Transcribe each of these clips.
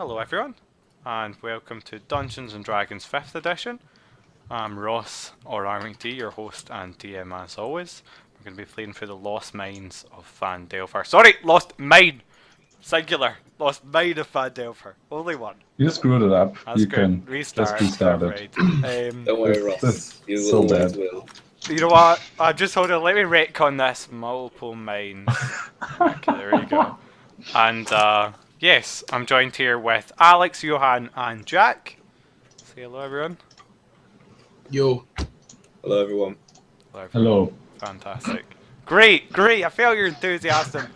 Hello everyone, and welcome to Dungeons & Dragons 5th edition. I'm Ross, or RMT, your host and DM as always. We're going to be playing through the Lost Mines of Phandelver. Sorry, Lost Mine! Singular! Lost Mine of Phandelver. Only one. You screwed it up. That's You good. can Restart. just restart it. Don't worry, Ross. This You so will always bad. will. You know what? I'm just holding. Let me retcon this. Multiple mines. Okay, there we go. And yes, I'm joined here with Alex, Johan, and Jack. Say hello, everyone. Yo. Hello, everyone. Hello. Everyone. Hello. Fantastic. Great, great. I felt your enthusiasm.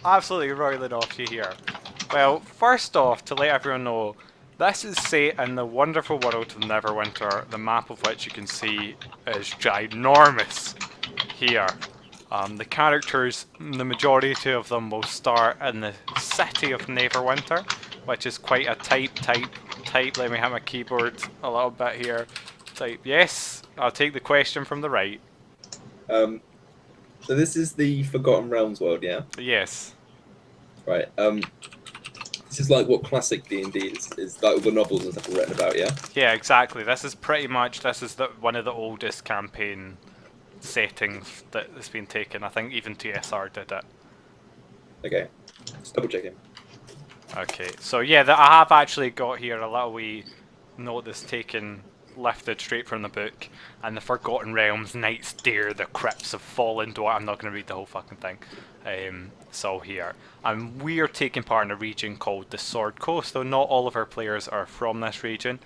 Absolutely roiling off you here. Well, first off, to let everyone know, this is set in the wonderful world of Neverwinter, the map of which you can see is ginormous here. The characters, the majority of them will start in the city of Neverwinter, which is quite a type. Let me have my keyboard a little bit here. Type, yes, I'll take the question from the right. So this is the Forgotten Realms world, yeah? Yes. Right. This is like what classic D&D is like all the novels and stuff are written about, yeah? Yeah, exactly. This is one of the oldest campaign settings that has been taken. I think even TSR did it. Okay. Just double checking. Okay, so yeah, I have actually got here a little wee note that's lifted straight from the book. And the Forgotten Realms, Knights dare the crypts have fallen to. I'm not going to read the whole fucking thing. It's all here. And we are taking part in a region called the Sword Coast, though not all of our players are from this region.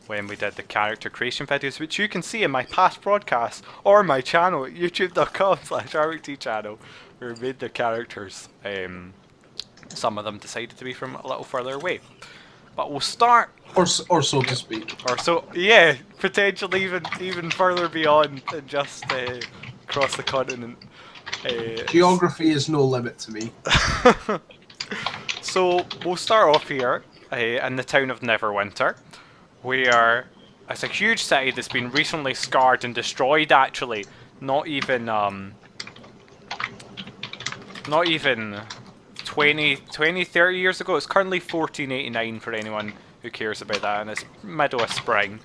When we did the character creation videos, which you can see in my past broadcasts or my channel at youtube.com/RMT channel, where we made the characters. Some of them decided to be from a little further away. But we'll start... Or so to speak. Or so, yeah, potentially even further beyond than just across the continent. Geography is no limit to me. So, we'll start off here in the town of Neverwinter, where it's a huge city that's been recently scarred and destroyed, actually. Not even 20, 30 years ago. It's currently 1489 for anyone who cares about that, and it's middle of spring.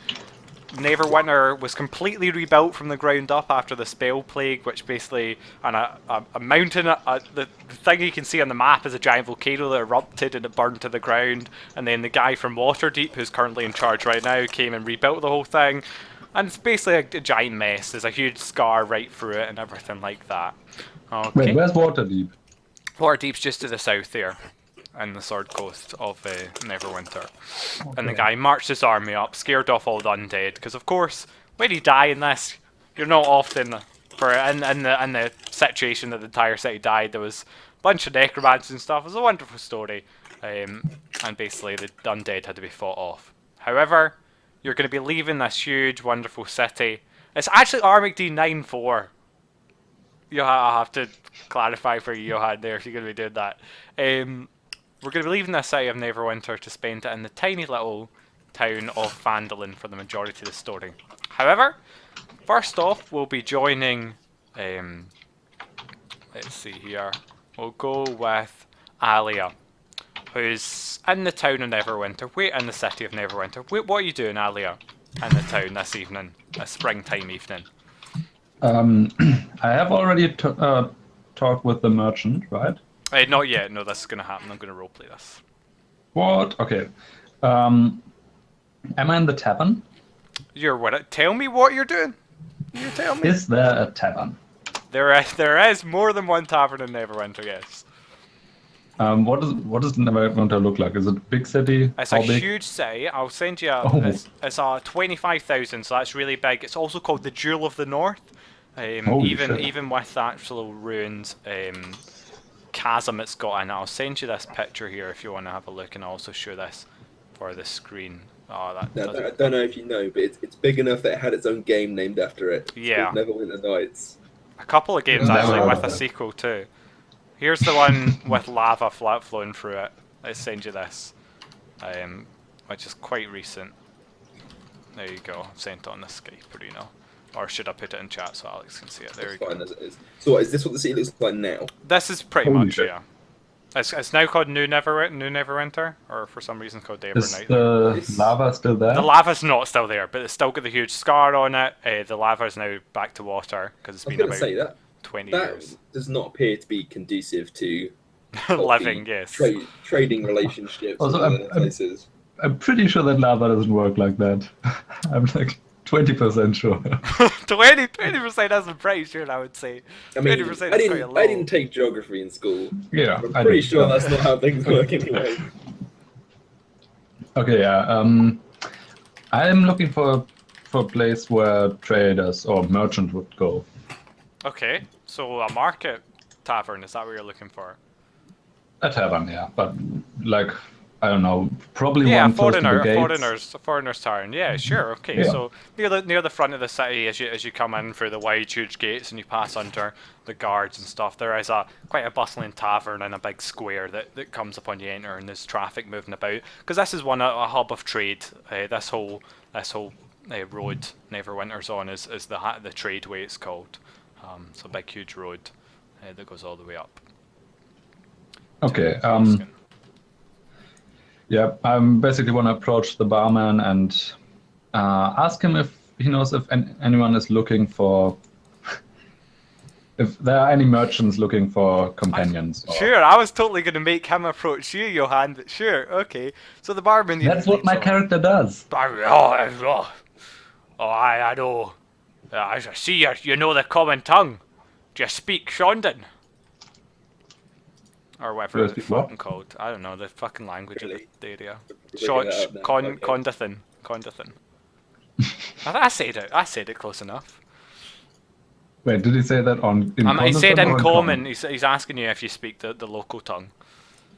Neverwinter was completely rebuilt from the ground up after the spell plague, which basically, and a mountain, the thing you can see on the map is a giant volcano that erupted and it burned to the ground, and then the guy from Waterdeep, who's currently in charge right now, came and rebuilt the whole thing, and it's basically a giant mess. There's a huge scar right through it and everything like that. Okay. Wait, where's Waterdeep? Waterdeep's just to the south there, in the Sword Coast of Neverwinter. Okay. And the guy marched his army up, scared off all the undead, because of course, when you die in this, you're not often, in the situation that the entire city died, there was a bunch of necromancy and stuff. It was a wonderful story, and basically the undead had to be fought off. However, you're going to be leaving this huge, wonderful city. It's actually RMD 9-4. I'll have to clarify for you, Johan, there, if you're going to be doing that. We're going to be leaving this city of Neverwinter to spend it in the tiny little town of Phandalin for the majority of the story. However, first off, we'll be joining, let's see here, we'll go with Alia, who's in the town of Neverwinter. Wait, in the city of Neverwinter. Wait, what are you doing, Alia, in the town this evening, a springtime evening? I have already talked with the merchant, right? Not yet. No, this is going to happen. I'm going to roleplay this. What? Okay. Am I in the tavern? You're what? Tell me what you're doing. You tell me. Is there a tavern? There is more than one tavern in Neverwinter. Yes. What does Neverwinter look like? Is it a big city? It's How a big? huge city. I'll send you. Oh. It's 25,000, so that's really big. It's also called the Jewel of the North. Holy shit. Even with the actual ruined chasm it's got in it. I'll send you this picture here if you want to have a look, and I'll also show this for the screen. Oh, that. Now, I don't know if you know, but it's big enough that it had its own game named after it. It's Yeah. called Neverwinter Nights. A couple of games Never actually heard with of a that. sequel too. Here's the one with lava flowing through it. Let's send you this, which is quite recent. There you go. I've sent it on the Skype arena. Or should I put it in chat so Alex can see it? There It's you fine go. as it is. So what, is this what the city looks like now? This is pretty Holy much, shit. yeah. It's now called New Neverwinter, or for some reason called Day Is Night. the lava still there? The lava's not still there, but it's still got the huge scar on it. The lava is now back to water because it's I was been going to about say that 20 that years. does not appear to be conducive to Living, yes. trading relationships Also, with other places. I'm pretty sure that lava doesn't work like that. I'm like 20% sure. 20% I'm pretty sure, I would say. I mean, 20% I is quite low. didn't take geography in school. Yeah, I'm I pretty did. sure that's not how things work anyway. Okay, yeah. I'm looking for a place where traders or merchant would go. Okay, so a market tavern, is that what you're looking for? A tavern, yeah, but like I don't know, probably Yeah, one close to the gates. a foreigner's tavern. Yeah, sure. Okay, Yeah. so near the front of the city, as you come in through the wide, huge gates, and you pass under the guards and stuff, there is quite a bustling tavern in a big square that comes up when you enter, and there's traffic moving about. Because this is a hub of trade. This whole road Neverwinter's on is the tradeway it's called. It's a big, huge road that goes all the way up. Okay. Yeah, I basically want to approach the barman and ask him if he knows if anyone is looking for, if there are any merchants looking for companions. Sure, I was totally going to make him approach you, Johan, but sure, okay. So the barman... That's what my character does. I know. I see you know the common tongue. Do you speak Shondan? Or whatever Do I it's speak what? fucking called. I don't know, the fucking language of the area. We're looking it up now, okay. Condathan. I said it close enough. Wait, did he say that He said in or common. He's asking you if you speak the local tongue.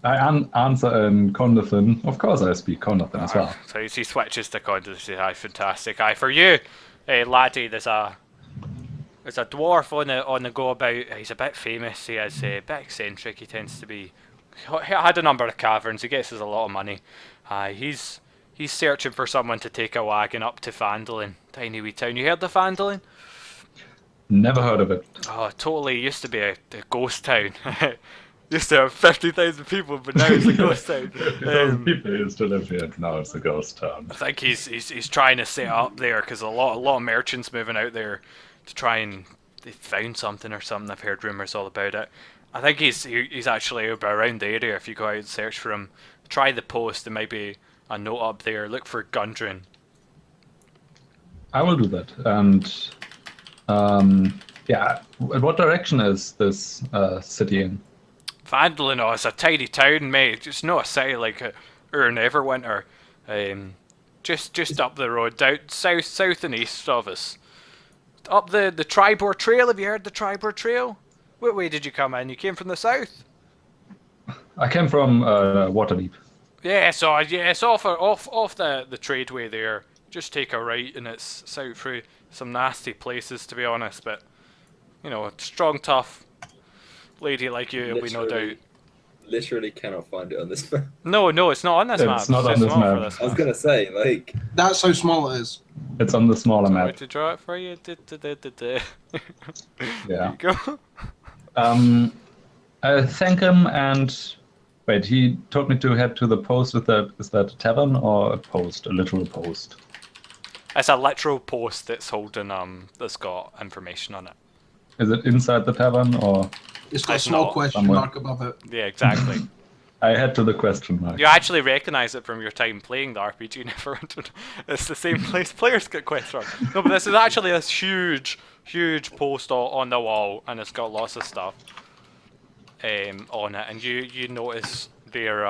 I answer in Condothan. Of course I speak Condothan as well. So he switches to Condathan. He says, "Aye, fantastic. Aye, for you, laddie, there's a dwarf on the go about. He's a bit famous. He is a bit eccentric. He tends to be. He had a number of caverns. He gets us a lot of money. He's searching for someone to take a wagon up to Fandolin, tiny wee town. You heard of Fandolin? Never heard of it. Oh, totally. It used to be a ghost town. Used to have 50,000 people, but now it's a ghost town. People used to live here, and now it's a ghost town. I think he's trying to set up there because a lot of merchants moving out there to try and they found something or something. I've heard rumours all about it. I think he's actually around the area. If you go out and search for him, try the post. There might be a note up there. Look for Gundren. I will do that. And yeah, what direction is this city in? Fandolin, oh, it's a tiny town, mate. It's not a city like Neverwinter. Just up the road, down south and east of us. Up the Tribor Trail. Have you heard the Tribor Trail? What way did you come in? You came from the south? I came from Waterdeep. Yeah, so it's off the tradeway there. Just take a right and it's south through some nasty places, to be honest. But you know, a strong, tough lady like you, we no doubt. Literally cannot find it on this map. No, it's not on this map. It's not on this map. I was gonna say, like, That's how small it is. It's on the smaller map. To draw it for you. Yeah. There you go. I thank him and wait. He told me to head to the post. Is that a tavern or a post? A literal post? It's a literal post that's holding that's got information on it. Is it inside the tavern or? It's got a It's small not. question Somewhere. mark above it. Yeah, exactly. I head to the question mark. You actually recognise it from your time playing the RPG Neverwinter. It's the same place players get quests from. No, but this is actually this huge post on the wall, and it's got lots of stuff on it. And you notice there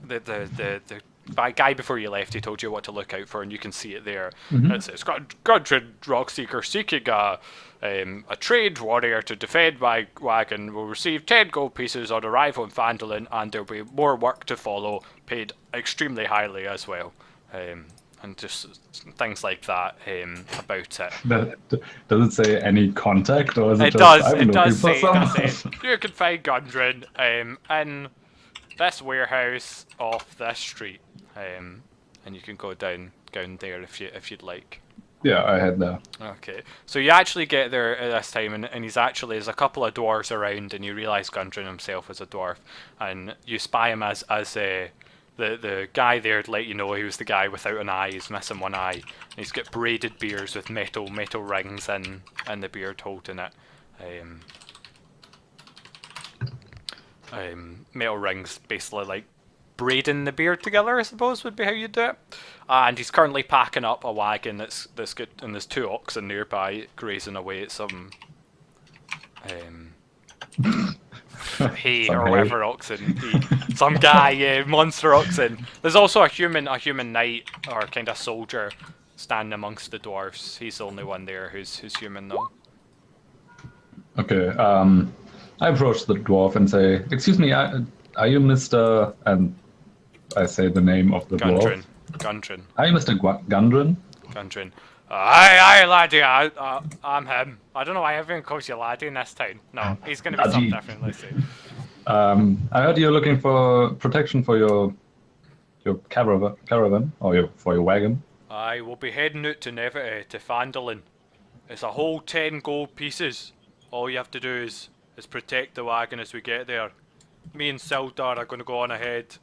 the guy before you left, he told you what to look out for, and you can see it there. Mhm. It's got Gudrid Rockseeker seeking a trade warrior to defend my wagon will receive 10 gold pieces on arrival in Fandolin, and there'll be more work to follow, paid extremely highly as well. And just things like that about it. Does it say any contact or is it It just does. I'm It looking does for say someone? that's it. You can find Gundren in this warehouse off this street, and you can go down there if you'd like. Yeah, I head there. Okay, so you actually get there at this time, and he's actually, there's a couple of dwarves around, and you realise Gundren himself is a dwarf, and you spy him as the guy there to let you know he was the guy without an eye. He's missing one eye. And he's got braided beards with metal rings in the beard holding it. Metal rings, basically like braiding the beard together, I suppose would be how you do it. And he's currently packing up a wagon that's good, and there's 2 oxen nearby grazing away at some hay Some or hay. whatever oxen eat. Some guy, yeah, monster oxen. There's also a human knight or kind of soldier standing amongst the dwarfs. He's the only one there who's human though. Okay. I approach the dwarf and say, "Excuse me, are you Mr. and I say the name of the dwarf. Gundren. Are you Mr. Gundren? Gundren. Aye, laddie, I'm him. I don't know why everyone calls you laddie in this town. No, he's going to be something Laddie. different, let's see. I heard you're looking for protection for your caravan or for your wagon. I will be heading out to to Fandolin. It's a whole 10 gold pieces. All you have to do is protect the wagon as we get there. Me and Sildar are going to go on ahead,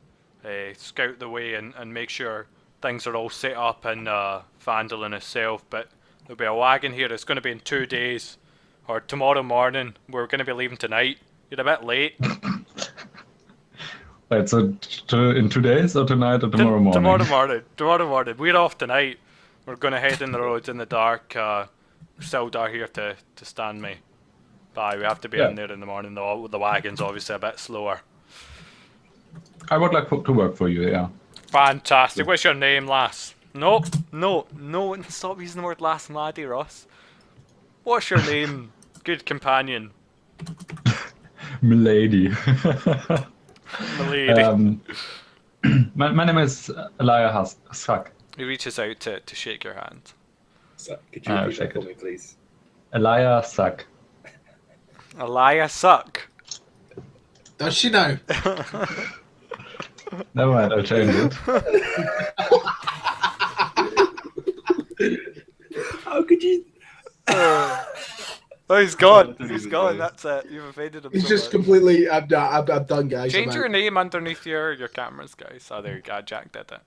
scout the way and make sure things are all set up in Fandolin itself. But there'll be a wagon here. It's going to be in 2 days, or tomorrow morning. We're going to be leaving tonight. You're a bit late. Wait, so in 2 days or tonight or tomorrow morning? Tomorrow morning. We're off tonight. We're going to head in the roads in the dark. Sildar here to stand me by. We have to be in there in the morning though. The wagon's obviously a bit slower. I would like to work for you, yeah. Fantastic. What's your name, lass? No, stop using the word lass and laddie, Ross. What's your name, good companion? Milady. Milady. My name is Elia Suck. He reaches out to shake your hand. So, could you repeat shake that for it. me, please? Elia Suck. Elia Suck. Does she know? Never mind, I'll change it. How could you? Oh, he's gone. He's gone. That's it. You've offended him. He's so just much. completely. I'm done, guys. Change I'm your out. name underneath your cameras, guys. Oh, there you go. Jack did it.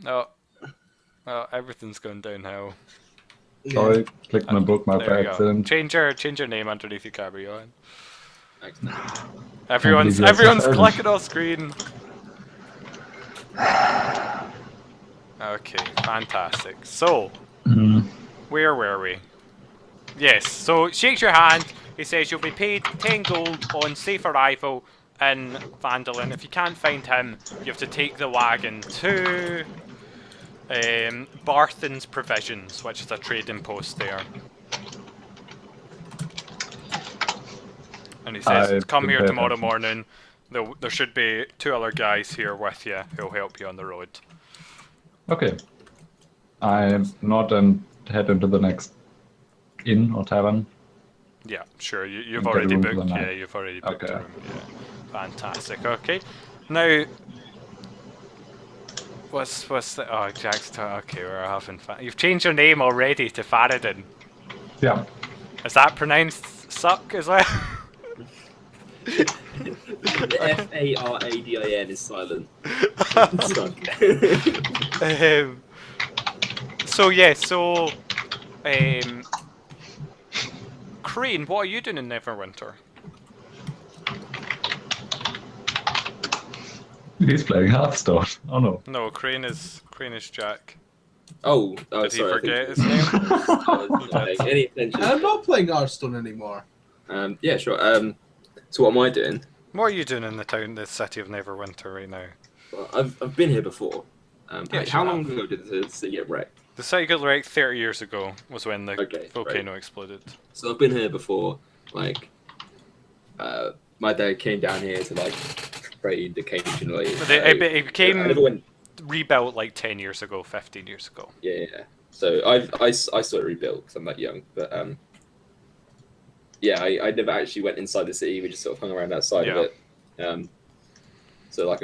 No. Oh, everything's going downhill. Yeah. Sorry, clicked my bookmark There by you go. accident. Change your name underneath your camera, Johan. Excellent. Everyone's believe that's a clicking off screen. Okay, fantastic. So, where were we? Yes, so shakes your hand. He says you'll be paid 10 gold on safe arrival in Vandalin. If you can't find him, you have to take the wagon to Barthen's Provisions, which is a trading post there. And he says, come here tomorrow morning. There should be 2 other guys here with you who'll help you on the road. Okay. I nod and head into the next inn or tavern. Yeah, sure. You've Get a already room for booked. the night. Yeah, you've already booked Okay. a room. Yeah, fantastic. Okay, now what's the? Oh, Jack's. Okay, we're having fun. You've changed your name already to Faradin. Yeah. Is that pronounced suck as well? Faradin is silent. So Crane, what are you doing in Neverwinter? He's playing Hearthstone. Oh no. No, Crane is Jack. Oh, Did he sorry. forget his name? Any attention? I'm not playing Hearthstone anymore. Yeah, sure. So what am I doing? What are you doing in the city of Neverwinter right now? Well, I've been here before. Yeah, how you long have. ago did the city get wrecked? The city got wrecked 30 years ago was when the Okay, volcano exploded. So I've been here before. Like, my dad came down here to like trade occasionally. It I became never went. rebuilt like 10 years ago, 15 years ago. Yeah. So I saw it rebuilt because I'm that young, but yeah, I never actually went inside the city. We just sort of hung around outside of it. So like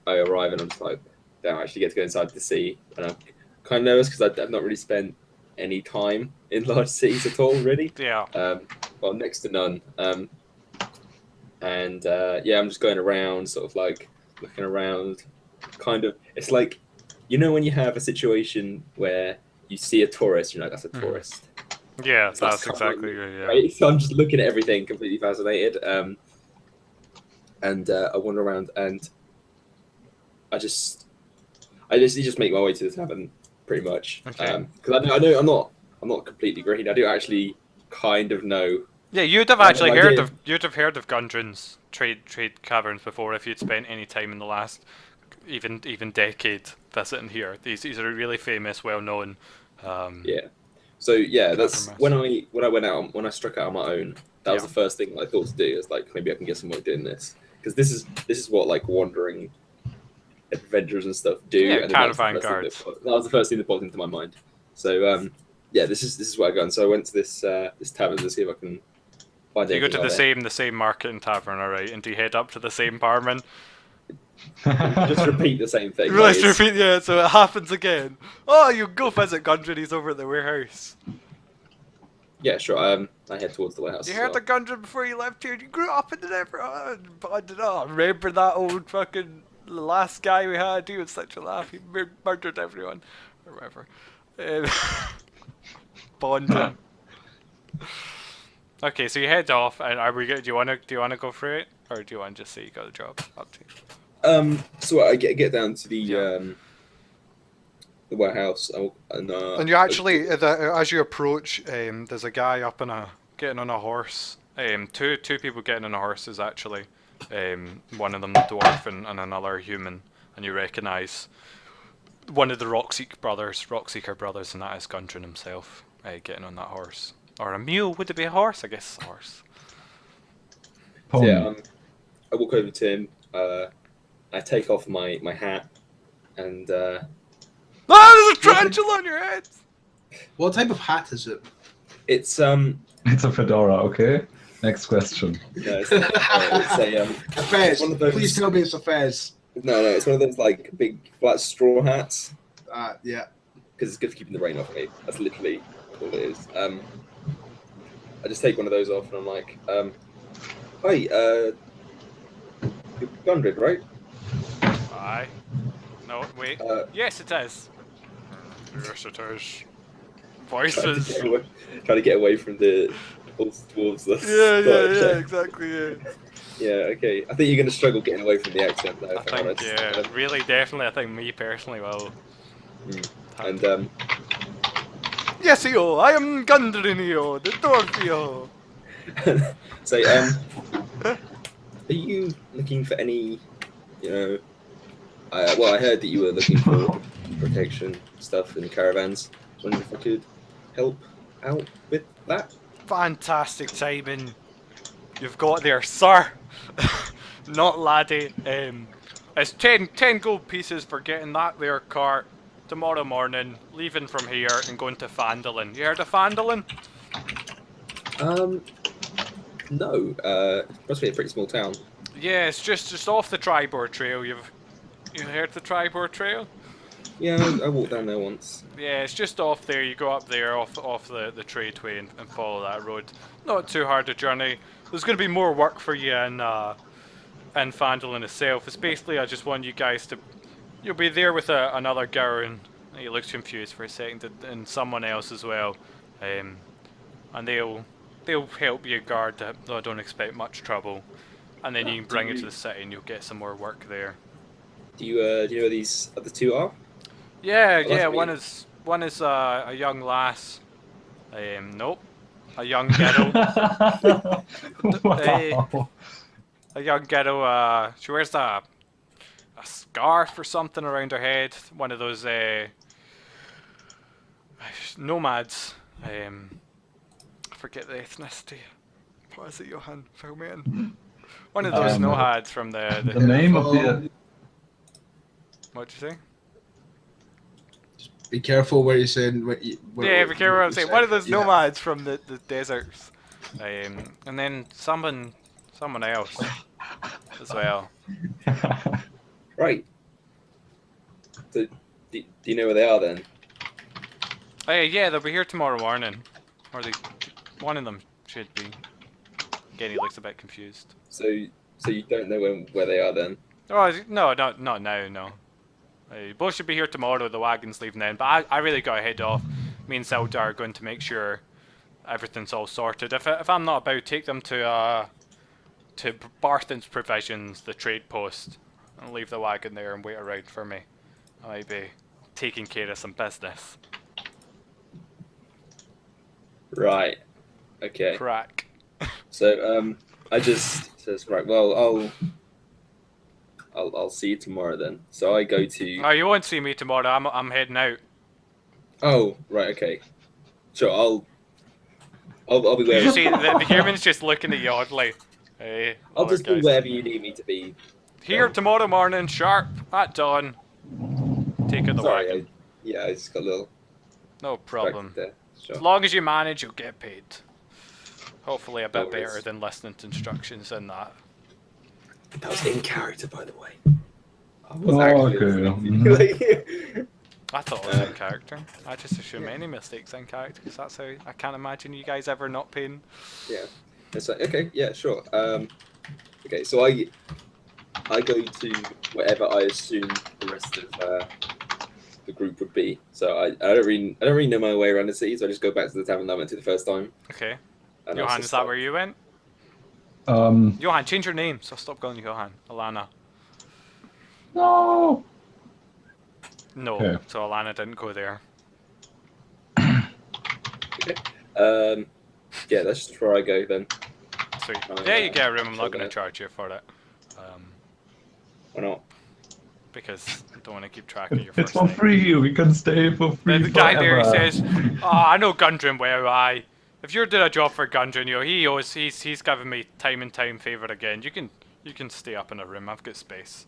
I arrive and I'm just like, don't actually get to go inside the city. And kind of nervous because I've not really spent any time in large cities at all, really. Yeah. Well, next to none. And yeah, I'm just going around, sort of like looking around. Kind of, it's like, you know, when you have a situation where you see a tourist, you're like, that's a tourist. Yeah, So that's kind of exactly like, it, yeah. right? So I'm just looking at everything, completely fascinated. And I wander around, and I just make my way to the tavern, pretty much. Okay. Because I know I'm not completely green. I do actually kind of know. Yeah, you'd have I have actually an heard idea. of Gundren's trade caverns before if you'd spent any time in the last even decade visiting here. These are really famous, well known. Yeah. So yeah, that's Cavern when I went out when I struck out on my own. That was Yeah. the first thing I thought to do. Is like maybe I can get some work doing this because this is what like wandering adventurers and stuff do. Yeah, and then caravan guards. that was the first thing that popped into my mind. So yeah, this is where I go. And so I went to this tavern to see if I can find Do you go to anything the same market and tavern, alright, and do you head up to the same barman? Just repeat the same thing. Let's Like, it's- repeat, yeah, so it happens again. Oh, you go visit Gundren, he's over at the warehouse. Yeah, sure. I head towards the warehouse. You as heard well. the Gundren before you left here, you grew up in the neighborhood. But remember that old fucking last guy we had? He was such a laugh, he murdered everyone. Or whatever. Bonding. Okay, so you head off, and are we good? Do you wanna go through it, or do you want to just say you got a job? Up to you. So I get down to the Yeah. the warehouse, and you actually, as you approach, there's a guy getting on a horse. Two people getting on a horse is actually, one of them the dwarf and another human, and you recognise one of the Rockseeker brothers, and that is Gundren himself, getting on that horse. Or a mule? Would it be a horse? I guess a horse. Pony. yeah, I walk over to him. I take off my hat, and Ah, there's a tarantula on your head! What type of hat is it? it's It's a fedora, okay? Next question. no, it's a A fez. one of those- Please tell me it's a fez. no, it's one of those like big flat straw hats Yeah. because it's good for keeping the rain off me. That's literally all it is. I just take one of those off, and I'm like, hi, you're Gundren, right? Aye. No, wait. Yes, it is. Yes, it is. Voices. Trying to get away from the dwarves. Yeah, exactly, yeah. Yeah, okay. I think you're going to struggle getting away from the accent, though. I if I'm think, honest. yeah, really, definitely, I think me personally will. And Yes, yo, I am Gundren, yo, the dwarf, yo. so, are you looking for any, you know? Well, I heard that you were looking for protection stuff in caravans. I was wondering if I could help out with that. Fantastic timing you've got there, sir. Not laddie. It's 10 gold pieces for getting that there cart tomorrow morning, leaving from here and going to Phandalin. You heard of Phandalin? No. It must be a pretty small town. Yeah, it's just off the Tribor Trail. You heard the Tribor Trail? Yeah, I walked down there once. Yeah, it's just off there. You go up there off the tradeway and follow that road. Not too hard a journey. There's going to be more work for you in Phandalin itself. It's basically I just want you guys to. You'll be there with another girl, and he looks confused for a second, and someone else as well, and they'll help you guard it. Though I don't expect much trouble, and then you can bring it to the city, and you'll get some more work there. Do you know where these other two are? Yeah, Oh, that's yeah. me. One is a young lass. Nope. A young ghetto. Wow. A young ghetto. She wears a scarf or something around her head. One of those nomads. I forget the ethnicity. What is it, Johan? Fill me in. One of those nomads from The name of the... What'd you say? Be careful where you're saying. Yeah, be careful what I'm saying. One of those Yeah. nomads from the deserts. And then someone else as well. Right. So, do you know where they are then? Hey, yeah, they'll be here tomorrow morning. Or they, one of them should be. Again, he looks a bit confused. So you don't know where they are then? Oh, no, not now, no. You both should be here tomorrow, the wagon's leaving then, but I really gotta head off. Me and Zelda are going to make sure everything's all sorted. If I'm not about, take them to Barthen's Provisions, the trade post, and leave the wagon there and wait around for me. I might be taking care of some business. Right. Okay. Crack. So I just says right. Well, I'll see you tomorrow then. So I go to. Oh, you won't see me tomorrow. I'm heading out. Oh, right. Okay. Sure. I'll be You wherever. see, the human's just looking at you oddly. Hey, I'll other just be guys. wherever you need me to be. Here tomorrow morning, sharp, at dawn. Take out the Sorry. wagon. I just got a little No problem. distracted there. Sure. As long as you manage, you'll get paid. Hopefully a bit No worries. better than listening to instructions and that. That was in character, by the way. I was Oh, actually okay. like, I thought it was in character. I just assume any mistakes in character, because that's how I can't imagine you guys ever not paying. yeah. It's like okay, yeah, sure. Okay, so I go to wherever I assume the rest of the group would be. So I don't really know my way around the city, so I just go back to the tavern that I went to the first time. Okay. And Johan, is that where you went? Um, Johan, change your name, so stop calling you Johan. Alana. no. No, Okay. so Alana didn't go there. Yeah, that's just where I go then. Sweet. Oh, Yeah, yeah. you get a room. I'm not Sure, going to yeah. charge you for it. Why not? Because I don't want to keep track of your It's first for name. free. We can stay for free. The guy there, he forever. says, "Oh, I know Gundren well. If you're doing a job for Gundren, he's given me time and time favour again. You can stay up in a room. I've got space."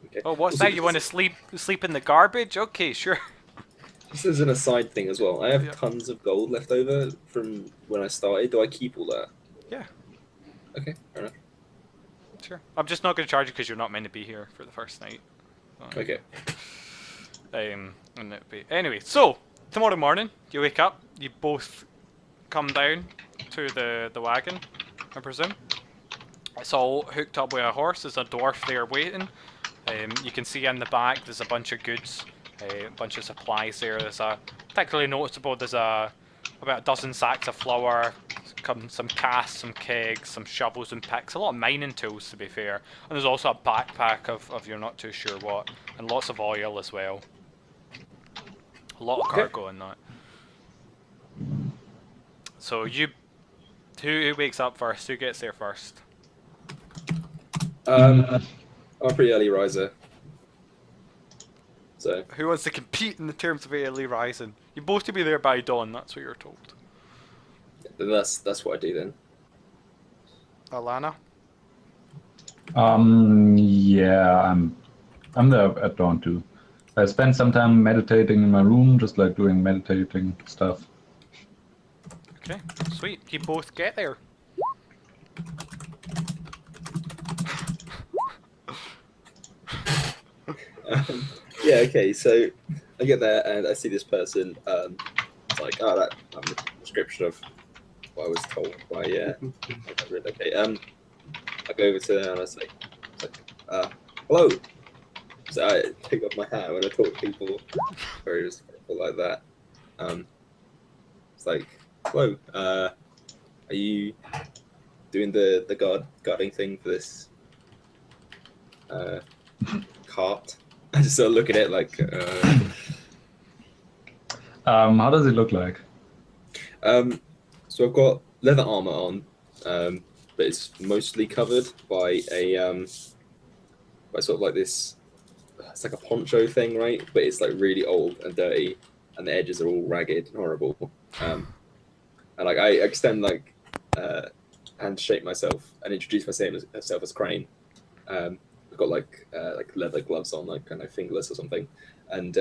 Okay. Oh, what's Also, that? You want to sleep in the garbage? Okay, sure. This is an aside thing as well. I have Yeah. tons of gold left over from when I started. Do I keep all that? Yeah. Okay, fair enough. Sure. I'm just not going to charge you because you're not meant to be here for the first night. Okay. And it'd be anyway. So tomorrow morning, you wake up. You both come down to the wagon, I presume. It's all hooked up with a horse. There's a dwarf there waiting. You can see in the back there's a bunch of goods, a bunch of supplies there. There's particularly noticeable. There's about a dozen sacks of flour, some casks, some kegs, some shovels and picks. A lot of mining tools, to be fair. And there's also a backpack of you're not too sure what, and lots of oil as well. A lot of cargo in that. So who wakes up first? Who gets there first? I'm a pretty early riser. So Who wants to compete in the terms of early rising? You're both to be there by dawn. That's what you're told. that's what I do then. Alana. Yeah, I'm there at dawn too. I spent some time meditating in my room, just like doing meditating stuff. Okay, sweet. You both get there. Yeah, okay, so I get there and I see this person. It's like, oh, that the description of what I was told by okay. I go over to them and I say, hello. So I take off my hat when I talk to people, very respectful like that. It's like, hello. Are you doing the guarding thing for this cart? I just sort of look at it like. How does it look like? So I've got leather armor on, but it's mostly covered by by sort of like this. It's like a poncho thing, right? But it's like really old and dirty, and the edges are all ragged and horrible. And like I extend like hand shape myself and introduce myself as Crane. I've got like leather gloves on, like kind of fingerless or something, and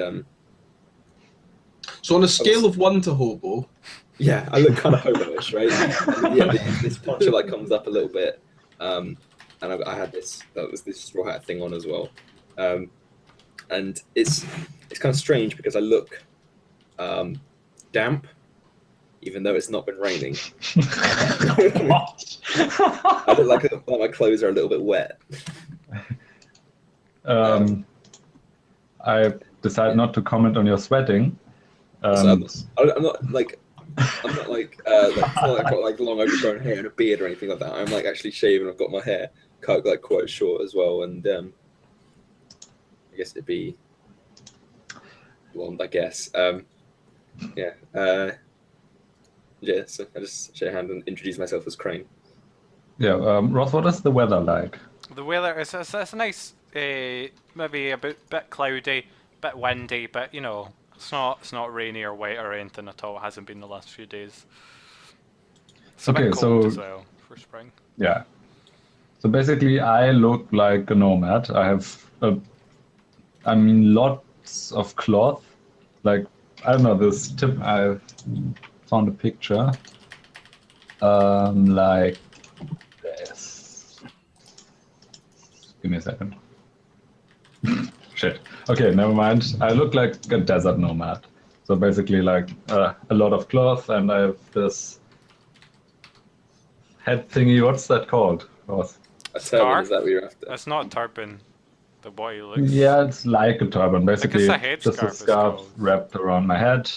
So on a scale of 1 to hobo, yeah, I look kind of hobo-ish, right? And, yeah, this poncho like comes up a little bit, and I had this straw hat thing on as well, and it's kind of strange because I look damp, even though it's not been raining. What? I look like my clothes are a little bit wet. I decided not to comment on your sweating. So I'm not like it's not like I've got like long overgrown hair and a beard or anything like that. I'm like actually shaven. I've got my hair cut like quite short as well, and I guess it'd be blonde. I guess. Yeah. Yeah. So I just shake a hand and introduce myself as Crane. Yeah, Ross, what is the weather like? The weather is it's a nice, maybe a bit cloudy, bit windy, but you know, it's not rainy or wet or anything at all. It hasn't been the last few days. It's a bit cold as well for spring. Yeah. So basically, I look like a nomad. I have, lots of cloth. Like, I don't know, this tip, I found a picture. Like this. Give me a second. Shit. Okay, never mind. I look like a desert nomad. So basically, like a lot of cloth, and I have this head thingy. What's that called? Ross? A turban, is that what you're after? It's not a turban. The body looks. Yeah, it's like a turban. Basically, a headscarf, just a it's scarf called. wrapped around my head.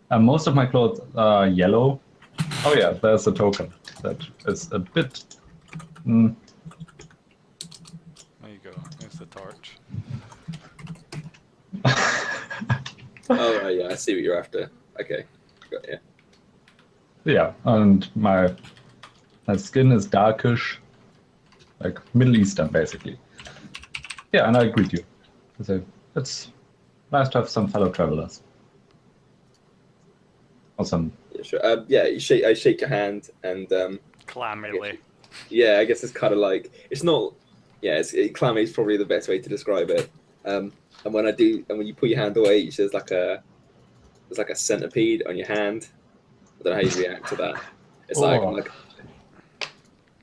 And most of my clothes are yellow. Oh yeah, there's a token that is a bit. There you go. There's the torch. Oh right, yeah, I see what you're after. Okay, got you. Yeah, and my skin is darkish, like Middle Eastern, basically. Yeah, and I greet you. So it's nice to have some fellow travelers. Awesome. Yeah, sure. Yeah, I shake your hand, and Clammily. yeah, I guess it's kind of like it's not. Yeah, clammy is probably the best way to describe it. And when you put your hand away, there's like a centipede on your hand. I don't know how you react to that. It's like, I'm like,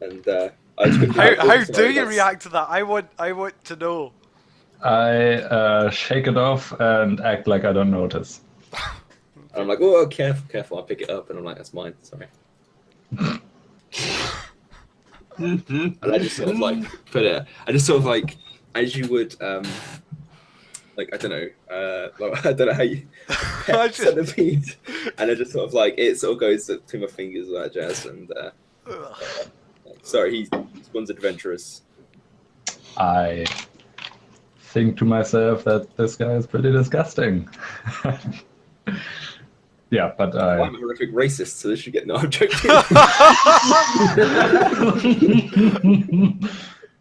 and I just How do you react to that? I want to know. I shake it off and act like I don't notice. I'm like, oh, careful! I pick it up, and I'm like, that's mine. Sorry. And I just sort of like put it. I just sort of like, as you would, like I don't know how you pet centipede, and I just sort of like it sort of goes between my fingers like that jazz, and sorry, one's adventurous. I think to myself that this guy is pretty disgusting. Yeah, but I'm a horrific racist, so this should get no objective.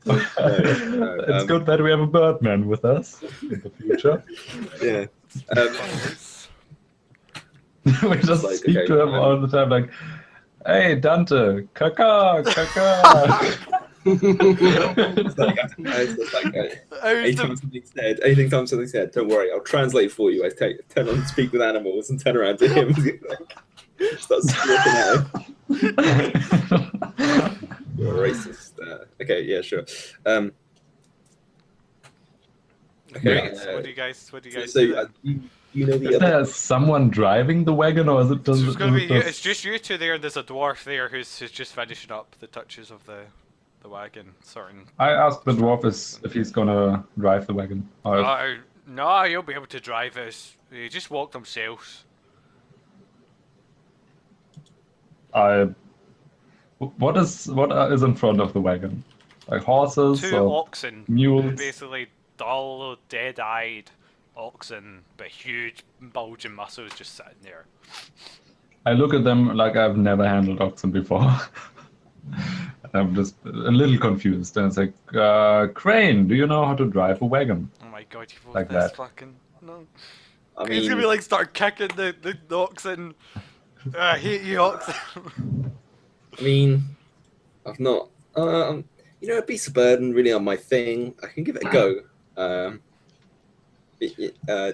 It's good that we have a Birdman with us in the future. Yeah. We just like, speak okay, to him all the time, like, "Hey, Dante, caca, caca." It's like, anytime something said, don't worry, I'll translate for you. I turn on Speak with Animals and turn around to him and start squawking at him. You're a racist. Okay, yeah, sure. Okay. So what do you guys So, do? you know the Is other. there someone driving the wagon, or is it just? It's gonna be you, it's just you two there, and there's a dwarf there who's just finishing up the touches of the wagon, sorting. I asked the dwarf if he's gonna drive the wagon. Or if- No, you'll be able to drive it. You just walk themselves. What is in front of the wagon? Like horses Two or oxen, mules? basically dull, dead-eyed oxen, but huge, bulging muscles just sitting there. I look at them like I've never handled oxen before. I'm just a little confused, and it's like, Crane, do you know how to drive a wagon? Oh my god, you've Like this that. fucking no. I He's mean, gonna be like start kicking the oxen. I hate you, oxen. I've not. A beast of burden really on my thing. I can give it a go.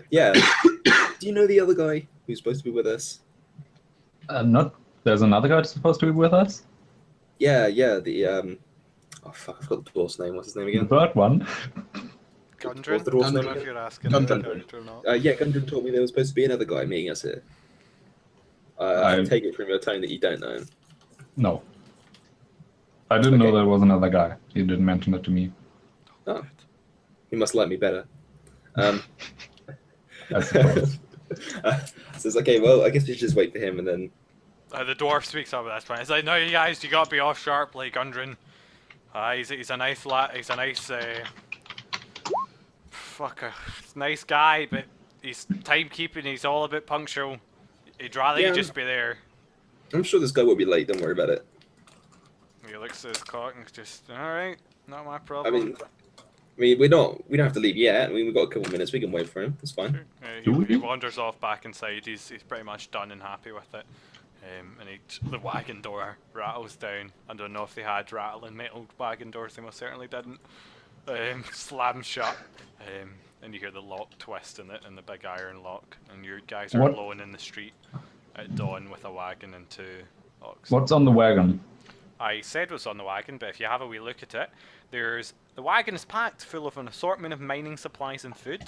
Yeah. Do you know the other guy who's supposed to be with us? There's another guy that's supposed to be with us? Yeah. The oh fuck, I forgot the dwarf's name. What's his name The again? bird one. Gundren? What's the dwarf's I don't name know if again? you're asking Gundren. the character or not. Yeah, Gundren told me there was supposed to be another guy meeting us here. I take it from your tone that you don't know him. No. I didn't know Okay. there was another guy. He didn't mention it to me. Oh, he must like me better. I suppose. So it's okay. Well, I guess we should just wait for him and then. The dwarf speaks up at this point. It's like, no, you guys, you gotta be off sharp, like Gundren. He's a nice lad. He's a nice nice guy, but he's timekeeping. He's all a bit punctual. He'd rather you just be there. I'm sure this guy will be late. Don't worry about it. He looks at his clock and just, all right, not my problem. I mean, we don't have to leave yet. I mean, we've got a couple of minutes. We can wait for him. It's fine. He wanders off back inside. He's pretty much done and happy with it. And the wagon door rattles down. I don't know if they had rattling metal wagon doors. They most certainly didn't. Slam shut. And you hear the lock twist in it, and the big iron lock. And your guys are alone in the street at dawn with a wagon and 2 oxen. What's on the wagon? I said what's on the wagon, but if you have a wee look at it, the wagon is packed full of an assortment of mining supplies and food.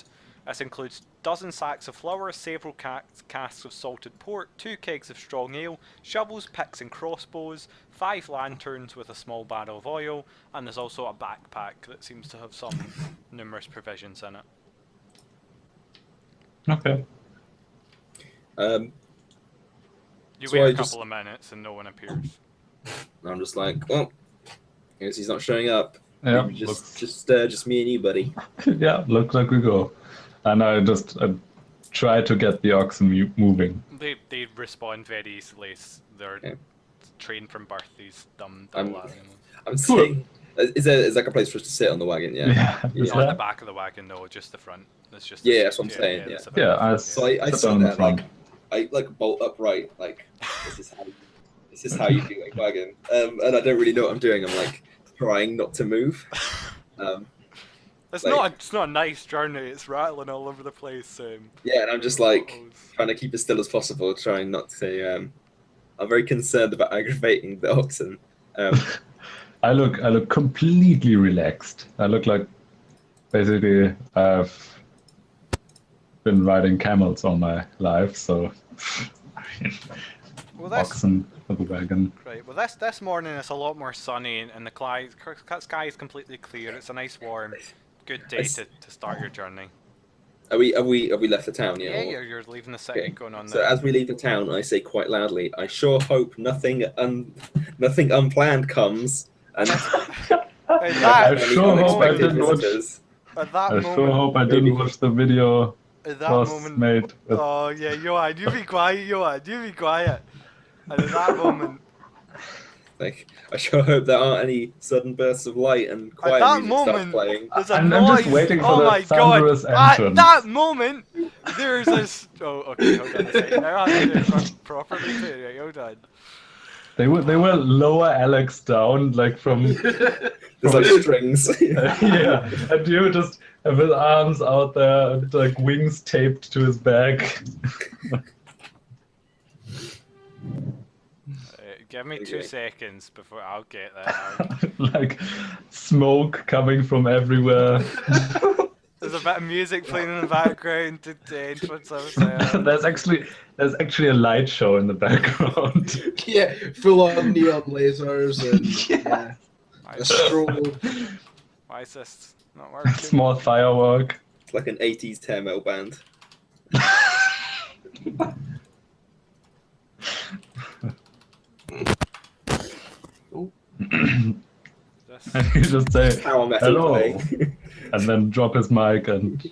This includes dozen sacks of flour, several casks of salted pork, 2 kegs of strong ale, shovels, picks and crossbows, 5 lanterns with a small barrel of oil, and there's also a backpack that seems to have some numerous provisions in it. Okay. You So wait I a couple of minutes and no one appears. I'm just like, well, I guess he's not showing up. Yeah. Maybe just me and you, buddy. Yeah, looks like we go. And I try to get the oxen moving. They respond very easily. They're trained from birth. These dumb animals. I'm saying, is there like a place for us to sit on the wagon? Yeah. Is Not the that? back of the wagon, no, just the front. It's just That's what I'm saying. Yeah. Yeah, So I sit sit on the there front. I bolt upright, like this is how you do a wagon. And I don't really know what I'm doing. I'm like trying not to move. It's not a nice journey. It's rattling all over the place. Yeah, and I'm just like trying to keep as still as possible, trying not to. I'm very concerned about aggravating the oxen. I look completely relaxed. I look like basically I've been riding camels all my life, so oxen for the wagon. Right. Well, this morning it's a lot more sunny and the sky is completely clear. It's a nice warm, good day to start your journey. Have we left the town yet? Yeah, you're leaving the city, going on So there. as we leave the town, I say quite loudly, "I sure hope nothing unplanned comes." And I sure hope I didn't watch. At that I moment, sure hope I didn't watch the video at that was moment, made. With... oh yeah, Johan, you be quiet, Johan, you be quiet. And at that moment, like, I sure hope there aren't any sudden bursts of light and at quiet that music starts moment, playing. there's a I'm noise. just waiting for oh the my god! thunderous At entrance. that moment, there's this. Oh, okay, hold on a second. Now I have to do it properly too. Right, hold on. They will lower Alex down like from There's like strings. yeah, and you just have his arms out there and like wings taped to his back. Give me 2 seconds before I'll get that. Like smoke coming from everywhere. There's a bit of music playing in the background to entrance. I was there. There's actually a light show in the background. Yeah, full on neon lasers and yeah, a strobe. Why is this not working? Small firework. It's like an 80s hair metal band. This- And you just say Power metal hello, playing. and then drop his mic and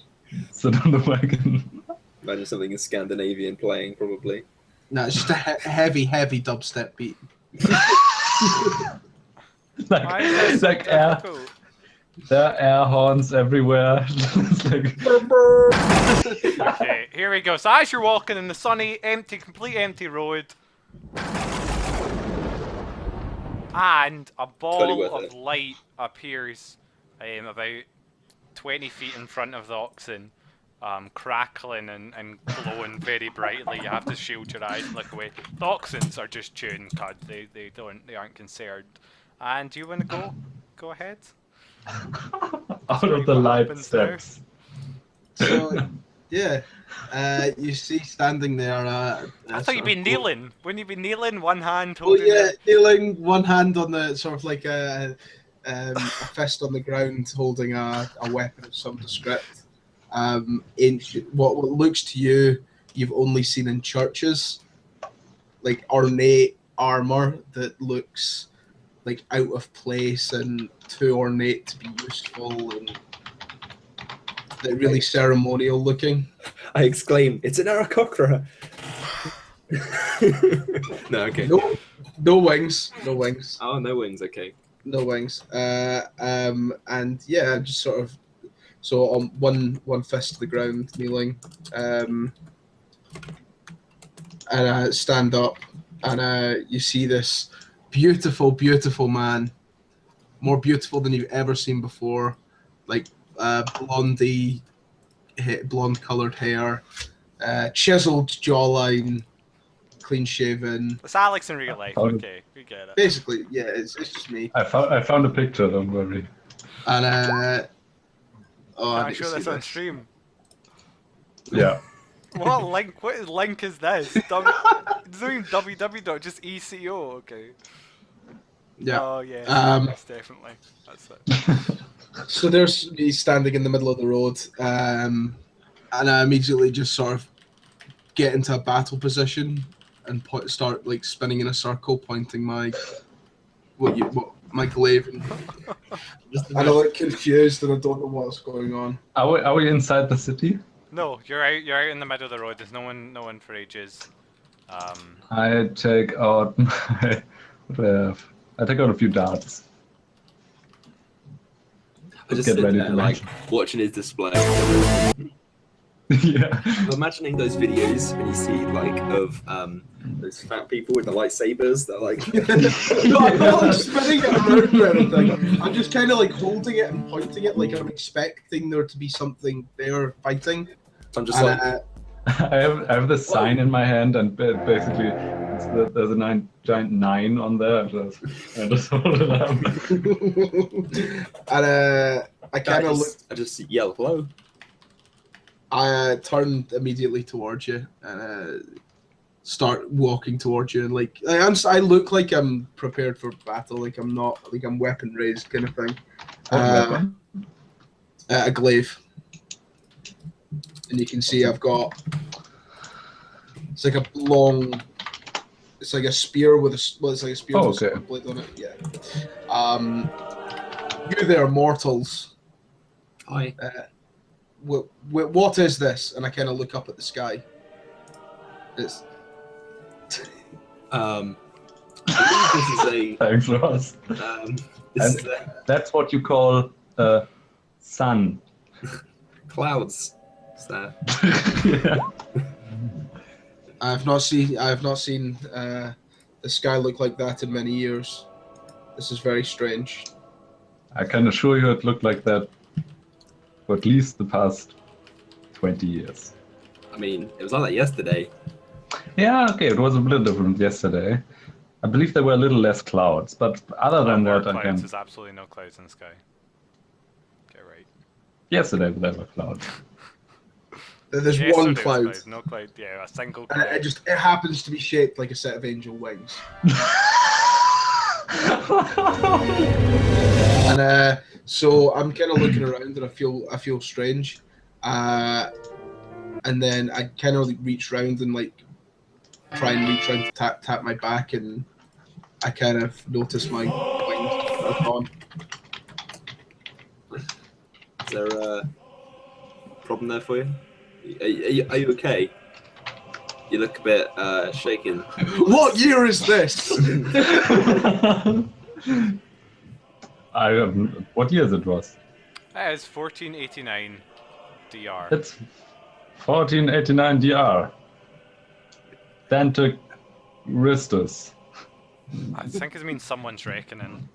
sit on the wagon. Imagine something in Scandinavian playing, probably. No, it's just a heavy dubstep beat. Why is this so like air, difficult? there are air horns everywhere. It's like, Okay, here we go. So as you're walking in the sunny, complete empty road, and a Totally ball worth of it. light appears about 20 feet in front of the oxen, crackling and glowing very brightly. You have to shield your eyes and look away. The oxens are just chewing cud. They aren't concerned. And do you want to go ahead? out of the What light happens there? steps. So Yeah. You see standing there. I thought you'd be kneeling. Wouldn't you be kneeling? One hand Oh holding yeah, it. kneeling, one hand on the sort of like a fist on the ground, holding a weapon of some descript. Ancient, what looks to you, you've only seen in churches, like ornate armor that looks like out of place and too ornate to be useful, and they're really ceremonial looking. I exclaim, "It's an Aarakocra!" No, okay. No wings, no wings. Oh, no wings. Okay. No wings. And yeah, just sort of so on one fist to the ground, kneeling, and stand up, and you see this beautiful, beautiful man, more beautiful than you've ever seen before, like blondie, blonde colored hair, chiseled jawline, clean shaven. It's Alex in real life. Okay, we get it. Basically, yeah, it's just me. I found a picture. Don't worry. And oh, Can I I need to show see this on stream? Yeah. What link? What link is this? It's not even www. Just ECO. Okay. Yeah. Oh yeah. Yes, definitely. That's it. So there's me standing in the middle of the road, and I immediately just sort of get into a battle position and start like spinning in a circle, pointing my my glaive. And I look confused and I don't know what's going on. Are we inside the city? No, you're out. You're out in the middle of the road. There's no one for ages. I take out my. What do I have? I take out a few darts. I just Get sit ready there, to like, watching his display. Yeah. I'm imagining those videos when you see, like, of those fat people with the lightsabers. They're like... No, I'm not like spinning it around or anything. I'm just kind of like holding it and pointing it like I'm expecting there to be something there fighting. I'm just like... I have this sign in my hand, and basically there's a giant 9 on there. I just hold it up. And I kind of look. I just yell hello. I turned immediately towards you and start walking towards you, and like I look like I'm prepared for battle, like I'm not, like I'm weapon raised kind of thing. A glaive, and you can see I've got. It's like a long. It's like a spear with a. Well, it's like a spear with a blade on it. Yeah. You there, mortals. Hi. What is this? And I kind of look up at the sky. It's. I believe Thanks, Ross. this is a That's what you call sun. clouds. Is that? Yeah. I have not seen the sky look like that in many years. This is very strange. I can assure you it looked like that for at least the past 20 years. I mean, it was like that yesterday. Yeah, okay, it was a little different yesterday. I believe there were a little less clouds, but other than there are that, I clouds. can. There's absolutely no clouds in the sky. Okay, right. Yesterday there were clouds. There's Yesterday one was cloud, cloud, no cloud. Yeah, a single and cloud. it happens to be shaped like a set of angel wings. And so I'm kind of looking around, and I feel strange. And then I kind of reach round and like try and reach round to tap my back, and I kind of notice my wings are gone. Is there a problem there for you? Are you okay? You look a bit shaken. What year is this? What year is it, Ross? It's 1489 DR. It's 1489 DR. Dante Ristus. I think it means someone's reckoning.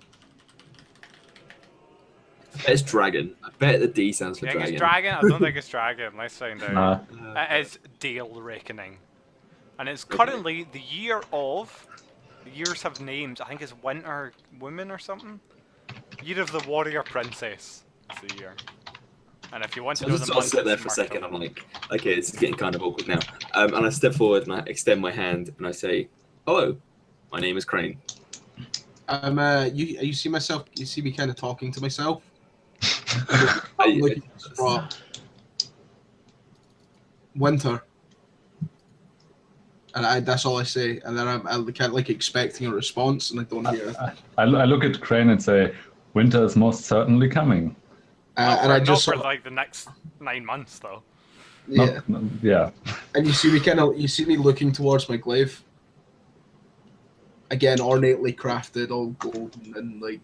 It's dragon. I bet the D stands for You think dragon. it's dragon? I don't think it's dragon. Let's find out. Nah. It is Dale Reckoning. And it's currently the year of... The years have names. I think it's Winter Woman or something. Year of the Warrior Princess is the year. And if you want So to I know just the sort of month, sit there it's for a March second. over. I'm like, okay, this is getting kind of awkward now. And I step forward and I extend my hand and I say, "Hello, my name is Crane." You see myself? You see me kind of talking to myself? I- I'm looking at the spot. Winter. And that's all I say. And then I'm kind of like expecting a response, and I don't hear it. I look at Crane and say, winter is most certainly coming. And I just not sort for of, like the next 9 months though. yeah. Yeah. And you see me looking towards my glaive. Again, ornately crafted, all golden and like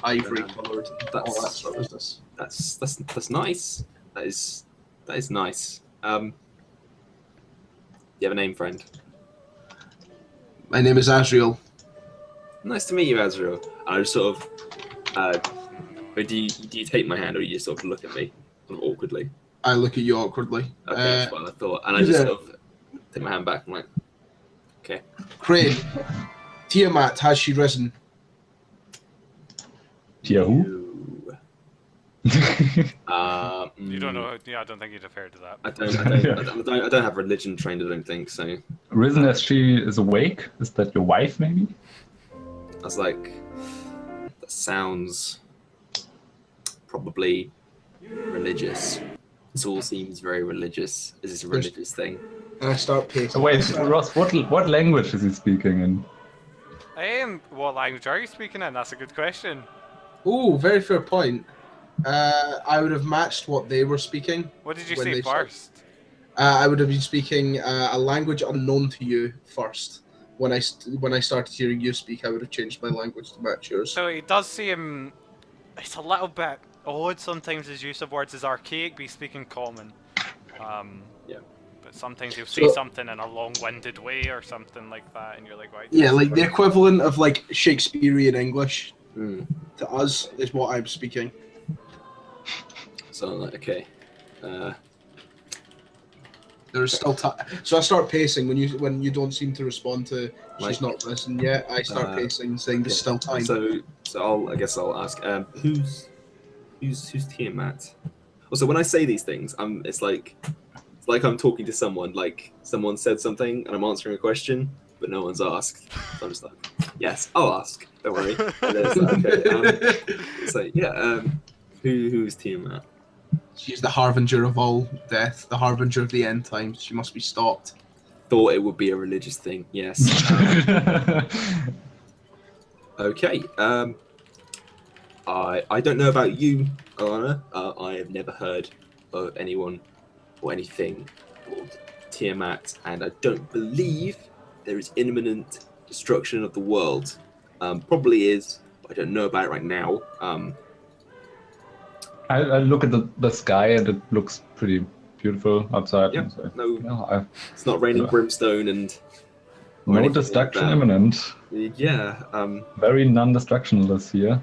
ivory coloured, and all that sort of business. That's nice. That is nice. You have a name, friend? My name is Azriel. Nice to meet you, Azrael. I just sort of, do you take my hand or you just sort of look at me sort of awkwardly? I look at you awkwardly. Okay, that's what I thought. And I just sort of take my hand back. I'm like, okay. Crane, Tiamat, has she risen? Tia who? You. You don't know. Yeah, I don't think you'd have heard of that. I don't have religion trained. I don't think so. Risen as she is awake? Is that your wife, maybe? I was like, that sounds probably religious. This all seems very religious. Is this a religious thing? And I start pacing. Wait, Ross, what language is he speaking in? What language are you speaking in? That's a good question. Ooh, very fair point. I would have matched what they were speaking. What did you when say they first? I would have been speaking a language unknown to you first. When I started hearing you speak, I would have changed my language to match yours. So it does seem it's a little bit odd sometimes. His use of words is archaic, but he's speaking common. Yeah. But sometimes he'll say So- something in a long-winded way or something like that, and you're like, right? Yeah, like the equivalent of like Shakespearean English Hmm. to us is what I'm speaking. So I'm like, okay. There's still time, so I start pacing when you don't seem to respond to she's not risen yet. I start pacing, saying there's still time. So I guess I'll ask, who's Tiamat? Also, when I say these things, it's like I'm talking to someone. Like someone said something and I'm answering a question, but no one's asked. So I'm just like, yes, I'll ask. Don't worry. And then it's like, okay, so yeah, who's Tiamat? She's the harbinger of all death, the harbinger of the end times. She must be stopped. Thought it would be a religious thing. Yes. Okay. I don't know about you, Alana. I have never heard of anyone or anything called Tiamat, and I don't believe there is imminent destruction of the world. Probably is, but I don't know about it right now. I look at the sky and it looks pretty beautiful outside. Yeah, and so, no. It's not raining brimstone and or no anything destruction like that. imminent. Yeah. Very non-destructionless here.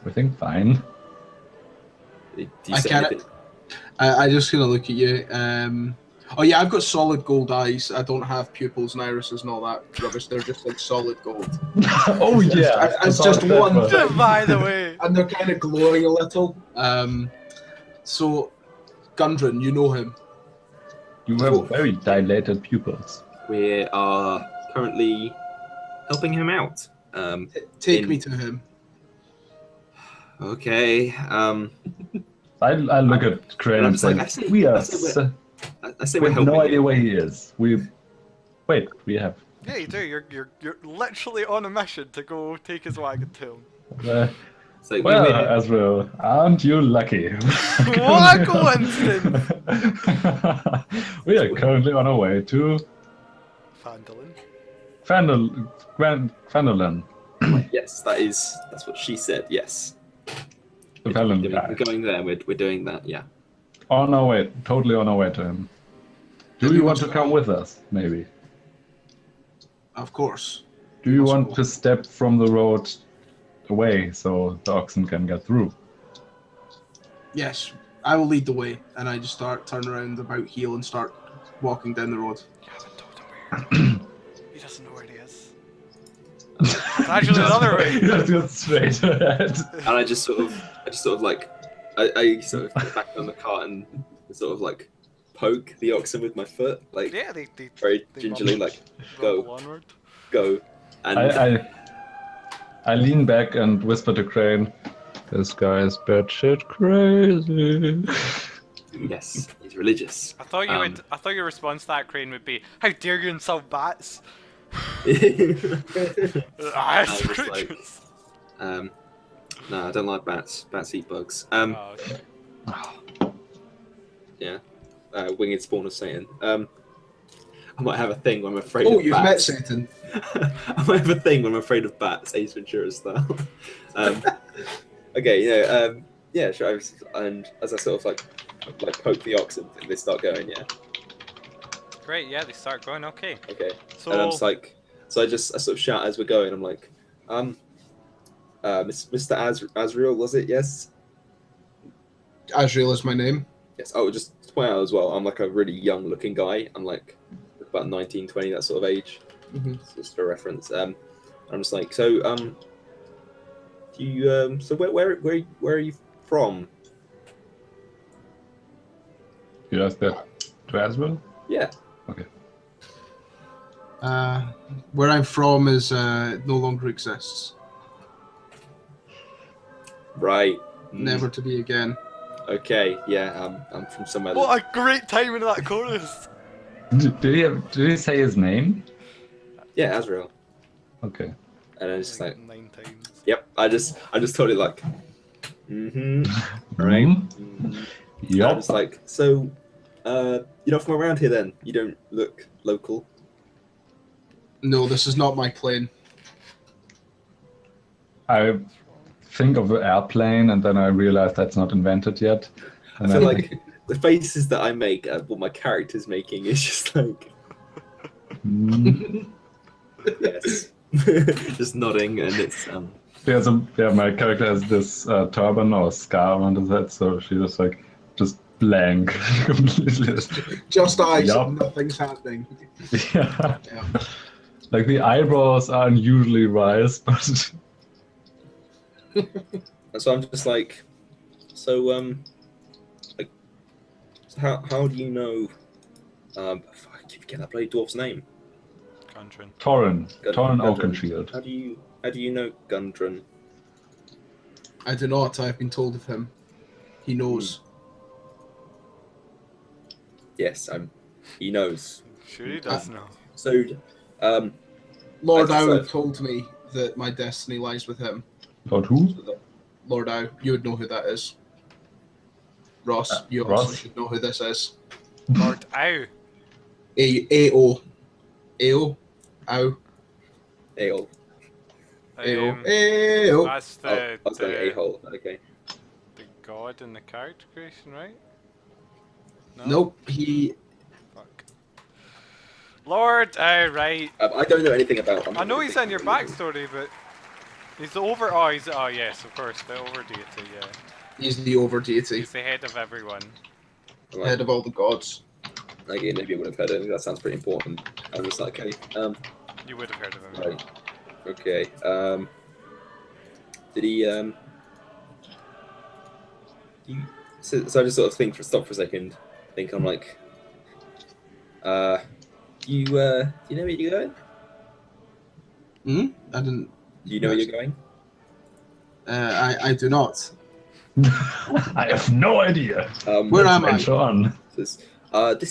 Everything fine. Do you I say can't- anything? I just gonna look at you. Oh yeah, I've got solid gold eyes. I don't have pupils and irises and all that rubbish. They're just like solid gold. Oh yeah, It's just one thing. By the way, And they're kind of glowing a little. So, Gundren, you know him. You have very dilated pupils. We are currently helping him out. Take me to him. Okay. I look at Crane I'm and just say, like, I say we we're have helping no idea him. where he is. We have. yeah, you do. You're literally on a mission to go take his wagon to him. So Well, we're, Azrael, aren't you lucky? What a coincidence! We are currently on our way to Fandolin. Fandolin. yes, that's what she said. Yes. The We're Fandolin. going there. We're doing that. Yeah. On our way, totally on our way to him. Do you want to come with us, maybe? Of course. Do you want to step from the road away so the oxen can get through? Yes, I will lead the way, and I just turn around about heel and start walking down the road. You haven't told him where. He doesn't know where he is. It's actually the other way. Just go straight ahead. And I just sort of like I sort of get back on the cart and sort of like poke the oxen with my foot, like Yeah, they very gingerly, like rumble go, onward. go, and I lean back and whisper to Crane, "This guy is batshit crazy." yes, he's religious. I thought you would. I thought your response to that, Crane, would be, "How dare you insult bats?" Ah, it's just like- outrageous. No, I don't like bats. Bats eat bugs. Oh, okay. Yeah, winged spawn of Satan. I might have a thing when I'm afraid Oh, of you've met bats. Satan. I might have a thing when I'm afraid of bats, Ace Ventura style. Okay, yeah, sure. And as I sort of like poke the oxen, they start going. Yeah. Great. Yeah, they start going. Okay. Okay. So And I'm just like, I sort of shout as we're going. I'm like, Mr. Azriel, was it? Yes. Azrael is my name. Yes. Oh, just to point out as well, I'm like a really young-looking guy. I'm like about 19, 20, that sort of age. Mm-hmm. Just for reference. I'm just like, so you so where are you from? You asked that to Aswell? Yeah. Okay. Where I'm from is no longer exists. Right. Never to be again. Okay. Yeah. I'm from somewhere. what a great timing of that chorus. Did he say his name? Yeah, Azrael. Okay. And I was just like, 9 times. yep. I just told it like, right. Mhm. I Yup. was like, so, you're not from around here then? You don't look local. No, this is not my plane. I think of the airplane, and then I realize that's not invented yet. I And feel then like the faces that I make, what my character's making, is just like, yes, just nodding, and it's my character has this turban or scar on his head, so she's just blank, completely. Just eyes, Yup. nothing's happening. Yeah. Yeah. Like the eyebrows are unusually raised, but and so I'm just like, so like, so how do you know? I keep forgetting that bloody dwarf's name. Gundren. Torrin Gundren. Oakenshield. How do you know Gundren? I do not. I've been told of him. He knows. Yes, he knows. Sure he does know. So, Lord I Ow decided- told me that my destiny lies with him. About who? Lord Ow, you would know who that is. Ross, you also Ross? should know who this is. Lord Ow. A-O. A-O. Ow. A-hole. A-O. Um, A-O. That's Oh, I was going a-hole. Okay. the god in the character creation, right? No? Nope, he... Fuck. Lord Ow, right. I don't know anything about him. I know he's in your backstory, but he's the over. Oh, yes, of course, the over deity. Yeah, He's the over deity. he's the head of everyone. Head of all the gods. Okay, maybe I would have heard it. That sounds pretty important. I was just like, okay. You would have heard of him. Right. Okay. Did he? So I just sort of stop for a second. I'm like, do you know where you're going? Hmm? I didn't... Do you know where you're going? I do not. I have no idea. Where am I? Venture on. This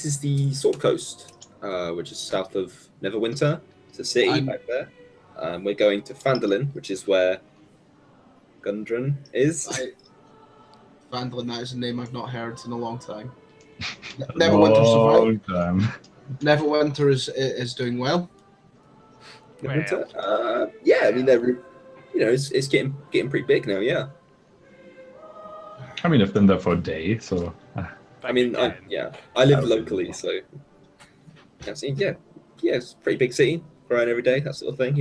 is the Sword Coast, which is south of Neverwinter. It's a city back there. We're going to Phandalin, which is where Gundren is. Vandalin, that is a name I've not heard in a long time. Neverwinter Long survived. time. Neverwinter is doing well. Neverwinter? Yeah, I mean they're, it's getting pretty big now. Yeah. I mean, I've been there for a day, so. I mean, I live locally, so I've seen, yeah, it's a pretty big city, growing every day, that sort of thing,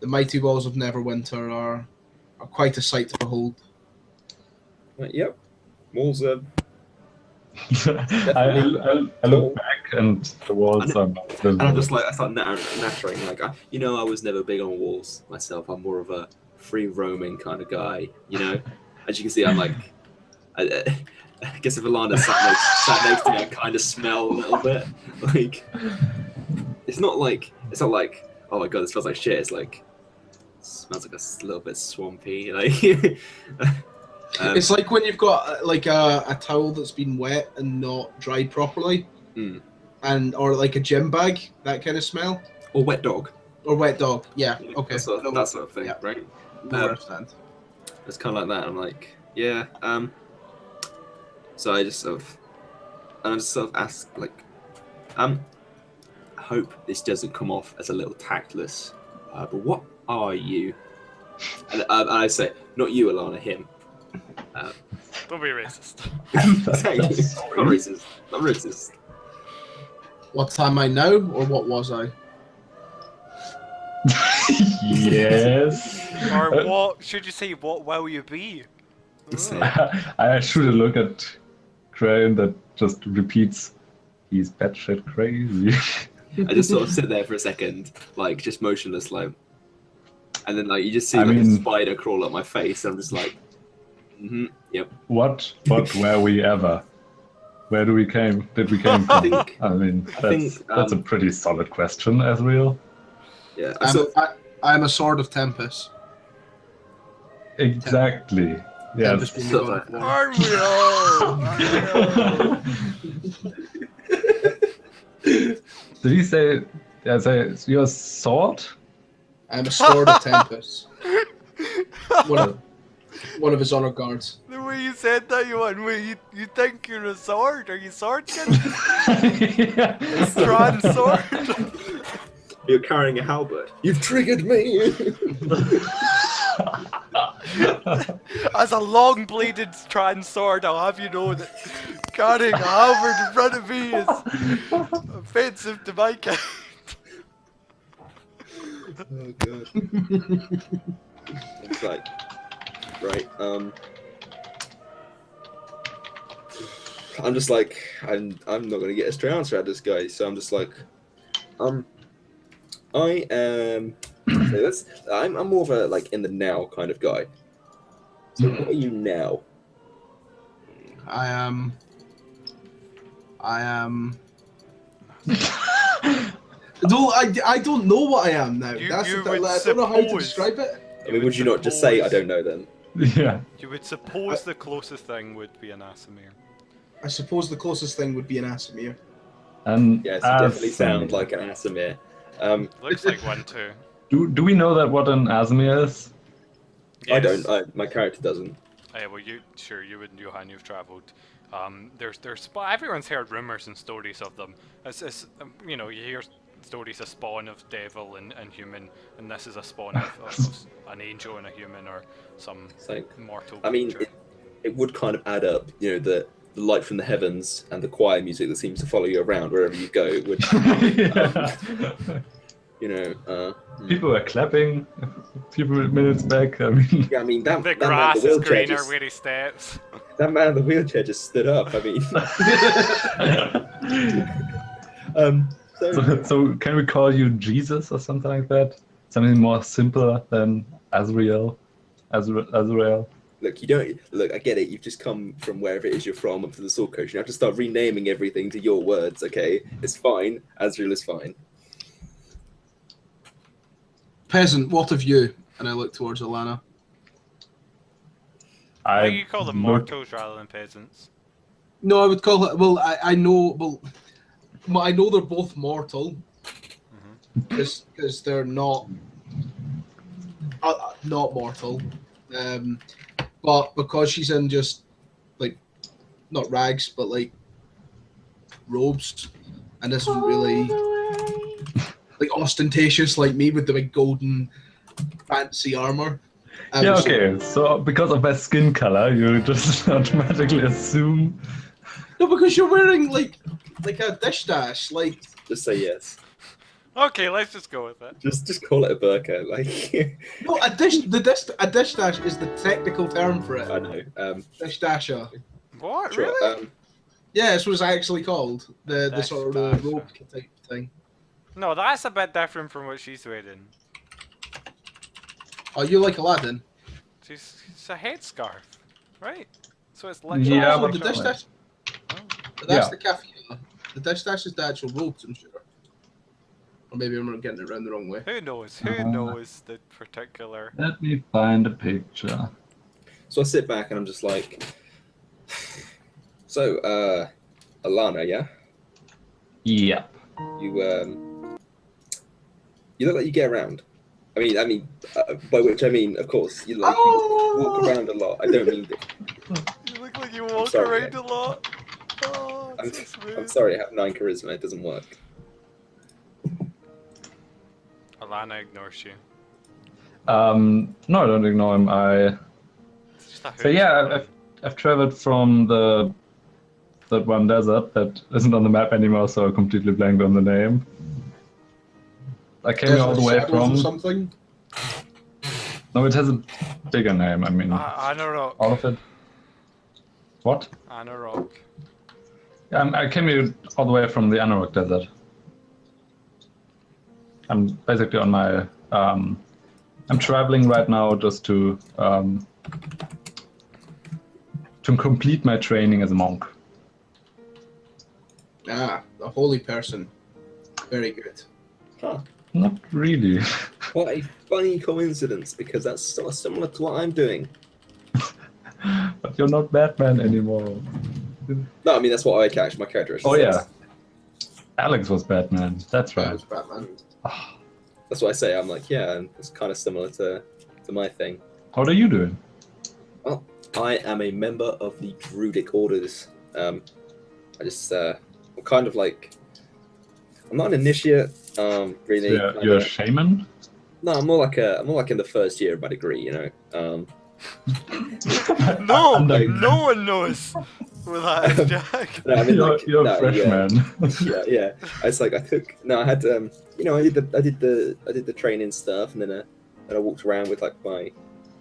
The mighty walls of Neverwinter are quite a sight to behold. Like, yep, walls are. I look back and the walls are. And I'm just like, I start nattering, like, I was never big on walls myself. I'm more of a free roaming kind of guy, As you can see, I'm like I guess if Alana sat next to me, I kind of smell a little bit. Like, it's not like, oh my god, this smells like shit. It's like, it smells like a little bit swampy. Like, It's like when you've got like a towel that's been wet and not dried properly, or like a gym bag, that kind of smell. or wet dog. Or wet dog, yeah. Okay, That sort of thing, yeah. right? No, I understand. It's kind of like that. I'm like, yeah. So I just sort of ask, like, I hope this doesn't come off as a little tactless, but what are you? And I say, not you, Alana, him. Don't be racist. Exactly. Not racist. Not racist. What am I now, or what was I? Yes. Or what should you say? What will you be? I shoot a look at Crane that just repeats, he's batshit crazy. I just sort of sit there for a second, like just motionless, like, and then like you just see I like a mean- spider crawl up my face, and I'm just like, yep. What were we ever? Where did we came from? I mean, that's a pretty solid question, Asriel. Yeah. I'm a sword of Tempest. Exactly. Yes. Tempest being the god of war. Aren't we all? Aren't we all? Did he say your sword? I'm a sword of Tempest. One of his honor guards. The way you said that, you think you're a sword? Are you sword kid? Strand sword? You're carrying a halberd. You've triggered me. As a long-bladed strand sword, I'll have you know that carrying a halberd in front of me is offensive to my kind. Oh god. It's like, right. I'm just like, I'm not gonna get a straight answer out of this guy, so I'm just like, I am. So I'm more of a like in the now kind of guy. So what are you now? I am. I don't know what I am now. You I would don't know how to suppose- describe it. I mean, would you not just say I don't know then? Yeah. You would suppose the closest thing would be an Asimir. I suppose the closest thing would be an Asimir. And Yes, you definitely sound like an Asimir. Looks like one too. Do we know that what an Asmir is? I Yes. don't. My character doesn't. Well, you and Johan, you've travelled. Everyone's heard rumours and stories of them. You hear stories of spawn of devil and human, and this is a spawn of an angel and a human, or some It's like, mortal. I mean, creature. it would kind of add up. The light from the heavens and the choir music that seems to follow you around wherever you go. Which People were clapping a few minutes back. I mean, yeah, I mean that the that man grass in the is wheelchair greener just, where he steps. that man in the wheelchair just stood up. I mean, so can we call you Jesus or something like that? Something more simpler than Azrael? Look, you don't look. I get it. You've just come from wherever it is you're from up to the Sword Coast. You have to start renaming everything to your words. Okay, it's fine. Azrael is fine. Peasant, what of you? And I look towards Alana. Why do you call them mortals rather than peasants? No, I would call it. Well, I know. Well, I know they're both mortal, because they're not mortal. But because she's in just like not rags, but like robes, and this isn't really like ostentatious like me with the big golden fancy armor. Yeah, okay. So because of my skin color, you just automatically assume. No, because you're wearing like a dish dash, like. Just say yes. Okay, let's just go with it. Just call it a burqa. Like No, a dish dash is the technical term for it. I know. Dish dasher. What? Sure. Really? Yeah, that's what it's actually called. The Dish sort of dasher. rope type thing. No, that's a bit different from what she's wearing. Oh, you like Aladdin? It's a headscarf, right? So it's literally. Yeah, Also, but- the dish dash. Oh. That's Yeah. the cafe. The dish dash is the actual ropes, I'm sure. Or maybe I'm not getting it around the wrong way. Who knows? Who knows the particular? Let me find a picture. So I sit back and I'm just like, so, Alana, yeah? Yep. You look like you get around. I mean, by which I mean, of course, you like Oh! you walk around a lot. I don't mean that. You look like you walk sorry, around a lot. Oh, I'm, it's so smooth. I'm sorry, I have 9 charisma. It doesn't work. Alana ignores you. No, I don't ignore him. It's just a So yeah, I've traveled from that one desert that isn't on the map anymore, so I completely blanked on the name. I came here all the way Shadows or from. something. No, it has a bigger name. I mean, Anarok. all of it. What? Anarok. Yeah, I came here all the way from the Entourage desert. I'm basically on my. I'm traveling right now just to complete my training as a monk. Ah, a holy person. Very good. Huh. Not really. What a funny coincidence, because that's sort of similar to what I'm doing. But you're not Batman anymore. No, I mean, that's what I catch my character. Oh yeah, Alex was Batman. That's That right. was Batman. That's what I say. I'm like, yeah, and it's kind of similar to my thing. What are you doing? Well, I am a member of the Druidic Orders. I just, I'm kind of like, I'm not an initiate. Really. So you're a shaman? No, I'm more like in the first year of my degree. You know. No, Like- no one knows who that is, Jack. No, I mean, like, you're no, a freshman. yeah. It's like I had you know, I did the training stuff, and then I walked around with like my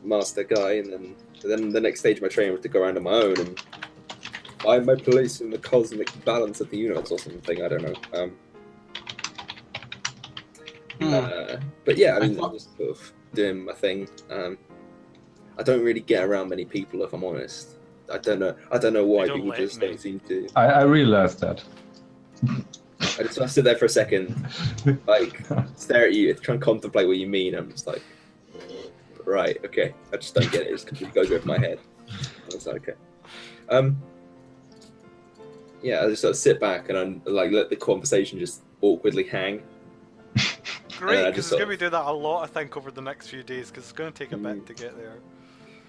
master guy, and then the next stage of my training was to go around on my own and find my place in the cosmic balance of the universe or something. I don't know. But yeah, I mean, I'm just sort of doing my thing. I don't really get around many people, if I'm honest. I don't know why You don't people let just me. don't seem to. I realized that. I just sit there for a second, like stare at you, try and contemplate what you mean. I'm just like, right, okay. I just don't get it. It just completely goes over my head. I was like, okay. Yeah, I just sort of sit back and I'm like let the conversation just awkwardly hang. Great, I because just it's sort going to be doing that a lot, I think, over the next few days, because it's going to take a bit to get there.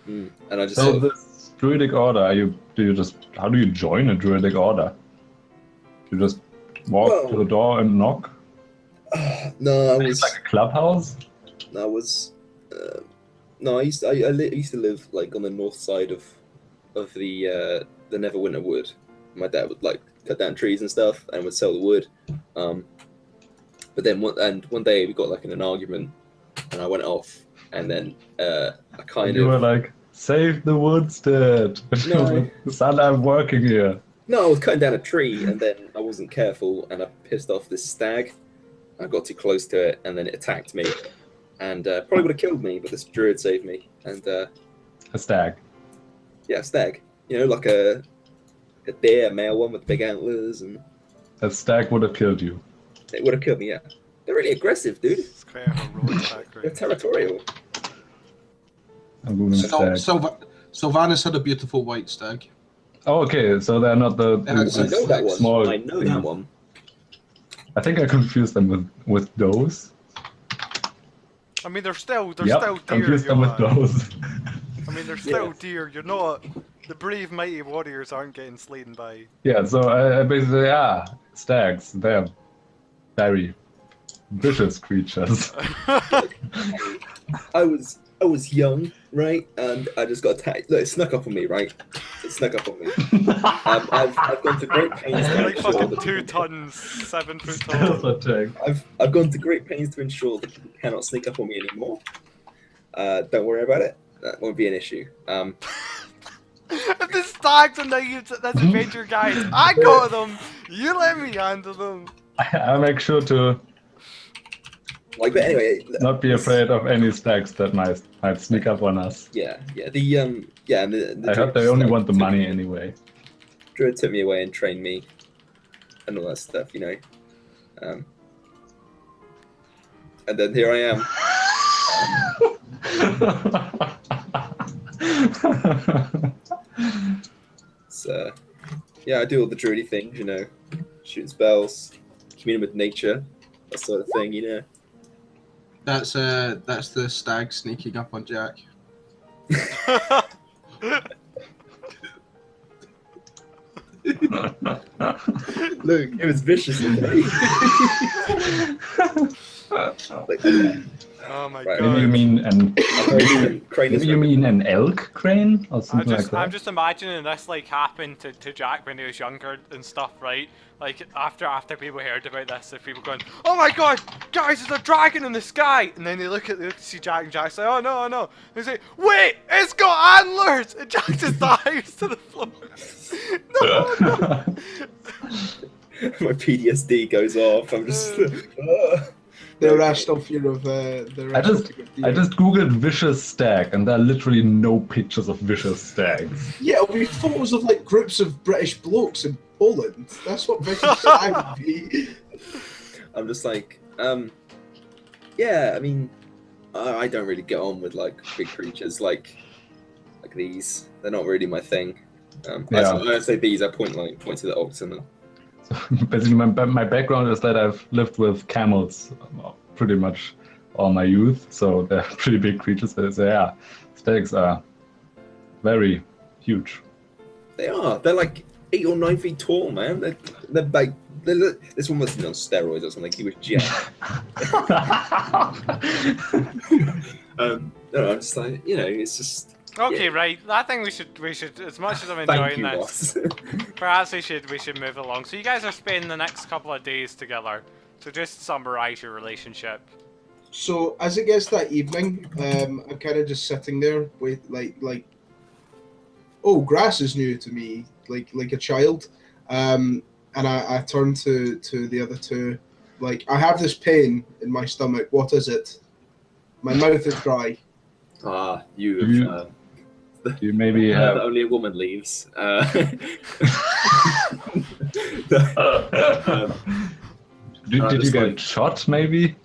And I just So sort of, this druidic order, how do you join a druidic order? You just walk to the door and knock? no, I It's was like a clubhouse? I was no, I used to live like on the north side of the Neverwinter Wood. My dad would like cut down trees and stuff and would sell the wood. But then one day we got like in an argument and I went off and then I kind You of were like, save the woods, Dad. No. Son, I'm working here. no, I was cutting down a tree and then I wasn't careful and I pissed off this stag. I got too close to it and then it attacked me and probably would have killed me, but this druid saved me. And A stag. yeah, stag. You know, like a deer, a male one with big antlers, and A stag would have killed you. it would have killed me. Yeah, they're really aggressive, dude. It's quite a heroic They're background. territorial. I'm googling stag. Sylvanas had a beautiful white stag. Oh, okay, so they're not the Yeah, I it's know that one. small I know thing. that one. I think I confused them with those. I mean, they're still Yep, deer, confused them with Johan. those. I mean, they're still Yeah. deer. You're not... The brave, mighty warriors aren't getting slain by... Yeah, so I basically, stags, they're very vicious creatures. I was young, right, and I just got attacked. Look, it snuck up on me, right? It snuck up on me. I've gone to great pains to like ensure fucking that 2 people- tons, 7 foot Stealth tall. attack. I've gone to great pains to ensure that people cannot sneak up on me anymore. Don't worry about it. That won't be an issue. If the stags and that's adventure guys, I got them. You let me handle them. I make sure to Like, but anyway. Not be afraid of any stags that might sneak up on us. Yeah. And the I heard druid they only just, want the took money me- anyway. Druid took me away and trained me, and all that stuff, you know. And then here I am. So, yeah, I do all the druidy things, you know, shooting spells, communing with nature, that sort of thing, you know. That's the stag sneaking up on Jack. Look, it was vicious. Okay? Oh my Right. god. Maybe you mean an Crane is maybe you mean an elk crane or I'm something like just, that. I'm just imagining this like happened to Jack when he was younger and stuff, right? Like after people heard about this, if people going, "Oh my god, guys, there's a dragon in the sky!" And then they look see Jack and Jack say, "Oh no, oh no!" And they say, "Wait, it's got antlers!" And Jack just dives to the floor. No, no. My PTSD goes off. I'm just. The irrational fear of the. I just googled vicious stag, and there are literally no pictures of vicious stags. Yeah, it'll be photos of like groups of British blokes in Poland. That's what vicious stag would be. I'm just like, yeah. I mean, I don't really get on with like big creatures like these. They're not really my thing. When I say these, I point to the oxen. Basically, my background is that I've lived with camels pretty much all my youth, so they're pretty big creatures. So yeah, stags are very huge. They are. They're like 8 or 9 feet tall, man. They're like. This one must be on steroids or something. He was jet. No, I'm just like, you know, it's just. Okay, Yeah. right. I think we should. As much as I'm Thank enjoying you, this, boss. perhaps we should move along. So you guys are spending the next couple of days together. So just summarize your relationship. So as it gets that evening, I'm kind of just sitting there with like, oh, grass is new to me, like a child, and I turn to the other two, like, I have this pain in my stomach. What is it? My mouth is dry. You You maybe have. only a woman leaves. Did you get like- shot? Maybe.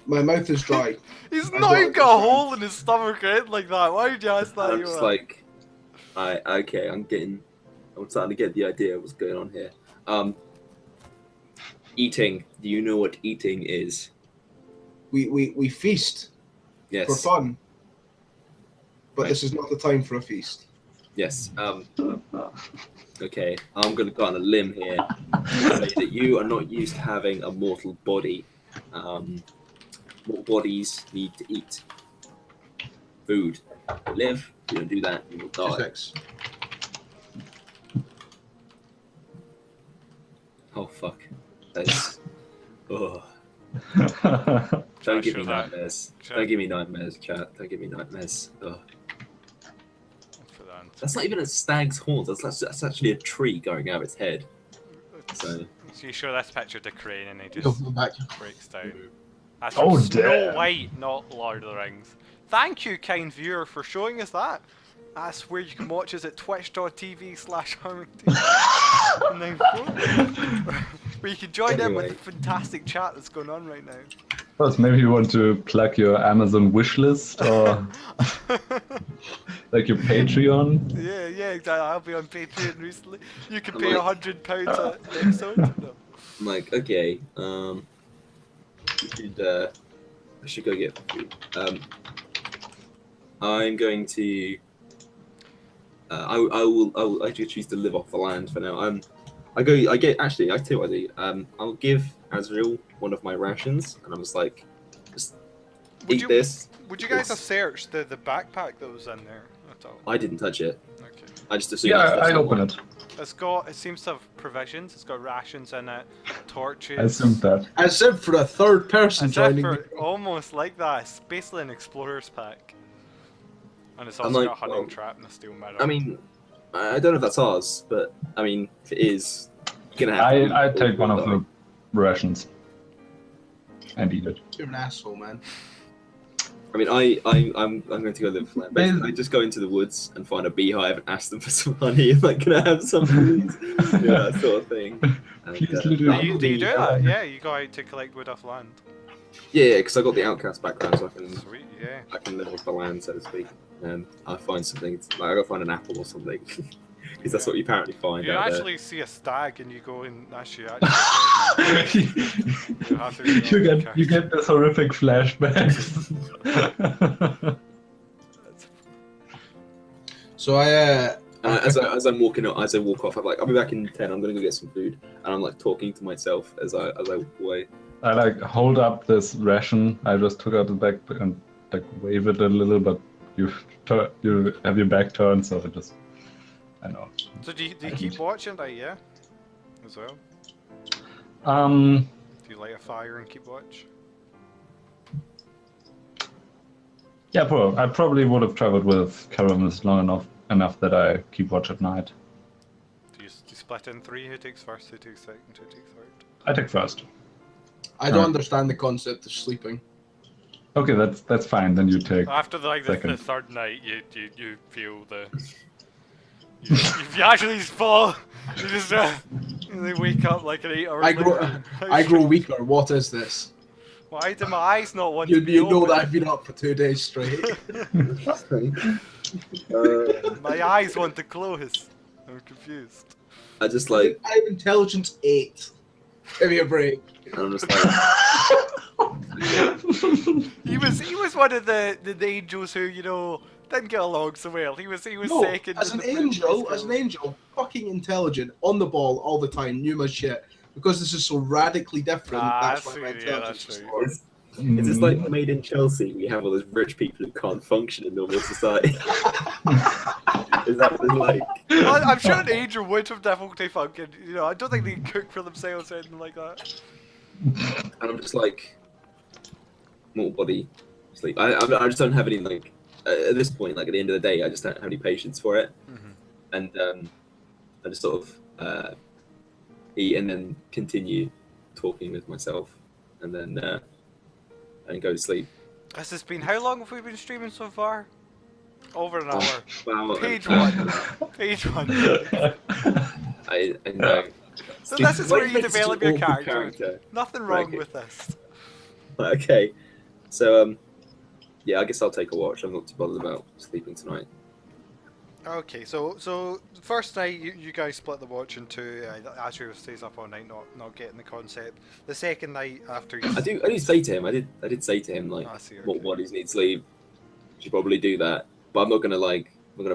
My mouth is dry. He's I've not even got- got a hole in his stomach or anything like that. Why would you ask that? I'm You just are? like, I'm starting to get the idea of what's going on here. Eating. Do you know what eating is? We feast Yes. for fun, but Right. this is not the time for a feast. Yes. Okay. I'm gonna go on a limb here and say that you are not used to having a mortal body. Mortal bodies need to eat food. To live. You don't do that, you will die. Physics. Oh fuck. That's. Oh. Don't Try give show me that. nightmares. Try- Don't give me nightmares, chat. Don't give me nightmares. Ugh. For that. That's not even a stag's horns. That's actually a tree going out of its head. So So you show this picture to Crane and he Go just back. breaks down. That's Oh, from Snow damn. White, not Lord of the Rings. Thank you, kind viewer, for showing us that. That's where you can watch us at twitch.tv/Harmington94, where you can join in with Anyway. the fantastic chat that's going on right now. Plus, maybe you want to plug your Amazon wish list or like your Patreon. Yeah, exactly. I'll be on Patreon recently. You can pay £100 an episode. No. I'm like, okay, I should go get food. I'm going to. I will actually choose to live off the land for now. I tell you what I do. I'll give Azrael one of my rations, and I'm just like, just Would eat you- this. Would you guys Yes. have searched the backpack that was in there at all? I didn't touch it. Okay. I just assumed. Yeah, that's I open someone. it. It seems to have provisions. It's got rations in it, torches. I assumed that. As if for a third person As if joining for me. almost like that. It's basically an explorer's pack. And it's I'm also like, got a hunting well, trap and a steel mirror. I mean, I don't know if that's ours, but I mean, if it is, you're gonna have. to I eat take all one of die. the rations. and eat it. You're an asshole, man. I mean, I'm going to go live for that. Basically, just go into the woods and find a beehive and ask them for some honey. Like, can I have some, please? Yeah, that sort of thing. And, Please, Do little you do beehive. that? Yeah, you go out to collect wood off land. yeah, because I got the outcast background, so Sweet, yeah. I can live off the land, so to speak. I find something like I gotta find an apple or something, because that's what you apparently find You out actually see a stag and you go in. Actually, actually you have to you get this horrific flashbacks. So As I'm walking, as I walk off, I'm like, I'll be back in 10. I'm gonna go get some food, and I'm like talking to myself as I walk away. I like hold up this ration I just took out the back and like wave it a little, but you have your back turned, so it just I know. So do you keep watching that, yeah? As well? Um, Do you light a fire and keep watch? yeah, I probably would have traveled with caravans long enough that I keep watch at night. Do you split in 3? Who takes first? Who takes second? Who takes third? I take first. I don't understand the concept of sleeping. Okay, that's fine. Then you take. After the second. third night, you feel the. You actually fall. You just they wake up like an 8 hours later. I grow weaker. What is this? Why do my eyes not want to be You know open? that I've been up for 2 days straight. My eyes want to close. I'm confused. I just like, I have intelligence 8. Give me a break. and I'm just like, He was one of the angels who didn't get along so well. He was No, second. as in an the angel, fucking intelligent, on the ball all the time, knew my shit. Because this is so radically different, that's why my intelligence is lower. it's just like made in Chelsea. We have all those rich people who can't function in normal society. Is that what it's like? Well, I'm sure an angel would have difficulty fucking. I don't think they can cook for themselves or anything like that. And I'm just like, mortal body sleep. I just don't have any like at this point. Like at the end of the day, I just don't have any patience for it. Mm-hmm. And I just sort of eat and then continue talking with myself, and then go to sleep. This has been, how long have we been streaming so far? Over an hour. Wow. Page 1. Page 1. I know. So this is where you Makes such develop an your awkward character. Nothing wrong Right. with this. Okay, so yeah, I guess I'll take a watch. I'm not too bothered about sleeping tonight. Okay, so the first night you guys split the watch in 2. Asher stays up all night, not getting the concept. The second night after you. I do say to him, I did say to him like, I see, okay. what bodies need sleep. You should probably do that, but I'm not gonna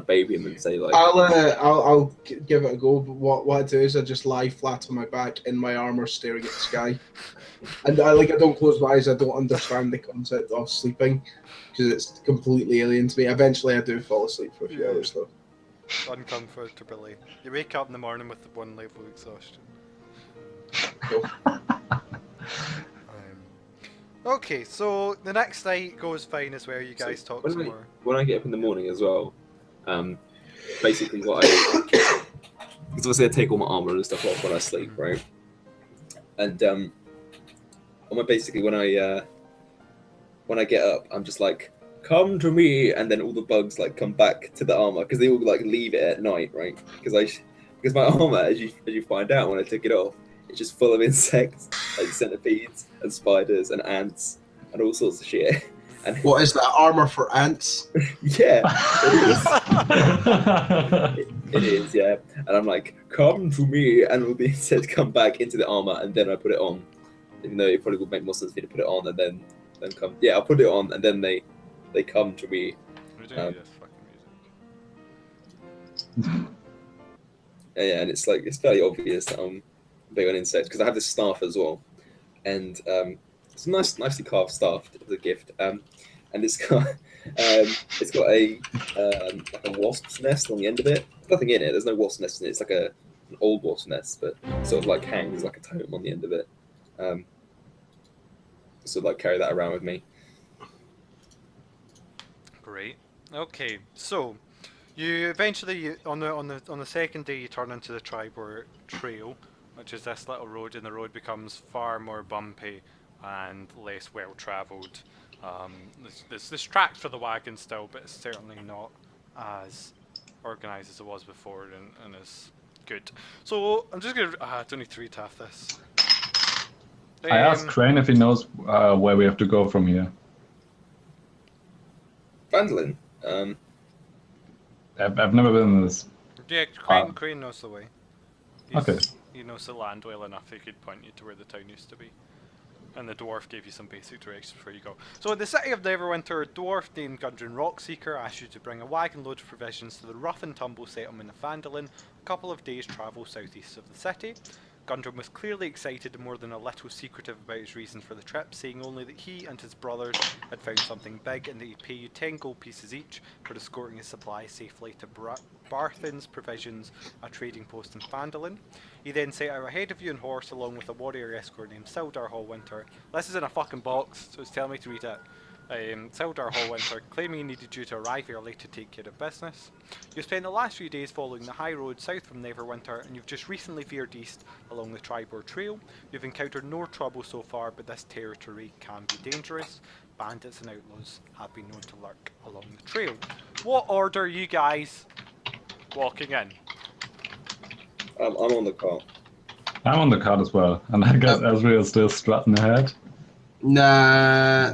baby him and say like. I'll give it a go. But what I do is I just lie flat on my back in my armor, staring at the sky, and I don't close my eyes. I don't understand the concept of sleeping because it's completely alien to me. Eventually, I do fall asleep for a few hours though. Uncomfortably. You wake up in the morning with 1 level of exhaustion. Cool. Okay, so the next night goes fine as well. You guys talk when some I, more. when I get up in the morning as well, basically what I, because obviously I take all my armor and stuff off when I sleep, right? And basically when I get up, I'm just like, come to me, and then all the bugs like come back to the armor because they all like leave it at night, right? Because my armor, as you find out when I took it off, it's just full of insects, like centipedes and spiders and ants and all sorts of shit. And What is that, armor for ants? yeah, it is, yeah. And I'm like, come to me, and all the insects come back into the armor, and then I put it on. Even though it probably would make more sense for me to put it on and then come. Yeah, I'll put it on, and then they come to me. We're doing this fucking music. Yeah, and it's fairly obvious that I'm big on insects because I have this staff as well, and it's a nicely carved staff as a gift. And it's got a like a wasp's nest on the end of it. There's nothing in it. There's no wasp nest in it. It's like an old wasp nest, but sort of like hangs like a totem on the end of it. So like carry that around with me. Great. Okay, so you eventually on the second day you turn into the Tribor Trail, which is this little road, and the road becomes far more bumpy and less well travelled. There's tracks for the wagon still, but it's certainly not as organised as it was before, and as good. So I'm just gonna. It's only 3 to have this. I asked Crane if he knows where we have to go from here. Vandalin. I've never been in this. Yeah, Crane knows the way. Okay. He knows the land well enough he could point you to where the town used to be. And the dwarf gave you some basic directions before you go. So in the city of Neverwinter, a dwarf named Gundren Rockseeker asked you to bring a wagon load of provisions to the rough and tumble settlement of Vandalin, a couple of days' travel southeast of the city. Gundren was clearly excited and more than a little secretive about his reason for the trip, saying only that he and his brothers had found something big and that he'd pay you 10 gold pieces each for escorting his supplies safely to Barthen's Provisions, a trading post in Vandalin. He then set out ahead of you on horse along with a warrior escort named Sildar Hallwinter. This is in a fucking box, so it's telling me to read it. Sildar Hallwinter, claiming he needed you to arrive early to take care of business. You spent the last few days following the high road south from Neverwinter, and you've just recently veered east along the Tribor Trail. You've encountered no trouble so far, but this territory can be dangerous. Bandits and outlaws have been known to lurk along the trail. What order are you guys walking in? I'm on the cart. I'm on the cart as well, and I guess Ezra is still strutting ahead. Nah.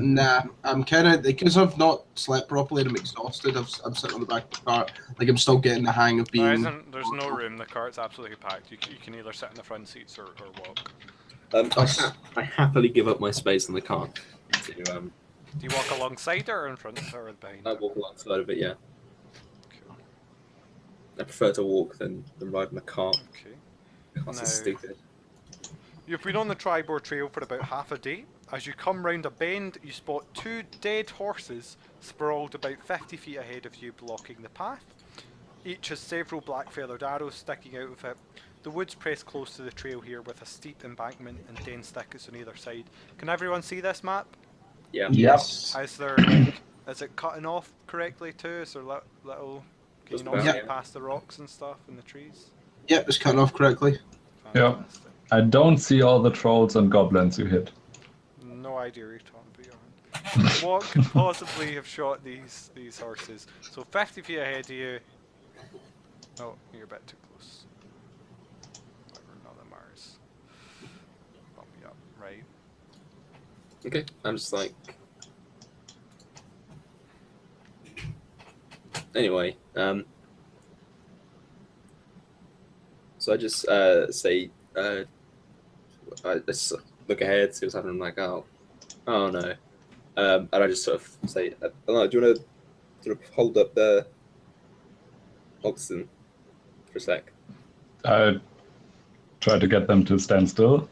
I'm kind of, because I've not slept properly and I'm exhausted. I'm sitting on the back of the cart. Like, I'm still getting the hang of being. There's no room. The cart's absolutely packed. You can either sit in the front seats or walk. I happily give up my space in the cart. To, Do you walk alongside her or in front or behind? I her? walk alongside of it, yeah. Cool. I prefer to walk than ride in a cart. Okay. Carts Now- are stupid. You've been on the Tribor Trail for about half a day. As you come round a bend, you spot 2 dead horses sprawled about 50 feet ahead of you, blocking the path. Each has several black feathered arrows sticking out of it. The woods press close to the trail here with a steep embankment and dense thickets on either side. Can everyone see this map? Yeah. Yes. Is it cutting off correctly too? Is there little... Can you Just not about, see yeah. past the rocks and stuff and the trees? Yep, it's cut off correctly. Yeah. Fantastic. I don't see all the trolls and goblins you hit. No idea where you're talking about. What could possibly have shot these horses? So 50 feet ahead of you. Oh, you're a bit too close. Whatever, another Mars. Bump me up, right? Okay, I'm just like. Anyway, so I just say, I just look ahead, see what's happening. I'm like, oh no, and I just sort of say, do you want to sort of hold up the oxen for a sec? I try to get them to stand still.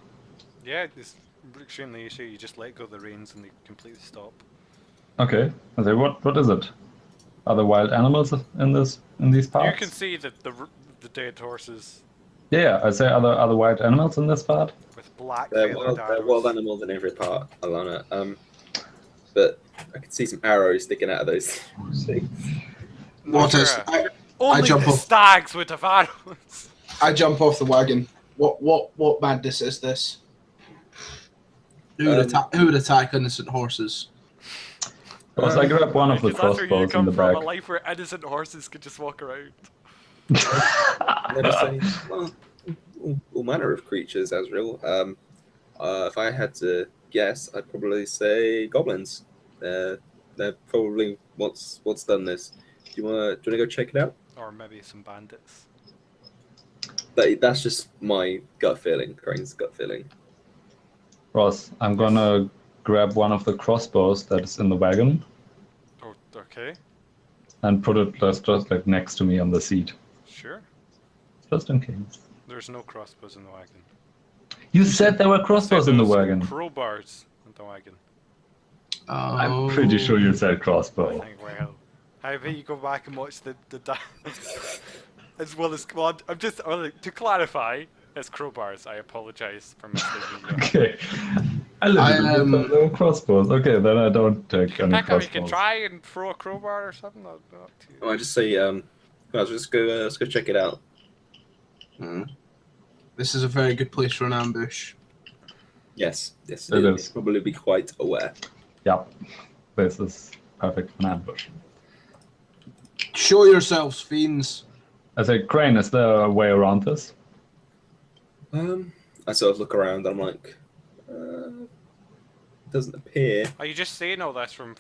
Yeah, it's extremely easy. You just let go of the reins and they completely stop. Okay. I say, what is it? Are there wild animals in these parts? You can see that the dead horses Yeah, I say, are there wild animals in this part? with black There feathered are wild arrows. animals in every part, Alana. But I can see some arrows sticking out of those things. What is? Sure. Only jump the off. stags would have arrows. I jump off the wagon. What madness is this? Who would attack innocent horses? Because I grab one of the Because that's where you crossbows in come the from, back. a life where innocent horses could just walk around. They're just saying, well, all manner of creatures, Azrael. If I had to guess, I'd probably say goblins. They're probably what's done this. Do you want to go check it out? Or maybe some bandits. That's just my gut feeling, Crane's gut feeling. Ross, I'm gonna grab one of the crossbows that's in the wagon Oh, okay. and put it just like next to me on the seat, Sure. just in case. There's no crossbows in the wagon. You said there were crossbows in the There's wagon. crowbars in the wagon. I'm pretty sure you said I crossbow. think, well, how about you go back and watch the as well as, well, I'm just, to clarify, it's crowbars. I apologise for mistaking you. Okay. I literally thought they were crossbows. Okay, then I don't take any Pick up, you crossbows. can try and throw a crowbar or something. Up to you. Oh, I just say, let's go check it out. This is a very good place for an ambush. Yes, yes, It it is. probably be quite aware. Yeah, this is perfect for an ambush. Show yourselves, fiends. I say, Crane, is there a way around this? I sort of look around. I'm like, doesn't appear. Are you just saying all this from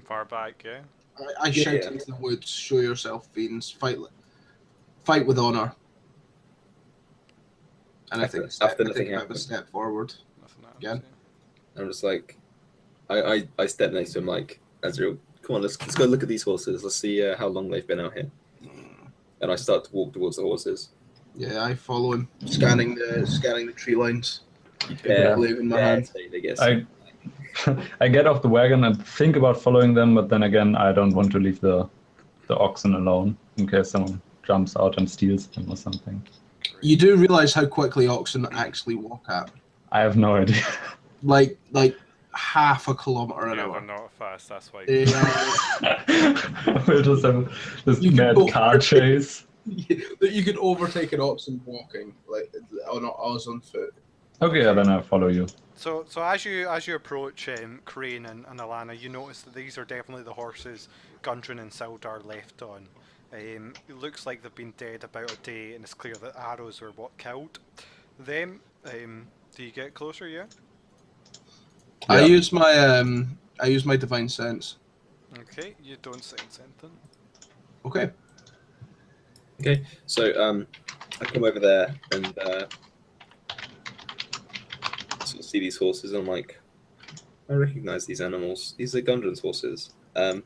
far back? Yeah. I shout Yeah. into the woods. Show yourself, fiends. Fight with honor. And I think After I nothing take a happened. step forward. Nothing happens, Again? yeah. I'm just like, I step next to him like, Azrael, come on, let's go look at these horses. Let's see how long they've been out here. And I start to walk towards the horses. Yeah, I follow him, scanning the tree lines. Yeah, Glaive in my yeah, hand. they guess. I get off the wagon and think about following them, but then again, I don't want to leave the oxen alone in case someone jumps out and steals them or something. You do realize how quickly oxen actually walk at? I have no idea. Like half a kilometer an Yeah, hour. they're not fast. That's why. They are- We'll just have this You can mad go car for- chase. that you can overtake an oxen walking, like on us on foot. Okay, yeah, then I follow you. So as you approach Crane and Alana, you notice that these are definitely the horses Gundren and Sildar left on. It looks like they've been dead about a day, and it's clear that arrows were what killed them. Do you get closer? Yeah. I Yeah. use my divine sense. Okay. You don't sense anything. Okay. Okay, so I come over there and sort of see these horses. And I'm like, I recognize these animals. These are Gundren's horses. And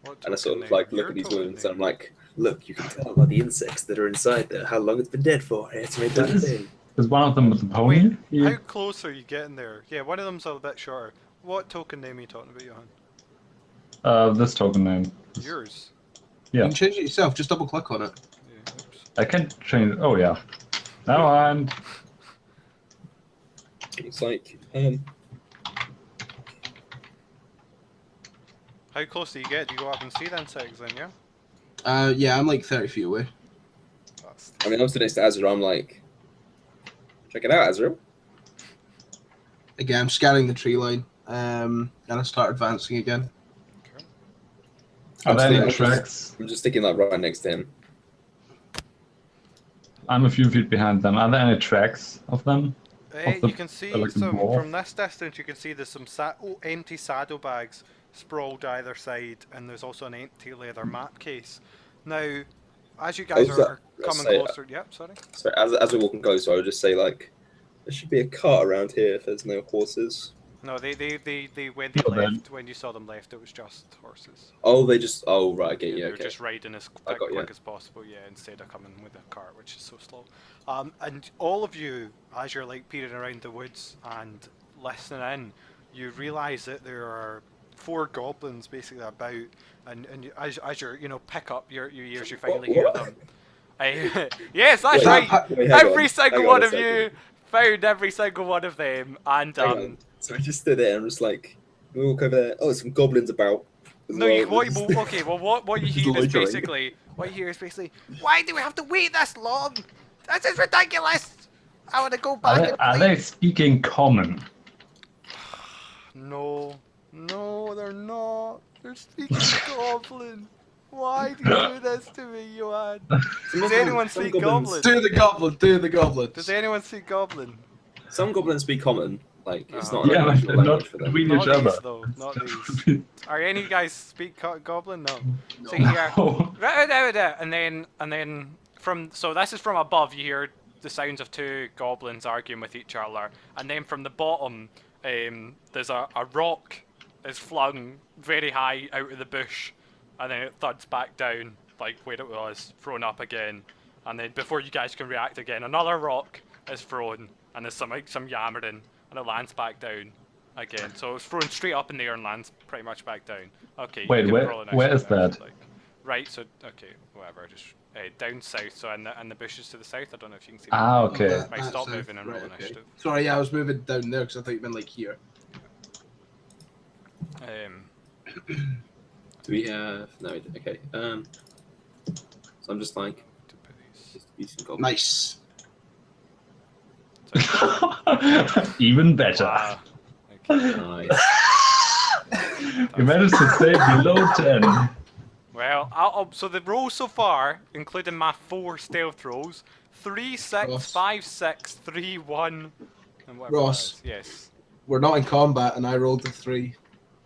What I sort token of like name? look Your at these token wounds. And I'm name. like, look, you can tell by the insects that are inside there how long it's been dead for. It's made that thing. Is one of them with the pony? Wait, Yeah. how close are you getting there? Yeah, one of them's a bit shorter. What token name are you talking about, Johan? This token name. Yours. Yeah. You can change it yourself. Just double click on it. Yeah, oops. I can't change. Oh yeah. Never mind. It's like, How close do you get? Do you go up and see the insects then, yeah? Yeah, I'm like 30 feet away. That's I mean, I'm sitting next to Azrael. I'm like, check it out, Azrael. Again, I'm scanning the tree line. And I start advancing again. okay. Are there any I'm just- tracks? I'm just sticking like right next to him. I'm a few feet behind them. Are there any tracks of them? Of the- You can see like the some dwarf? from this distance. You can see there's some empty saddlebags sprawled either side, and there's also an empty leather map case. Now, as you guys Oh, so- are coming say, closer, yep, sorry. So as we're walking closer, I would just say like, there should be a cart around here if there's no horses. No, they when they Oh, then. left, when you saw them left, it was just horses. Oh, they just. Oh, right. Okay. Yeah, Yeah. they were Okay. just riding as I got quick you. as possible, yeah, instead of coming with a cart, which is so slow. And all of you, as you're like peering around the woods and listening in, you realise that there are 4 goblins basically about, and as you're pick up your ears, you finally hear What? them. Yes, that's Wait, right. wait, hang Every on, single hang on one a of you found every single one of them, and Hang on. So I just stood there and was like, we walk over there. Oh, there's some goblins about. as No, well. you, what you hear is Loitering. basically, why do we have to wait this long? This is ridiculous! I want to go Are back they, and are play. they speaking common? No, they're not. They're speaking goblin. Why do you do this to me, Johan? Does anyone Some speak goblins- goblin? Do the goblin. Do the goblin. Does anyone speak goblin? Some goblins speak common. Like it's Oh. not Yeah, an but actual not language for them. between Not each other. these though, not these. Are any of you guys speak goblin? No. So here, No. and then so this is from above. You hear the sounds of 2 goblins arguing with each other, and then from the bottom, there's a rock is flung very high out of the bush, and then it thuds back down like where it was, thrown up again, and then before you guys can react again, another rock is thrown, and there's some yammering, and it lands back down again. So it's thrown straight up in the air and lands pretty much back down. Okay. you Wait, can where- roll an where is initiative, that? like- right. So okay, whatever. Just down south. So in the bushes to the south. I don't know if you can see. Ah, that. okay. Right, stop moving and roll initiative. Sorry, yeah, I was moving down there because I thought you meant like here. Do we have? No. We don't. Okay. So I'm just like, To put these. just use some goblins. Nice. Even better. Wow. Okay. Nice. You managed to stay below 10. Well, so the rolls so far, including my 4 stealth rolls, 3, 6, Ross. 5, 6, 3, 1, and whatever Ross. that is. Yes. We're not in combat, and I rolled a 3.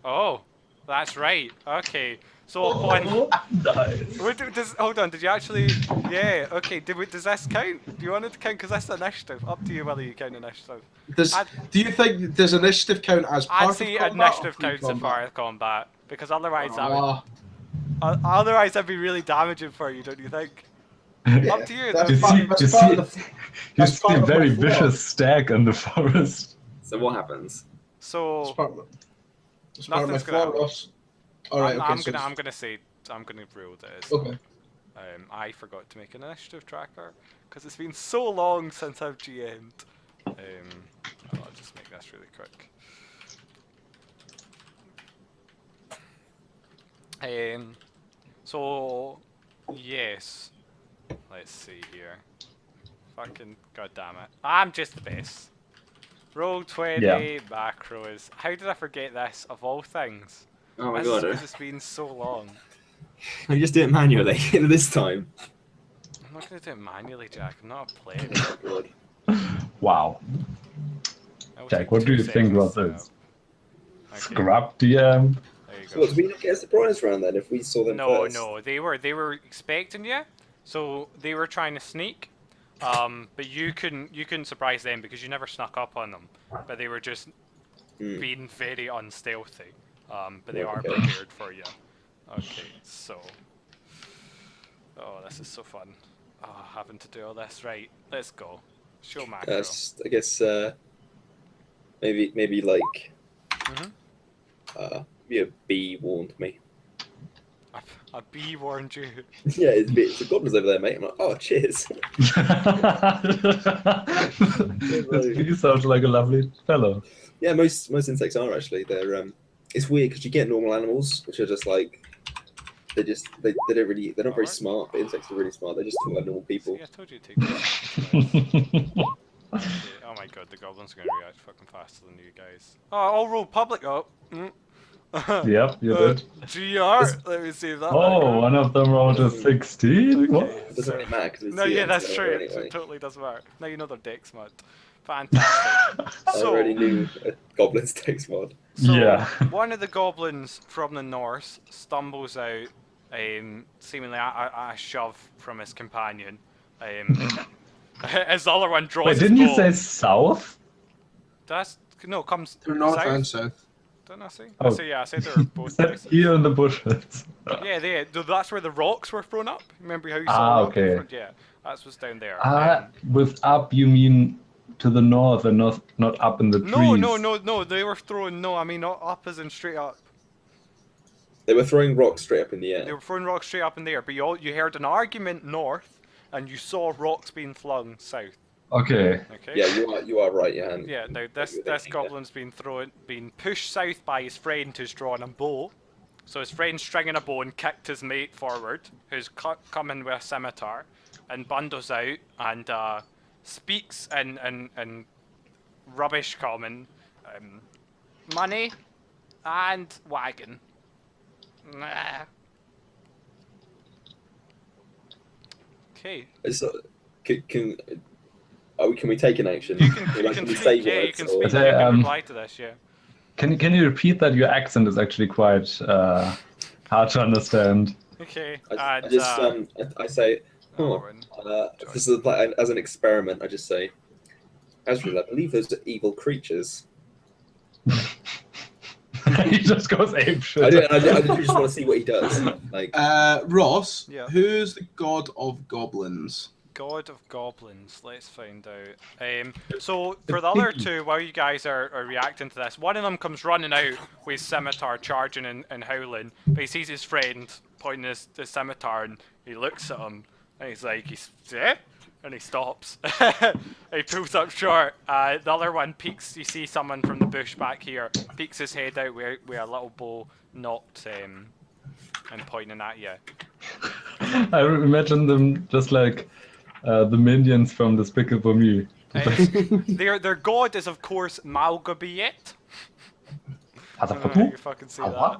Oh, that's right. Okay. So upon... Nice. Wait, hold on, did you actually... Yeah, okay. Does this count? Do you want it to count? Because that's initiative. Up to you whether you count initiative. Do you think does initiative count as part I'd of say combat? initiative or counts as pre-combat? far as combat. Because otherwise that would... Ah, Otherwise that'd be really damaging for you, don't you think? yeah, Up to you. that's You part- see, that's you part see, of the- you that's see part a of my very flaw. vicious stag in the forest. So what happens? It's So... part of, it's part of my Nothing's gonna flaw, happen. Ross. All right, okay. I'm so gonna say... I'm gonna rule this. okay. I forgot to make an initiative tracker because it's been so long since I've GM'd. I'll just make this really quick. So yes, let's see here. Fucking goddamn it! I'm just the best. Roll 20 Yeah. macros. How did I forget this of all things? Oh my This god. is 'cause it's been so long. I just do it manually this time. I'm not gonna do it manually, Jack. I'm not a player. Oh god. Wow. It'll Jack, take what do 2 you think seconds about to this? set up. Okay, Scrub DM. there you So go. what, did we not get a surprise round then if we saw them No, first? no, they were expecting you, so they were trying to sneak. But you couldn't surprise them because you never snuck up on them. But they were just Hmm. being very unstealthy. But they Yeah, are okay. prepared for you. Okay, so. Oh, this is so fun. Oh, having to do all this. Right, let's go. Show macro. I guess maybe like Mhm. maybe a bee warned me. A bee warned you. Yeah, it's the goblins over there, mate. I'm like, oh, cheers. He sounds like a lovely fellow. Yeah, most insects are actually. They're it's weird because you get normal animals which are just like they don't really they're not very Alright. smart, but insects are really smart. They just talk like normal people. See, I told you to take this. Okay, oh my god, the goblins are gonna react fucking faster than you guys. Oh, I'll roll public up. Yep, you did. GR. Let me see if that. Oh, one of them rolled a 16. Okay. What? It doesn't really matter because it's No, yeah, that's CM, true. so anyway. It totally doesn't matter. Now you know their dex mod. Fantastic. I already knew a goblin's text mod. So Yeah. one of the goblins from the north stumbles out, seemingly a shove from his companion. As the other one draws Wait, his didn't you bow. say south? That's no comes To north south. and south. Didn't I say? Oh. I said they were both Is that places. here in the bushes? Yeah, that's where the rocks were thrown up. Remember how you saw a rock in okay. front? Yeah, that's what's down there. With up you mean to the north and not up in the trees? No. They were throwing. No, I mean not up as in straight up. They were throwing rocks straight up in the They air. were throwing rocks straight up in the air. But you heard an argument north, and you saw rocks being flung south. Okay. Okay. Yeah, you are right, Johan. Yeah. Now this You were this thinking goblin's being pushed south by his friend who's drawing a bow. So his friend's stringing a bow and kicked his mate forward, who's coming with a scimitar, and bundles out and speaks in rubbish common, money and wagon. Nah. Okay. So, can we take an action? You can we speak. say Yeah, you words, can or- speak. You Okay, can reply to this. Yeah. Can you repeat that? Your accent is actually quite hard to understand. Okay. I And just I say, Owen. this is like as an experiment. I just say, Asriel, I believe those are evil creatures. He just goes ape shit. I literally just want to see what he does. Like, Ross, Yeah. who's the god of goblins? God of Goblins, let's find out. So for the other two, while you guys are reacting to this, one of them comes running out with his scimitar, charging and howling, but he sees his friend pointing his scimitar and he looks at him and he's like, eh? And he stops. He pulls up short. The other one peeks, you see someone from the bush back here, peeks his head out with a little bow knocked and pointing at you. I imagine them just like the minions from Despicable Me, Their god is of course Malgabiet. I don't know how you fucking say that.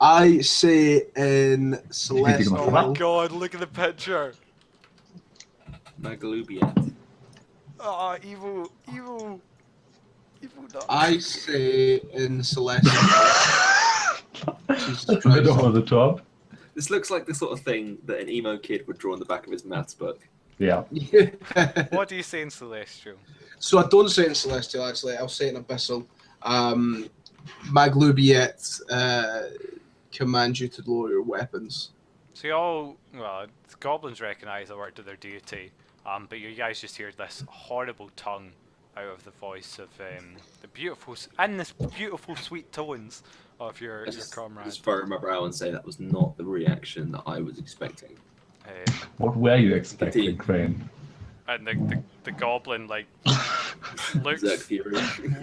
I say in Celestial. Oh my god, look at the picture. Magalubiat. Oh, evil. Dog. I say in Celestial. Jesus That's a bit Christ. over the top. This looks like the sort of thing that an emo kid would draw on the back of his maths book. Yeah. What do you say in Celestial? So I don't say it in Celestial, actually. I'll say it in Abyssal. Maglubiet commands you to lower your weapons. So the goblins recognise the word of their deity, but you guys just hear this horrible tongue out of the voice of the beautiful, sweet tones of your comrade. Just furrow my brow and say that was not the reaction that I was expecting. What were you expecting, Crane? And the goblin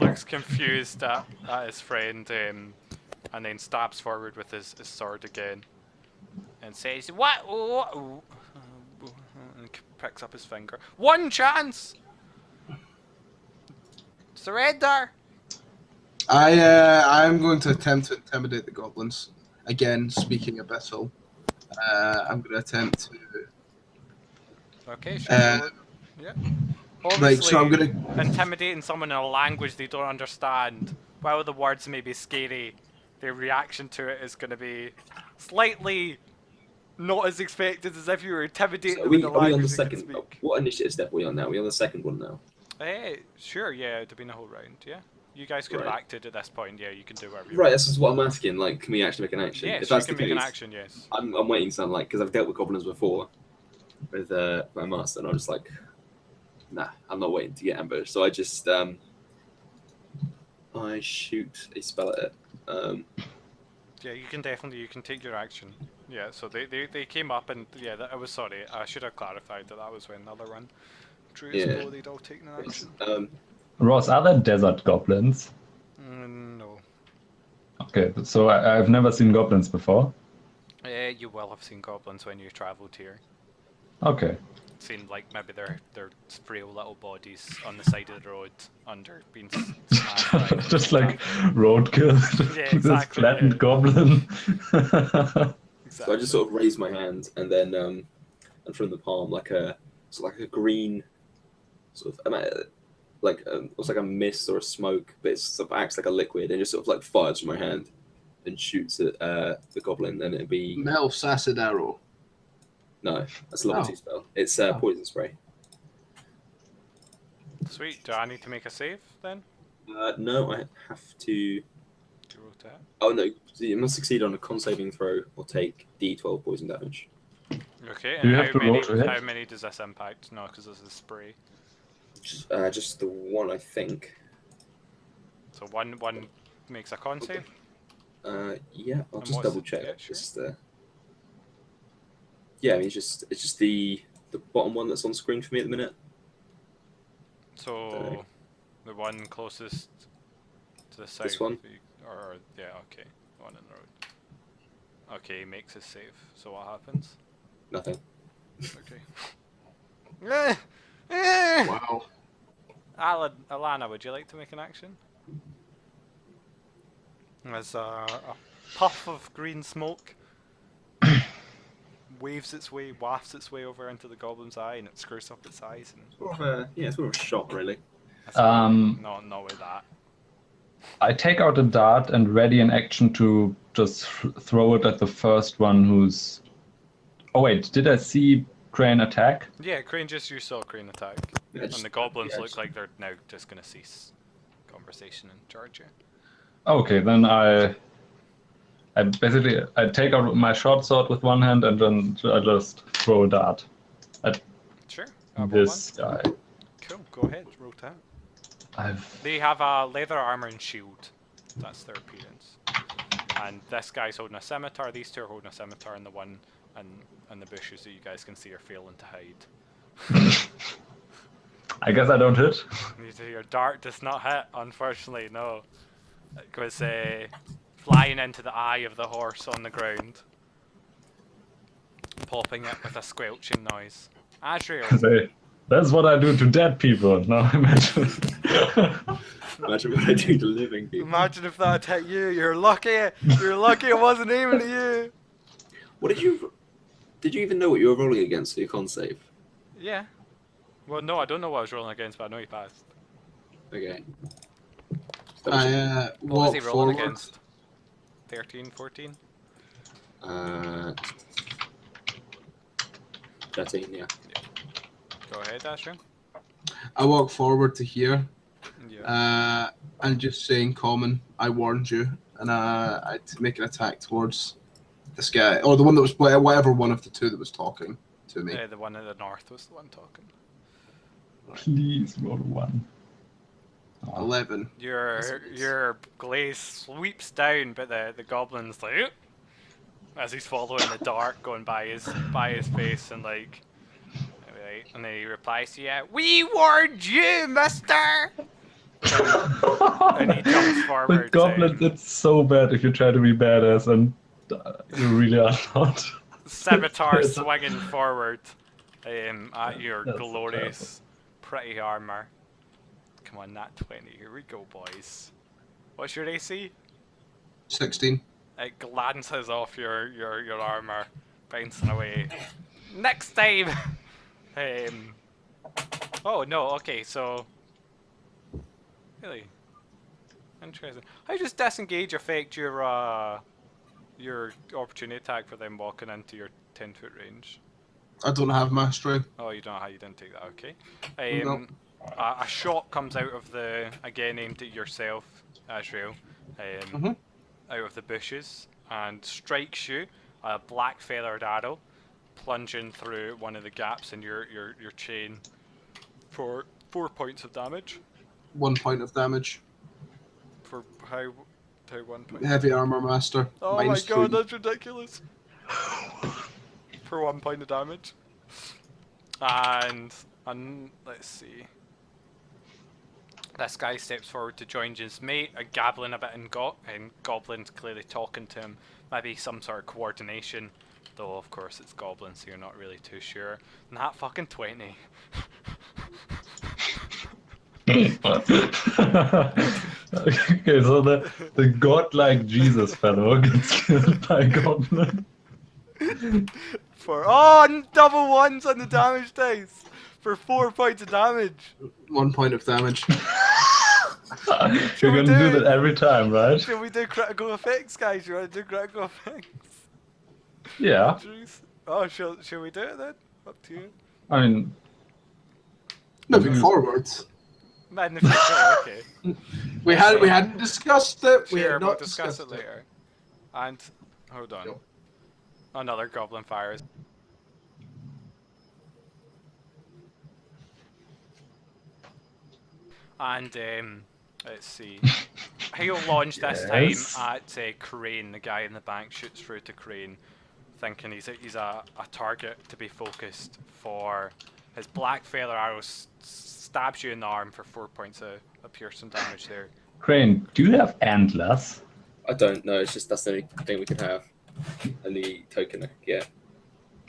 looks confused at his friend, and then stabs forward with his sword again, and says, "What?" And picks up his finger. One chance. Surrender. I'm going to attempt to intimidate the goblins. Again, speaking Abyssal. I'm going to attempt to. Okay, sure. Yeah. Obviously, Right, so I'm gonna intimidating someone in a language they don't understand. While the words may be scary, their reaction to it is going to be slightly not as expected as if you were intimidating So them in the are we on language the they can second? speak. What initiative step are we on now? Are we on the second one now? Sure, yeah, it'd have been a whole round, yeah. You guys could have Right. acted at this point, yeah, you can do whatever you Right, want. this is what I'm asking. Like, can we actually make an action? Yes, if that's you the can make case, an action, yes. I'm waiting. So I'm like, because I've dealt with goblins before with my master, and I'm just like, nah, I'm not waiting to get ambushed. So I just I shoot a spell at it. Yeah, you can take your action. Yeah, so they came up and yeah, I was sorry. I should have clarified that was when the other one drew his bow. They'd all taken an action. Ross, are there desert goblins? No. Okay, so I've never seen goblins before. You will have seen goblins when you travelled here. Okay. Seen like maybe their frail little bodies on the side of the road under being smashed. by Just the like roadkill. Yeah, This exactly, flattened yeah. goblin. So I just sort of raise my hand, and then and from the palm, like a green sort of looks like a mist or a smoke, but it sort of acts like a liquid, and just sort of like fires from my hand and shoots at the goblin. Then it'd be Melf's acid arrow. no, that's a level 2 spell. It's poison spray. Sweet. Do I need to make a save then? No, I have to. To rotate. Oh no, you must succeed on a con saving throw or take D12 poison damage. Okay. Do you And have to roll to hit? how many does this impact? No, because this is spray. Just the one, I think. So one makes a con save. Yeah, I'll And just what's- double check. yeah, sure. Just yeah, I mean it's just the bottom one that's on screen for me at the minute. So the one closest to the south. This one? Or yeah, okay, the one in the road. Okay, he makes his save. So what happens? Nothing. Okay. Wow. Alana, would you like to make an action? As a puff of green smoke wafts its way over into the goblin's eye, and it screws up its eyes. And It's more of a shot, really. not with that. I take out a dart and ready an action to just throw it at the first one who's... Oh wait, did I see Crane attack? Yeah, Crane you saw Crane attack. Yeah, And the goblins look just- like they're now just gonna cease conversation and charge you. Okay, then I take out my short sword with one hand and then I just throw a dart at Sure. this guy. Cool, go ahead, rotate. I've They have a leather armor and shield. That's their appearance. And this guy's holding a scimitar, these two are holding a scimitar, and the one and the bushes that you guys can see are failing to hide. I guess I don't hit. Your dart does not hit, unfortunately, no. It was flying into the eye of the horse on the ground, popping it with a squelching noise. Azrael, That's what I do to dead people. Now imagine. Imagine what I do to living people. Imagine if that hit you. You're lucky. You're lucky it wasn't aiming at you. What did you even know what you were rolling against for your con save? Yeah. Well, no, I don't know what I was rolling against, but I know he passed. Okay. I What was he walk rolling forward. against? 13, 14? 13, yeah. Go ahead, Asher. I walk forward to here, Yeah. and just saying, "Common, I warned you," and I to make an attack towards this guy, or the one that was whatever one of the two that was talking to me. The one in the north was the one talking. Please roll 1. 11. Your glaze sweeps down, but the goblin's like, "Oop," as he's following the dart going by his face, and like, right, and then he replies to you, "We warned you, Mister." And he jumps forward. The goblins, it's so bad if you try to be badass and you really are not. Scimitar swinging forward at your That's glorious, pretty armor. Come on, nat 20. Here we go, boys. What's your AC? 16. It glances off your armor, bouncing away. Next time! Oh, no, okay, so... Really? Interesting. How does disengage affect your opportunity attack for them walking into your 10-foot range? I don't have mastery. Oh, you didn't take that, okay. No. A shot comes out of again aimed at yourself, Azrael, out of the bushes, and strikes you, a black feathered arrow, plunging through one of the gaps in your chain for 4 points of damage. 1 point of damage. For how 1 point? Heavy armor master. Oh my minus god, 3. that's ridiculous. For 1 point of damage. And let's see. This guy steps forward to join his mate, gabbling a bit in Goblin's clearly talking to him. Maybe some sort of coordination. Though, of course, it's Goblin, so you're not really too sure. Nat fucking 20. Okay, so the godlike Jesus fellow gets killed by a goblin. Double ones on the damage dice! For 4 points of damage! 1 point of damage. You're gonna do that every time, right? Should we do critical effects, guys? You wanna do critical effects? Yeah. Oh, shall we do it then? Up to you. I mean, Moving forwards. In the future, okay. We hadn't discussed it. We Sure, had we'll not discuss discussed it later. And, hold on. Another goblin fires. And, let's see. He'll launch this time at Crane. The guy in the bank shoots through to Crane, thinking he's a target to be focused for. His black feather arrow stabs you in the arm for 4 points of piercing damage there. Crane, do you have antlers? I don't know. It's just that's the only thing we can have. Only token, yeah.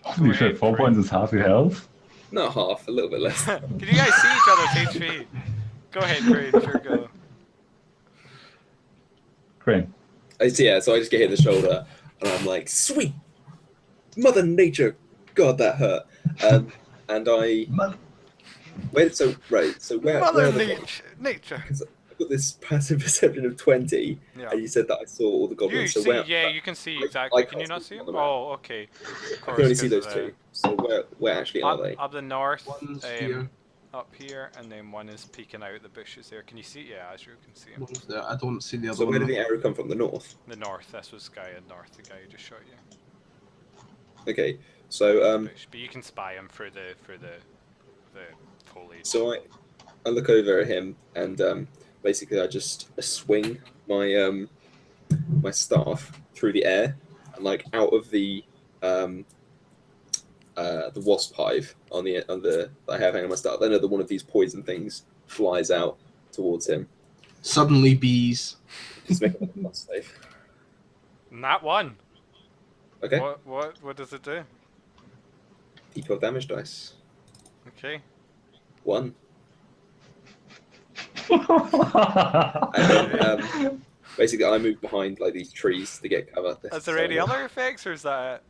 Holy shit, 4 points is half your health? Not half, a little bit less. Can you guys see each other's HP? Go ahead, Crane. Sure, go. Crane. Yeah, so I just get hit in the shoulder, and I'm like, sweet! Mother Nature! God, that hurt. And I... Wait, so where Mother are the... Nature. Because I've got this passive perception of 20, Yeah. and you said that I saw all the goblins. You so where, see, yeah, you can see exactly. Can you not see them? Oh, okay. I can only see those two. So where actually are they? Up the north, One's here. up here, and then one is peeking out the bushes there. Can you see? Yeah, as you can see him. One's there. I don't see the other So where one. did the arrow come from? The north? The north. This was the guy in north. The guy who just shot you. Okay, so Bush. But you can spy him through the foliage. So I look over at him, and basically I just swing my my staff through the air, and like out of the wasp hive on the that I have hanging on my staff. Then another one of these poison things flies out towards him. Suddenly bees. Just make a must save. Nat 1. Okay. What does it do? D12 damage dice. Okay. 1. And then basically I move behind like these trees to get cover. Is there any other effects, or is that it?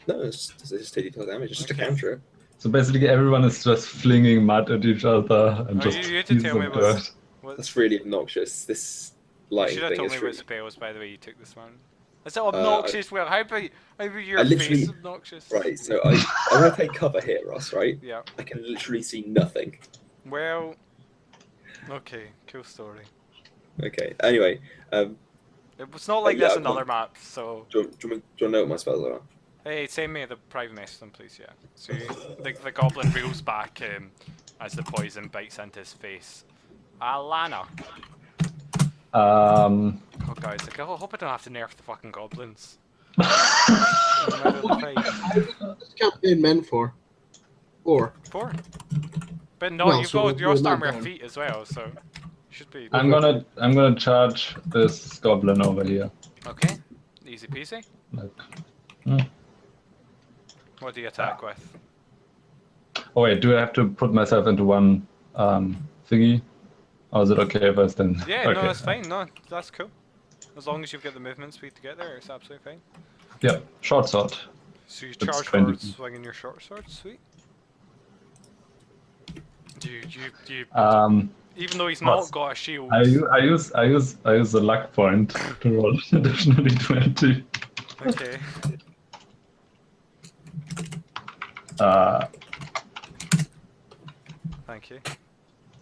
No, it's just 2d12 damage. It's just Okay. a cantrip. So basically, everyone is just flinging mud at each other and Oh, just you had to pieces tell me of what- dirt. That's really obnoxious. This You lighting should have thing told is me really... what spells, by the way, you took this one. Is it obnoxious? Well, how about your I literally- face obnoxious? Right, so I'm going to take cover here, Ross, right? Yeah. I can literally see nothing. Well, okay, cool story. Okay, anyway, It's not like yeah, this I in other maps, so... do you want to know what my spells are? Hey, send me the private message then, please, yeah. So the goblin reels back as the poison bites into his face. Alana. Oh guys, like, I hope I don't have to nerf the fucking goblins. In the middle of the fight. What's this campaign meant for? 4. 4. But no, Well, you've so got your we're armor not feet as well, so you should be I'm gonna charge this goblin over here. okay. Easy peasy. Like, What do you attack with? oh wait, do I have to put myself into one thingy? Or is it okay if I stand? Yeah, okay. no, that's fine. No, that's cool. As long as you've got the movement speed to get there, it's absolutely fine. Yeah, short sword. So you That's charge 20 for swinging your short sword, sweet. You even though he's What? not got a shield. I use the luck point to roll additionally 20. Okay. Thank you.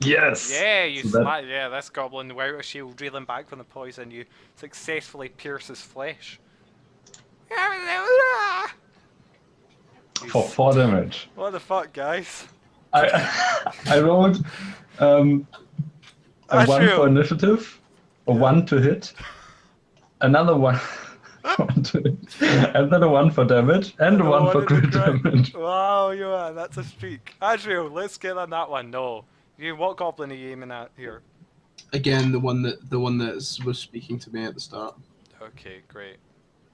Yes. Yeah, you So yeah, this goblin without a shield reeling back from the poison, you successfully pierce his flesh. For 4 damage. What the fuck, guys? I rolled a 1 Ashriel. for initiative, a 1 to hit, another 1 to hit, and then a 1 for damage, and a 1 for crit damage. Wow, Johan, that's a streak. Ashriel, let's get on that one. No. What goblin are you aiming at here? Again, the one that was speaking to me at the start. Okay, great.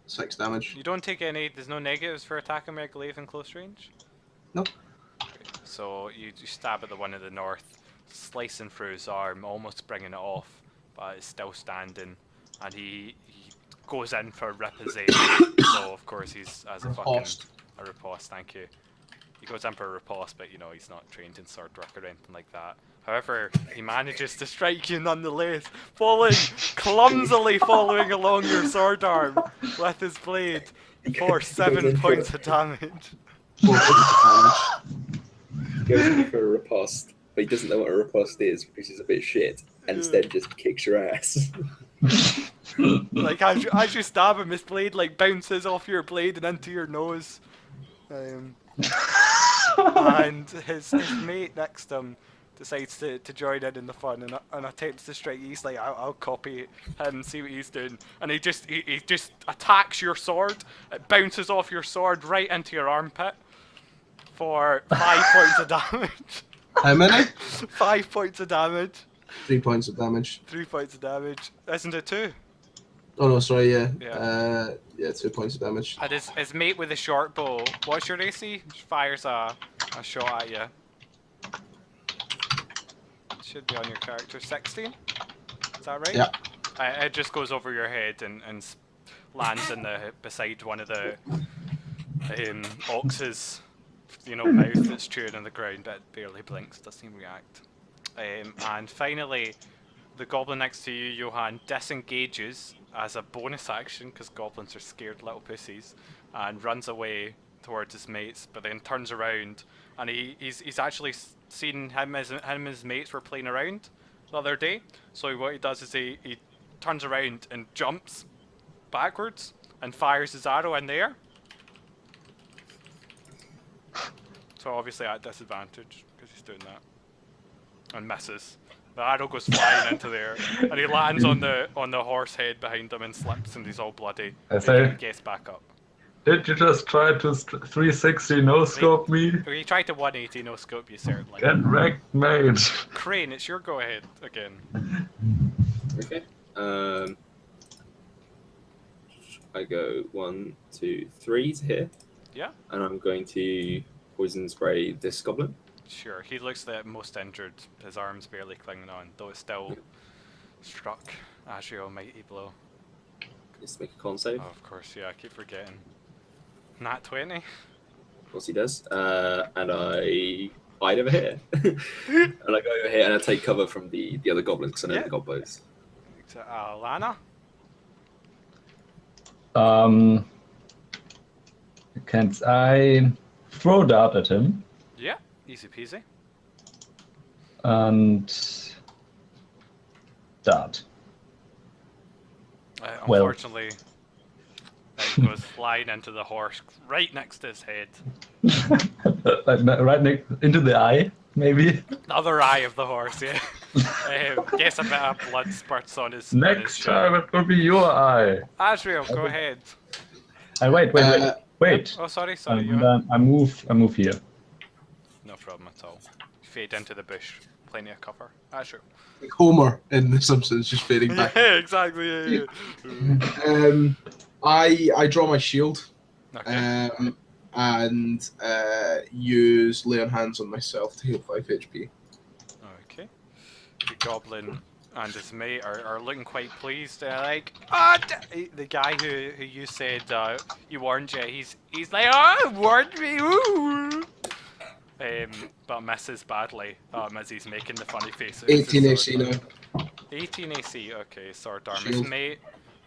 6 damage. You don't take any, there's no negatives for attacking my glaive in close range? Nope. So you stab at the one in the north, slicing through his arm, almost bringing it off, but it's still standing. And he goes in for rip his aim. So of course he's as a fucking Riposte. a riposte. Thank you. He goes in for a riposte, but you know he's not trained in sword work or anything like that. However, he manages to strike you nonetheless, clumsily following along your sword arm with his blade for 7 points of damage. 4 points of damage. He goes in for a riposte, but he doesn't know what a riposte is because he's a bit shit, and instead just kicks your ass. Like as you stab him, his blade like bounces off your blade and into your nose. And his mate next to him decides to join in the fun and attempts to strike. He's like, I'll copy him and see what he's doing. And he just attacks your sword. It bounces off your sword right into your armpit for 5 points of damage. How many? 5 points of damage. 3 points of damage. 3 points of damage. Isn't it 2? Oh no, sorry, yeah. Yeah. Yeah, 2 points of damage. And his mate with the short bow, what's your AC? Fires a shot at you. Should be on your character. 16? Is that right? Yeah. It just goes over your head and lands in beside one of the ox's, mouth that's chewing on the ground, but it barely blinks, doesn't even react. And finally, the goblin next to you, Johan, disengages as a bonus action because goblins are scared little pussies, and runs away towards his mates, but then turns around and he's actually seen him and his mates were playing around the other day. So what he does is he turns around and jumps backwards and fires his arrow in the air. So obviously at disadvantage because he's doing that, and misses. The arrow goes flying into there, and he lands on the horse head behind him and slips, and he's all bloody. I say- He gets back up. Did you just try to 360 no scope me? He tried to 180 no scope you, certainly. Get wrecked, mate. Crane, it's your go ahead again. Okay. I go 1, 2, 3 to here, Yeah, and I'm going to poison spray this goblin. Sure, he looks the most injured. His arm's barely clinging on, though it still struck Asriel mighty blow. Just make a con save. Oh, of course, yeah, I keep forgetting. Nat 20. Of course he does. And I hide over here. And I go over here and I take cover from the other goblins because I know Yeah. they got bows. To Alana. Can't I throw a dart at him? Yeah, easy peasy. And dart. Well. Unfortunately, it goes flying into the horse right next to his head. Right next into the eye, maybe. The other eye of the horse, yeah. Guess a bit of blood spurts on his. Next time it will be your eye. Asriel, go ahead. Wait. Oh, sorry, you. I move here. No problem at all. Fade into the bush. Plenty of cover. Asriel. Like Homer in The Simpsons, just fading back. Yeah, exactly. Yeah. I draw my shield. Okay. And use lay on hands on myself to heal 5 HP. Okay. The goblin and his mate are looking quite pleased. Like, the guy who you said you warned you, he's like, oh, warned me, ooh. But misses badly as he's making the funny faces. 18 AC now. 18 AC, okay, sword arm. Shield. His mate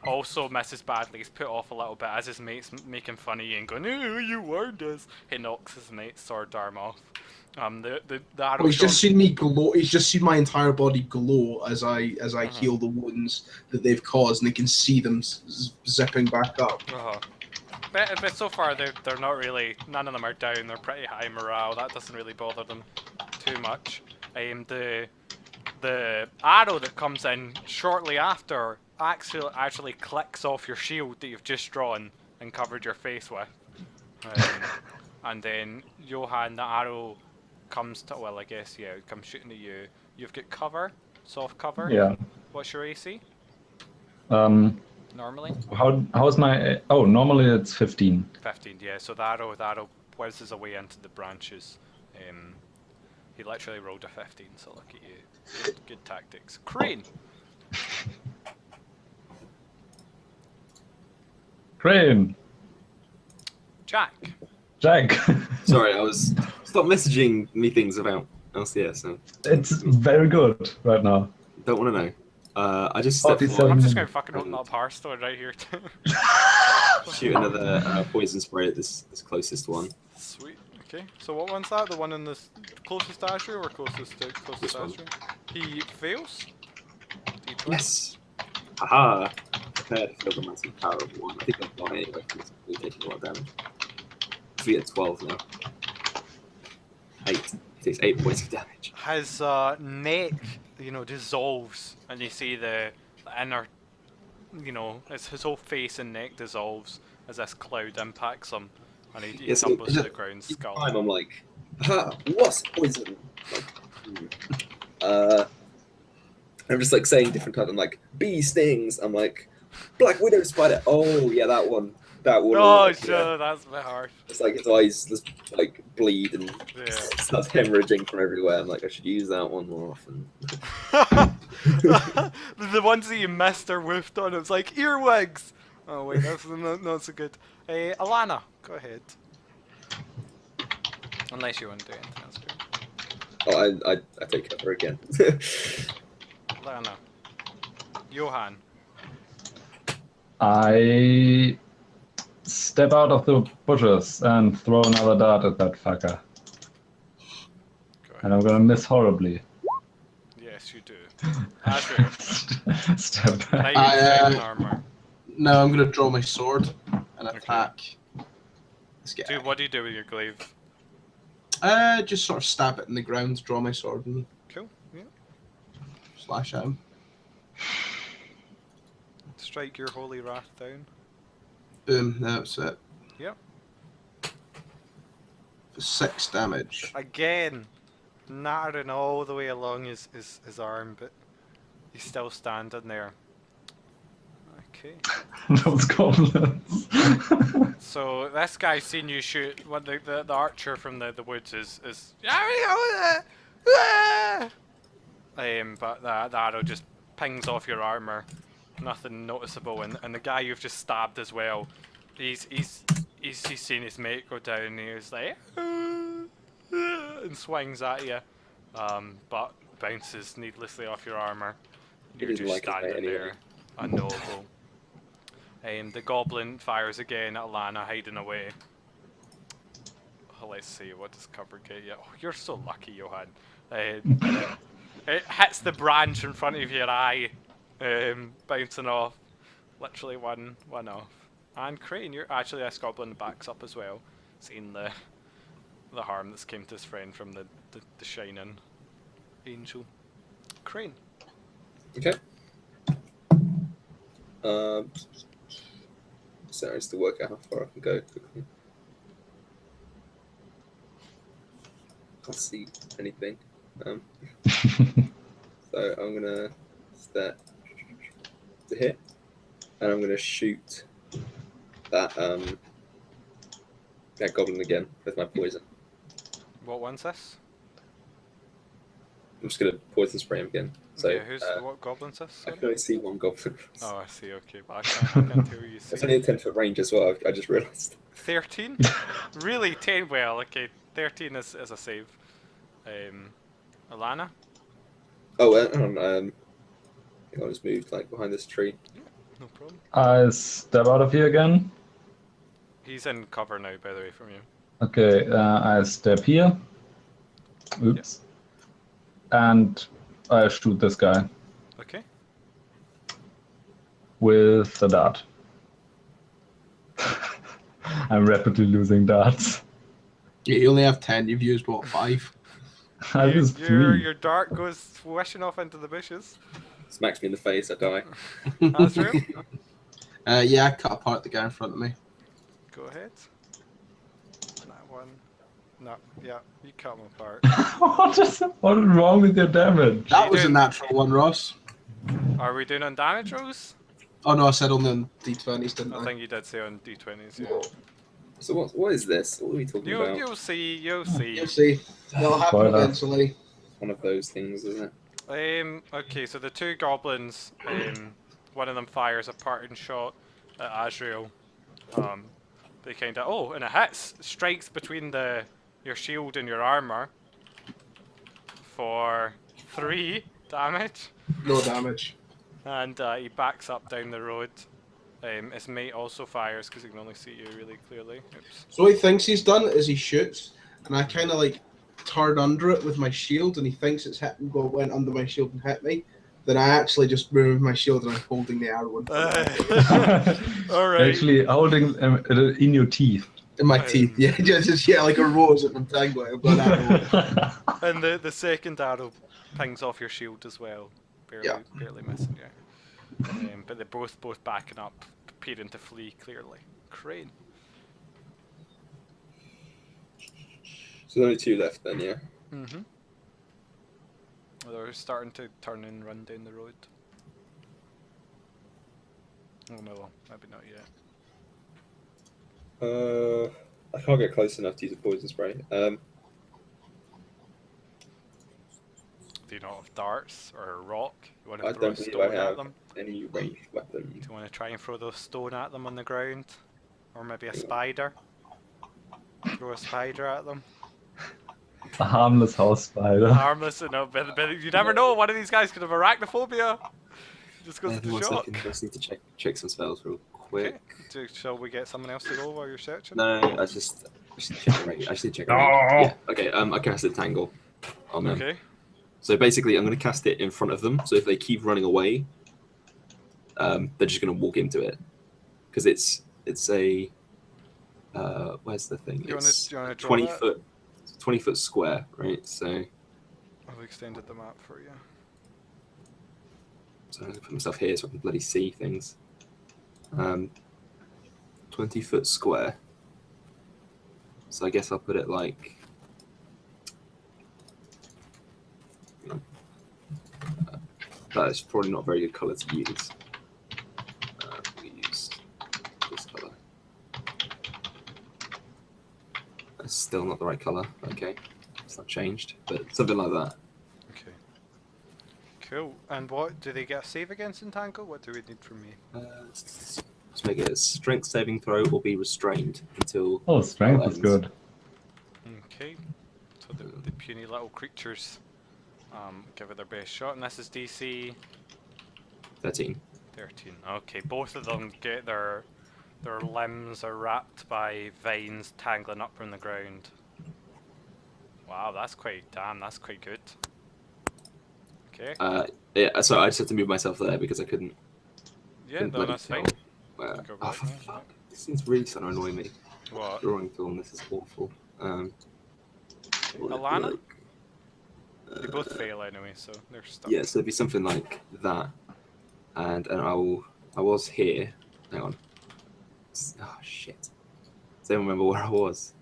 also misses badly. He's put off a little bit as his mate's making funny and going, "Ooh, you warned us." He knocks his mate's sword arm off. The arrow. Well, he's just seen me glow. He's just seen my entire body glow as I heal the wounds that they've caused, and they can see them zipping back up. But so far they're not really. None of them are down. They're pretty high morale. That doesn't really bother them too much. The arrow that comes in shortly after actually clicks off your shield that you've just drawn and covered your face with. And then Johan, the arrow comes to, well, I guess, yeah, it comes shooting at you. You've got cover, soft cover. Yeah. What's your AC? Normally? How's my? Oh, normally it's 15. 15, yeah. So the arrow whizzes away into the branches. He literally rolled a 15, so look at you. Good tactics. Crane! Crane. Jack! Sorry, I was stop messaging me things about LCS. So It's very good right now. don't want to know. I just stepped 47 forward, I'm just gonna fucking open up Hearthstone right here. shoot another poison spray at this closest one. Sweet. Okay. So what one's that? The one in the closest to Asher or closest to This one. Asher? He fails. D20. Yes. Haha. Prepare to feel the massive power of one. I think I've got it anyway. Because we're taking a lot of damage. We at 12 now. 8. It takes 8 points of damage. His neck, dissolves, and you see the inner, his whole face and neck dissolves as this cloud impacts him, and he Yes, tumbles to is the ground, Each skull. time I'm like, ha, what's poison? Like, I'm just like saying different types. I'm like, bee stings. I'm like, black widow spider. Oh yeah, that one. Oh, Yeah. sure, that's a bit hard. It's like his eyes just like bleed and Yeah. starts hemorrhaging from everywhere. I'm like, I should use that one more often. The ones that you missed or whiffed on, it was like earwigs. Oh wait, that's not so good. Alana, go ahead. Unless you want to do anything else. Oh, I take cover again. Alana. Johan. I step out of the bushes and throw another dart at that fucker. Go And ahead. I'm gonna miss horribly. Yes, you do. Asher. Step back. Now you're in armor. Now I'm gonna draw my sword and attack. This guy. Dude, what do you do with your glaive? Just sort of stab it in the ground, draw my sword, and Cool. Yeah. slash at him. Strike your holy wrath down. Boom, that's it. Yep. For 6 damage. Again, nattering all the way along his arm, but he's still standing there. Okay. Those goblins. So this guy's seen you shoot. What the archer from the woods is. But the arrow just pings off your armor. Nothing noticeable, and the guy you've just stabbed as well. He's seen his mate go down, and he's like, and swings at you, but bounces needlessly off your armor. You're didn't just like his mate standing anyway. there, unknowable. The goblin fires again at Lana, hiding away. Oh, let's see, what does cover get you? Oh, you're so lucky, Johan. It hits the branch in front of your eye, bouncing off. Literally one off. And Crane, you're actually, this goblin backs up as well, seeing the harm that's came to his friend from the shining angel. Crane. Okay. So just to work out how far I can go quickly. Can't see anything. So I'm gonna start to hit, and I'm gonna shoot that goblin again with my poison. What one's this? I'm just gonna poison spray him again. So Yeah, what goblin's this? I can only see one goblin. Oh, I see, okay, but I can't tell you see. It's only a 10-foot range as well. I just realised. 13? Really? 10? Well, okay, 13 is a save. Alana? Oh, I think I just moved like behind this tree. No problem. I step out of here again. He's in cover now, by the way, from you. Okay, I step here. Oops. And I shoot this guy Okay. with a dart. I'm rapidly losing darts. Yeah, you only have 10. You've used what, 5? I used 3. Your dart goes wishing off into the bushes. Smacks me in the face. I die. That's true. Yeah, I cut apart the guy in front of me. Go ahead. That one. No, yeah, you cut him apart. What is wrong with your damage? That You was a did. natural one, Ross. Are we doing on damage rolls? Oh no, I said only on D20s, didn't I I? think you did say on D20s, yeah. So what is this? What are we talking about? You'll see, you'll see. You'll see. It'll happen Spoiler. eventually. One of those things, isn't it? Okay, so the two goblins, one of them fires a parting shot at Azrael. They kind of, and it hits, strikes between your shield and your armor for 3 damage, No damage. and he backs up down the road. His mate also fires because he can only see you really clearly. Oops. So what he thinks he's done is he shoots, and I kind of like turn under it with my shield, and he thinks it's hit and went under my shield and hit me. Then I actually just removed my shield and I'm holding the arrow All right. Actually, holding it in your teeth. in my teeth. Yeah, just like a rose at my tongue. I've got an arrow. And the second arrow pings off your shield as well, barely missing you. But they're both backing up, preparing to flee clearly. Crane. So there's only 2 left then, yeah. Mm-hmm. They're starting to turn and run down the road. Oh no, maybe not yet. I can't get close enough to use a poison spray. Do you not have darts or a rock? You want I to throw a don't believe stone I at have them? any ranged weapon. Do you want to try and throw those stone at them on the ground? Or maybe a spider? Throw a spider at them? A harmless house spider. Harmless, no, but you never know. One of these guys could have arachnophobia. Just goes into One shock. second, I just need to check some spells real quick. Okay. Shall we get someone else to go while you're searching? No, I just need to check the range. I just need to check the No. range. Yeah. Okay. I casted Tangle on them. Okay. So basically, I'm going to cast it in front of them. So if they keep running away, they're just going to walk into it, because it's a where's the thing? Do you want It's to draw 20 that? foot, 20 foot square, right? So I've extended the map for you. I'm going to put myself here so I can bloody see things. 20 foot square. So I guess I'll put it like. That is probably not a very good colour to use. still not the right color. Okay, it's not changed, but something like that. Okay. Cool. And what do they get a save against entangle? What do we need from me? Let's make it a strength saving throw or be restrained until. Oh, strength is ends. good. Okay. So the puny little creatures give it their best shot, and this is DC 13. 13. Okay, both of them get their limbs are wrapped by vines tangling up from the ground. Wow, that's quite good. Okay. Yeah. So I just had to move myself there because I couldn't. Yeah, couldn't no, bloody that's tell fine. where- Go Oh, back for now, fuck! This thing's really starting to annoy me. What? Drawing tool, and this is awful. Alana? They both fail anyway, so they're stuck. Yeah, so it'd be something like that, and I was here. Hang on. Oh shit! Does anyone remember where I was?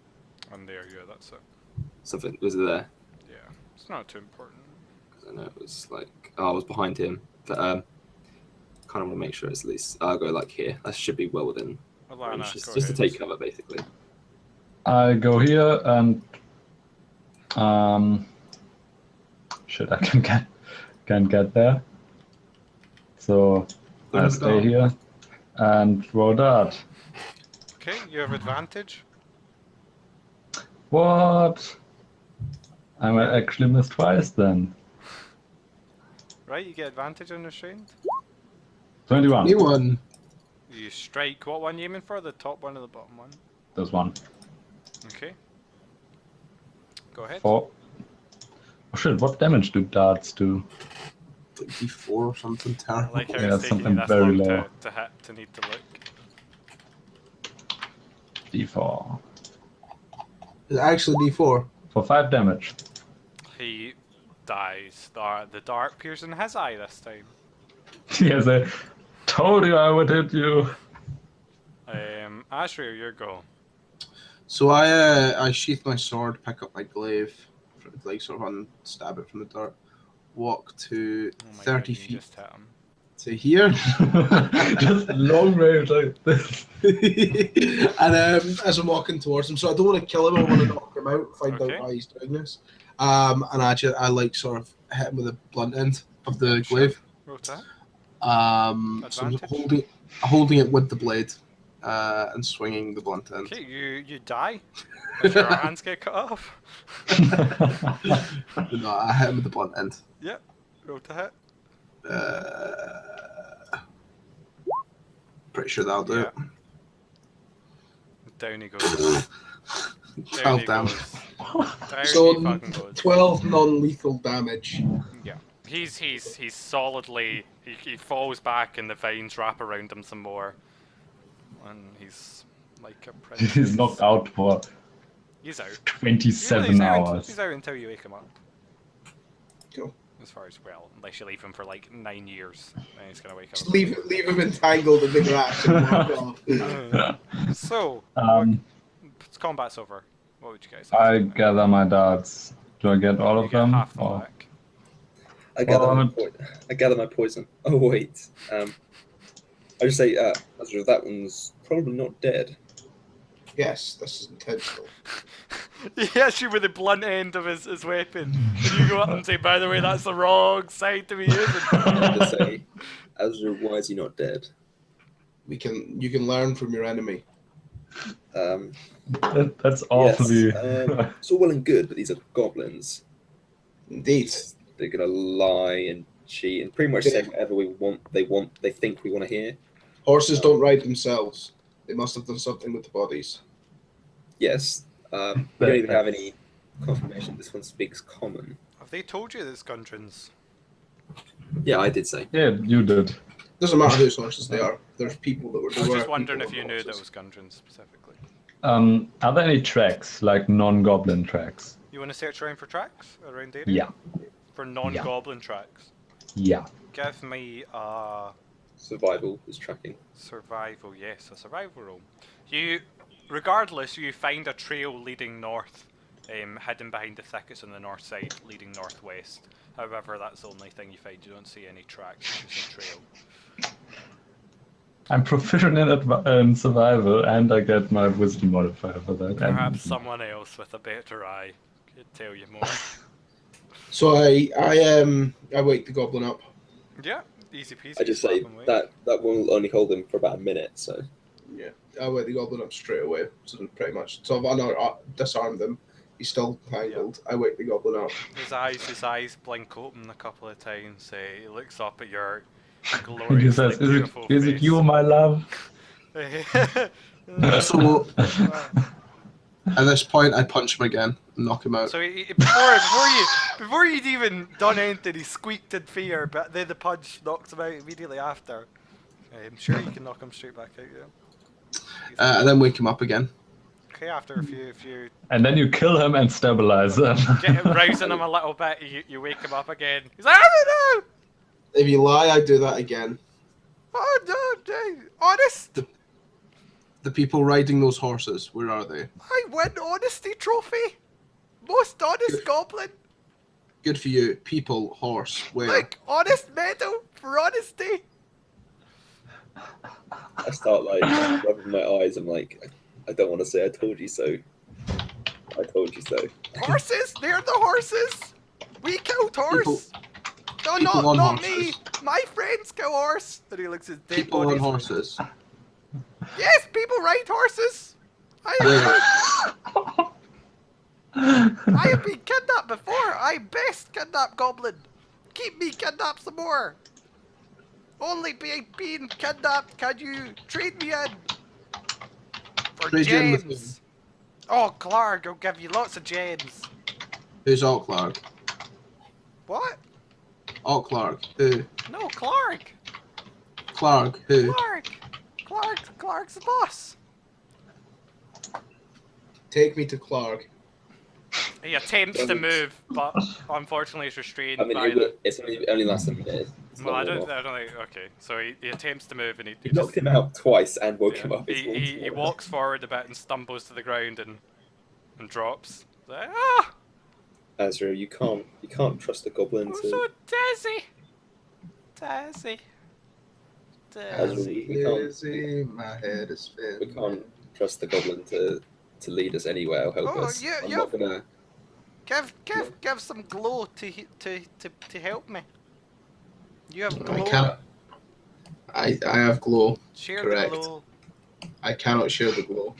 And there, yeah, that's it. Something was it there? Yeah, it's not too important. 'Cause I know it was like I was behind him, but kind of want to make sure it's at least I'll go like here. That should be well within Alana, range, just go to ahead. take cover basically. I go here and shit, I can get there. So I stay here and roll that. Okay, you have advantage. What? I might actually miss twice then. Right, you get advantage on restrained. 21. Anyone? You strike. What one you aiming for? The top one or the bottom one? There's one. Okay. Go ahead. 4. Oh shit, what damage do darts do? 24 or something I terrible. like how Yeah, it's taking you something this very long low. to hit, to need to look. D4. It's actually D4. For 5 damage. He dies. The dart piercing his eye this time. Yes, I told you I would hit you. Ashray, your go. So I sheath my sword, pick up my glaive, like sort of unstab it from the dart, walk to Oh my 30 God, you feet just hit him. to here, Just long range like this. and as I'm walking towards him, so I don't want to kill him. I want to knock him out, find Okay. out why he's doing this. And I like sort of hit him with the blunt end of the glaive. Roll to hit. So I'm Advantage? holding it with the blade, and swinging the blunt end. Okay, you die. If your hands get cut off. No, I hit him with the blunt end. Yep. Roll to hit. Pretty sure that'll do it. Down he goes. 12 damage. Down So he fucking goes. 12 non-lethal damage. Yeah. He's solidly he falls back and the vines wrap around him some more. And he's like a prince. He's knocked out for He's out. 27 He's out hours. He's out until you wake him up. Cool. As far as unless you leave him for like 9 years, then he's gonna wake Just up. leave him entangled in the grass and walk off. So, combat's over. What would you guys I like? gather my darts. Do I get all You of get them? half them Or- back. I gather my poison. Oh wait. I just say, Azra, that one's probably not dead. Yes, this is intentional. He hits you with the blunt end of his weapon. And you go up and say, by the way, that's the wrong side to be using. I just say, Azra, why is he not dead? You can learn from your enemy. That's awfully. Yes, it's all well and good, but these are goblins. Indeed. They're gonna lie and cheat and pretty much say whatever they think we want to hear. Horses don't ride themselves. They must have done something with the bodies. Yes. We don't even have any confirmation this one speaks common. Have they told you that it's Gundrins? Yeah, I did say. Yeah, you did. Doesn't matter whose horses they are. There's people that were. I was just wondering if you knew that was Gundrins specifically. Are there any tracks, like non-goblin tracks? You want to search around for tracks around the area? Yeah. For non-goblin tracks? Yeah. Give me Survival is tracking. survival, yes, a survival roll. Regardless, you find a trail leading north, hidden behind the thickets on the north side, leading northwest. However, that's the only thing you find. You don't see any tracks, it's just a trail. I'm proficient in survival, and I get my wisdom modifier for that. Perhaps And someone else with a better eye could tell you more. So I wake the goblin up. Yeah, easy peasy. I just slap say him awake. that will only hold him for about a minute. So Yeah, I wake the goblin up straight away. So pretty much. So I've disarmed him. He's still tangled. I wake the goblin up. His eyes blink open a couple of times. He looks up at your he gloriously says, beautiful is face. it you, my love? So at this point, I punch him again and knock him out. So before you'd even done anything, he squeaked in fear, but then the punch knocks him out immediately after. I'm sure you can knock him straight back out. Yeah. And then wake him up again. Okay, after a few And then you kill him and stabilize him. rousing him a little bit, you wake him up again. He's like, oh no! If you lie, I do that again. Oh no! Honest! The people riding those horses, where are they? I win honesty trophy! Most honest goblin! Good for you. People, horse, where? Like, honest medal for honesty! I start like rubbing my eyes. I'm like, I don't want to say I told you so. I told you so. Horses! They're the horses! We killed horse! No, people on not horses. me! My friends kill horse! And he looks at dead People on bodies. horses. Yes, people ride horses! Where? I have been kidnapped before! I'm best kidnapped goblin! Keep me kidnapped some more! Only being kidnapped can you trade me in! For Trade you in with gems! Oh, Clark, I'll give you lots of gems! Who's Alt Clark? What? Alt Clark. Who? No, Clark! Clark. Who? Clark's the boss! Take me to Clark. He attempts to move, but unfortunately is restrained I mean, by it's only lasts a minute. It's Well, not I don't long. think. Okay, so he attempts to move and he You knocked him out twice and woke him up. He walks forward a bit and stumbles to the ground and drops. Like, ah! Azra, you can't trust a goblin I'm to. so dizzy. Dizzy. Dizzy. We can't- Dizzy, my head is We spinning. can't trust the goblin to lead us anywhere or help Oh, us. yeah, I'm yeah. not gonna. Give some glow to help me. You have glow. I can't. I have glow. Share correct. the glow. I cannot share the glow.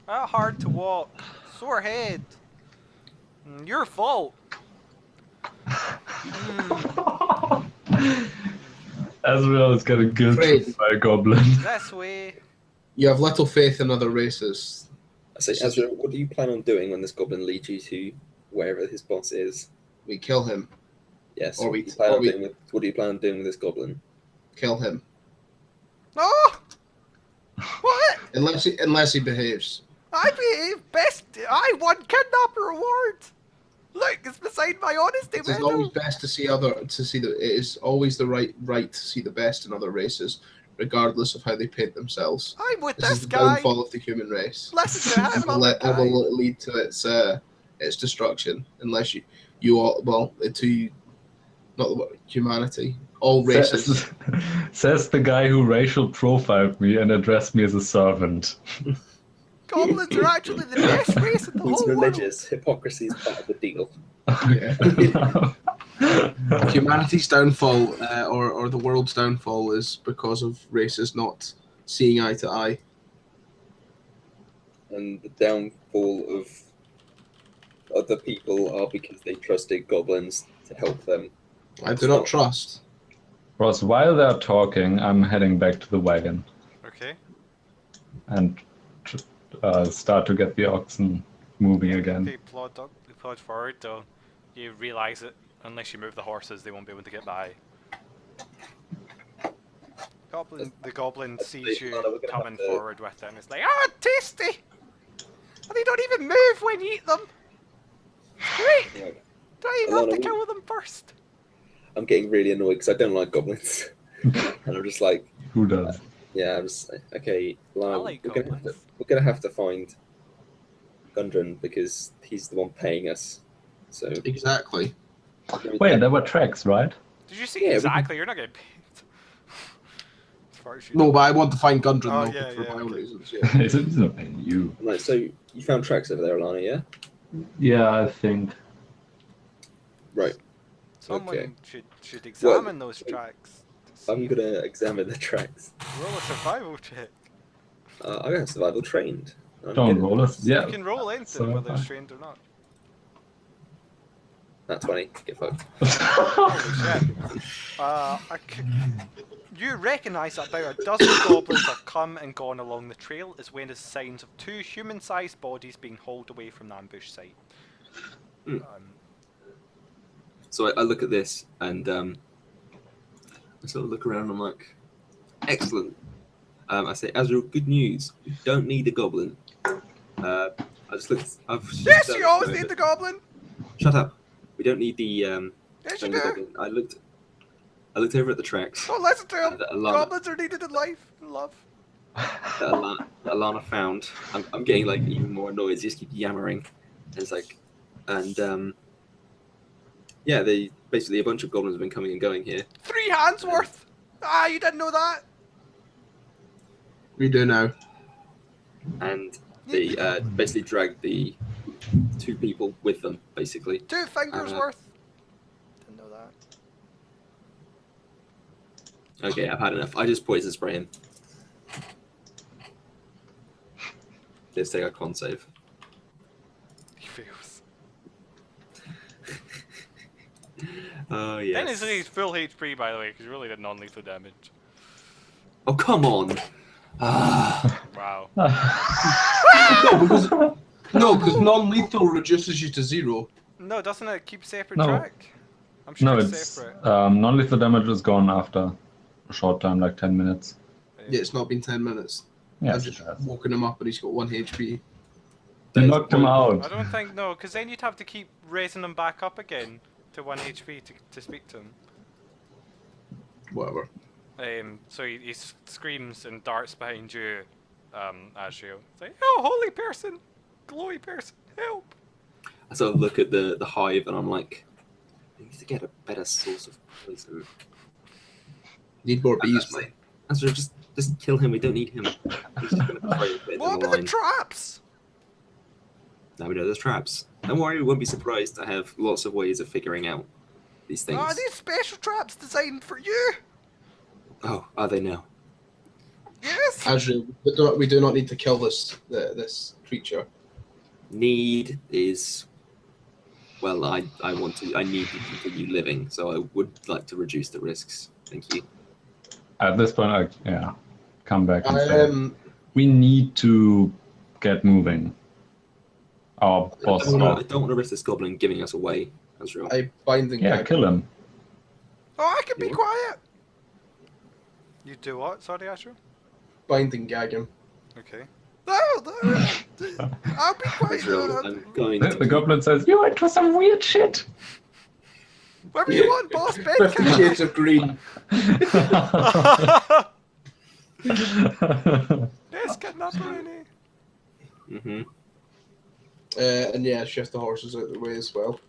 Hard to walk. Sore head. Your fault. Azrael is getting guilt Great. tripped by a goblin. This way. You have little faith in other races. I say, Azra, what do you plan on doing when this goblin leads you to wherever his boss is? We kill him. Yes. Or What we- do you plan or on we- doing what do you plan on doing with this goblin? Kill him. Oh! What? Unless he behaves. I behave best. I won kidnapper award. Look, it's beside my honesty It is medal. always best to see it is always the right to see the best in other races, regardless of how they paint themselves. I'm with This this is the guy. downfall of the human race. Listen to him. It will lead to its destruction unless you all not humanity. All races. Says the guy who racial profiled me and addressed me as a servant. Goblins are actually the best race in the It's whole religious. Hypocrisy is part of the deal. Yeah. Humanity's downfall, or the world's downfall, is because of races not seeing eye to eye. And the downfall of other people are because they trusted goblins to help them. I do not trust. Ross, while they're talking, I'm heading back to the wagon Okay. and start to get the oxen moving again. They plod forward, though. You realise that unless you move the horses, they won't be able to get by. The goblin sees you We're gonna coming have to- forward with it, and it's like, ah, tasty! And they don't even move when you eat them. Great! Yeah. Don't even have to Alana, kill them first. I'm getting really annoyed because I don't like goblins. And I'm just like, Who does? yeah, I'm just like, okay, Lana, I like we're goblins. gonna have to find Gundren because he's the one paying us. So Exactly. Wait, there were tracks, right? Did you see Yeah, we exactly? You're not getting paid. far as you No, know. but I want to find Gundren Oh, though yeah, for yeah, my own okay. reasons. Yeah. It's not paying you. Right, so you found tracks over there, Alana, yeah? Yeah, I think. Right. Someone Okay. should Well, examine those tracks. To see I'm if- gonna examine the tracks. roll a survival check. I got survival trained. I'm Don't good at roll us. this. Yeah. You can roll into so whether it's fine. trained or not. Nat 20. Get fucked. Holy shit. You recognise that about a dozen goblins have come and gone along the trail, as well as signs of 2 human-sized bodies being hauled away from the ambush site. Hmm. So I look at this and I sort of look around and I'm like, excellent. I say, Azrael, good news. We don't need a goblin. I just looked. Yes, you always need the goblin! Shut up. We don't need the. Yes, you the do! goblin. I looked over at the tracks. Don't listen to him! And Alana, Goblins are needed in life and love. that Alana found. I'm getting like even more annoyed. They just keep yammering. And it's like, and yeah, they basically a bunch of goblins have been coming and going here. 3 hands worth! Ah, you didn't know that? We do now. And they basically dragged the 2 people with them, basically. 2 fingers worth! Didn't know that. Okay, I've had enough. I just poison spray him. Let's take a con save. He fails. Oh, yes. Technically, he's full HP, by the way, because you really did non-lethal damage. Oh, come on! Ah. Wow. No, because non-lethal reduces you to 0. No, doesn't it keep separate No. track? I'm sure No, it's it's separate. non-lethal damage is gone after a short time, like 10 minutes. Yeah, it's not been 10 minutes. Yeah, I've just woken him up and he's got 1 HP. they knocked him out. I don't think, no, because then you'd have to keep raising him back up again to 1 HP to speak to him. Whatever. So he screams and darts behind you, Ashio. It's like, oh, holy person! Glowy person, help! I sort of look at the hive and I'm like, I need to get a better source of poison. Need more bees, That's man. it. That's just kill him. We don't need him. He's just gonna throw a bit What in the about the line. traps? Now we know there's traps. Don't worry, we won't be surprised. I have lots of ways of figuring out these things. Are these special traps designed for you? Oh, are they now? Yes! Azrael, we do not need to kill this creature. Need is, well, I need to continue living, so I would like to reduce the risks. Thank you. At this point, come back and I say, am. we need to get moving. Our I boss. don't want to risk this goblin giving us away, Azrael. I bind and Yeah, gag. kill him. Oh, I can be You quiet! You do what? Sorry, Ashio? Bind and gag him. Okay. No, I'll be quiet. Azrael, I'm going The to. goblin says, you went for some weird shit. Whatever you want, boss, 50 Ben. shades of green. Yes, kidnapper, any. Mm-hmm. And yeah, shift the horses out of the way as well.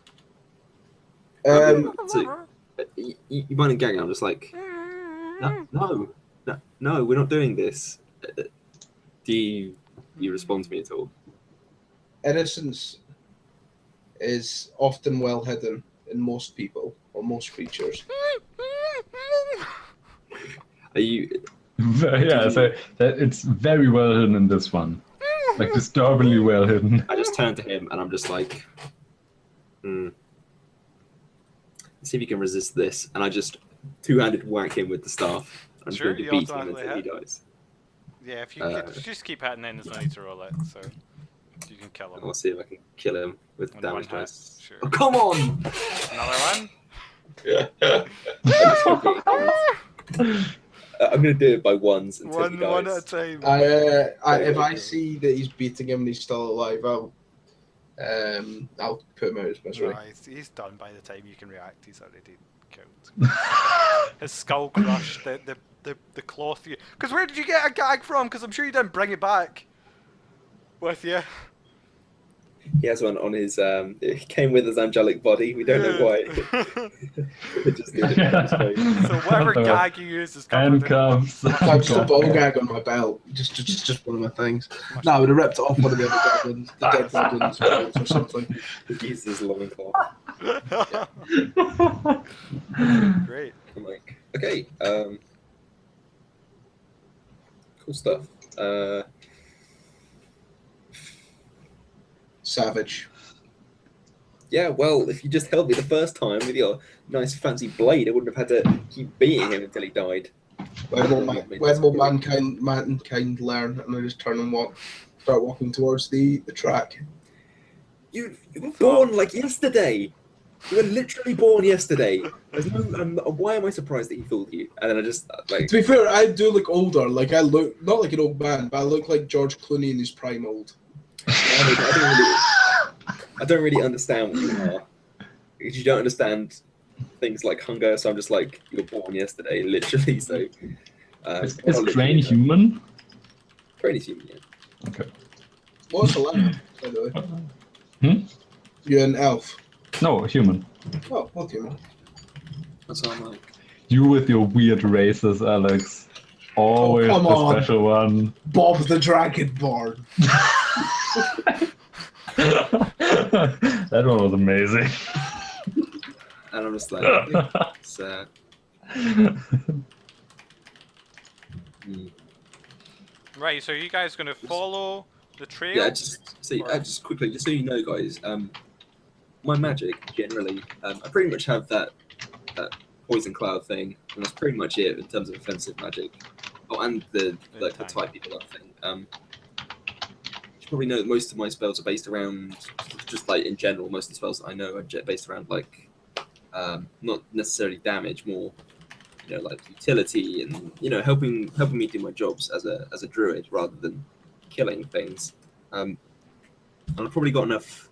So, you mind gagging? I'm just like, no, we're not doing this. Do you respond to me at all? Innocence is often well hidden in most people or most creatures. Are you? Yeah, so that it's very well hidden in this one. Like disturbingly well hidden. I just turn to him and I'm just like, Let's see if you can resist this. And I just two-handed whack him with the staff. I'm Sure, going to you beat him automatically until he hit. dies. Yeah, if you could just keep hitting, then there's no need to roll it, so you can kill him. I'll see if I can kill him with On damage one hit, dice. sure. Oh, come on! Another one? I'm going to do it by ones until he One dies. at a time. If I see that he's beating him and he's still alive, I'll put him out of his misery. No, he's done by the time you can react. He's already killed. His skull crushed. The cloth. Because where did you get a gag from? Because I'm sure you didn't bring it back with you. He has one on his. It came with his angelic body. We don't know why. It just did it on his face. So whatever gag you use is covered in Handcuffs. No, just a ball gag on my belt. Just one of my things. No, I would have ripped it off one of the other goblins, the dead goblins or something. He used his loincloth. Great. I'm like, okay, cool stuff. Savage. Yeah, well, if you just held me the first time with your nice fancy blade, I wouldn't have had to keep beating him until he died. When will mankind learn? And I just turn and start walking towards the track. You were born like yesterday. You were literally born yesterday. There's no, why am I surprised that he fooled you? And then I just like. To be fair, I do look older. Like I look not like an old man, but I look like George Clooney in his prime old. I don't really understand what you are. Because you don't understand things like hunger, so I'm just like, you were born yesterday, literally, so... Is Crane human? Crane is human, yeah. Okay. What's the line, by the way? You're an elf. No, human. Oh, okay, man. That's what I'm like. You with your weird races, Alex. Always come the on. special one. Bob the Dragonborn. That one was amazing. And I'm just like, sad. Right, so are you guys going to follow the trail? Yeah, just quickly, just so you know, guys, my magic, generally, I pretty much have that poison cloud thing, and that's pretty much it in terms of offensive magic. Oh, and the type people up thing. You probably know that most of my spells are based around, just like in general, most of the spells that I know are based around like, not necessarily damage, more, you know, like utility and, you know, helping me do my jobs as a druid rather than killing things. And I've probably got enough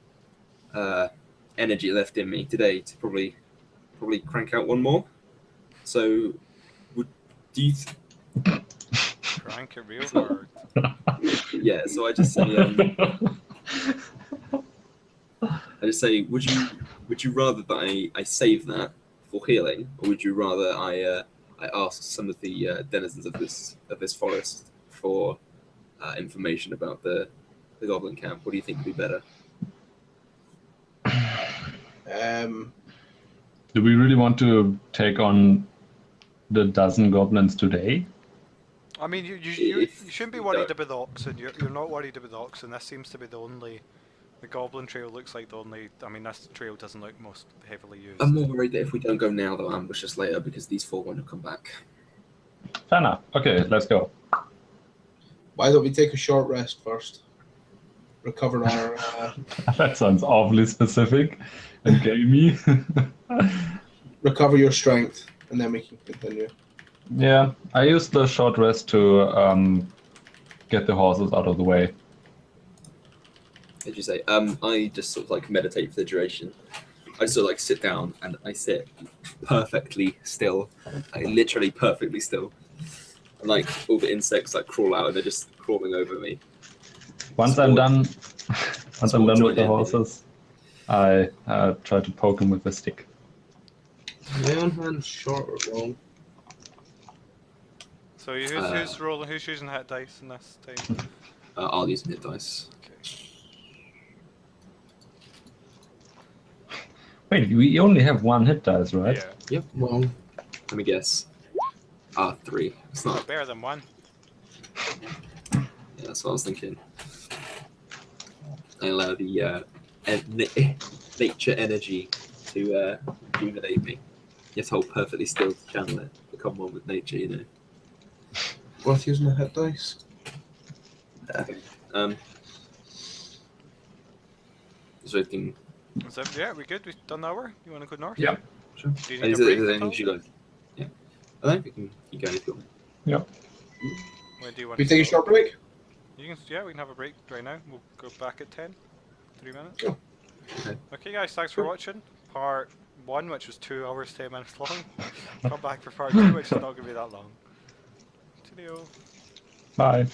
energy left in me today to probably crank out one more. So, do you? Crank it real hard. Yeah. So I just say, would you rather that I save that for healing, or would you rather I ask some of the denizens of this forest for information about the goblin camp? What do you think would be better? Do we really want to take on the dozen goblins today? I mean, you shouldn't be worried about the oxen. You're not worried about the oxen. This seems to be the only... The goblin trail looks like the only... I mean, this trail doesn't look most heavily used. I'm more worried that if we don't go now, they'll ambush us later because these four won't have come back. Fair enough. Okay, let's go. Why don't we take a short rest first? Recover our... That sounds awfully specific and gamey. recover your strength, and then we can continue. Yeah, I used the short rest to get the horses out of the way. Did you say? I just sort of like meditate for the duration. I sort of like sit down and I sit perfectly still, like literally perfectly still, and like all the insects like crawl out and they're just crawling over me. Once I'm done with the horses, I try to poke them with a stick. Long hand, short or long? So who's rolling? Who's using hit dice in this time? I'll use hit dice. Okay. Wait, we only have one hit dice, right? Yeah. Yep. Long. Let me guess. 3. It's not. Better than one. Yeah, that's what I was thinking. I allow the nature energy to rejuvenate me. You have to hold perfectly still to channel it. Become one with nature, you know. Worth using a hit dice? Is there anything? Yeah, we good? We've done the hour? You want to go north? Yeah. Sure. Do you need Is a there break at anything all? you guys? Yeah. I think we can keep going if you want. Yeah. Where do you want We to take a stop? short break? We can have a break right now. We'll go back at 10. 3 minutes. Oh. Okay guys, thanks for watching. Part 1, which was 2 hours, 10 minutes long. Come back for part 2, which is not going to be that long. Cheerio. Bye.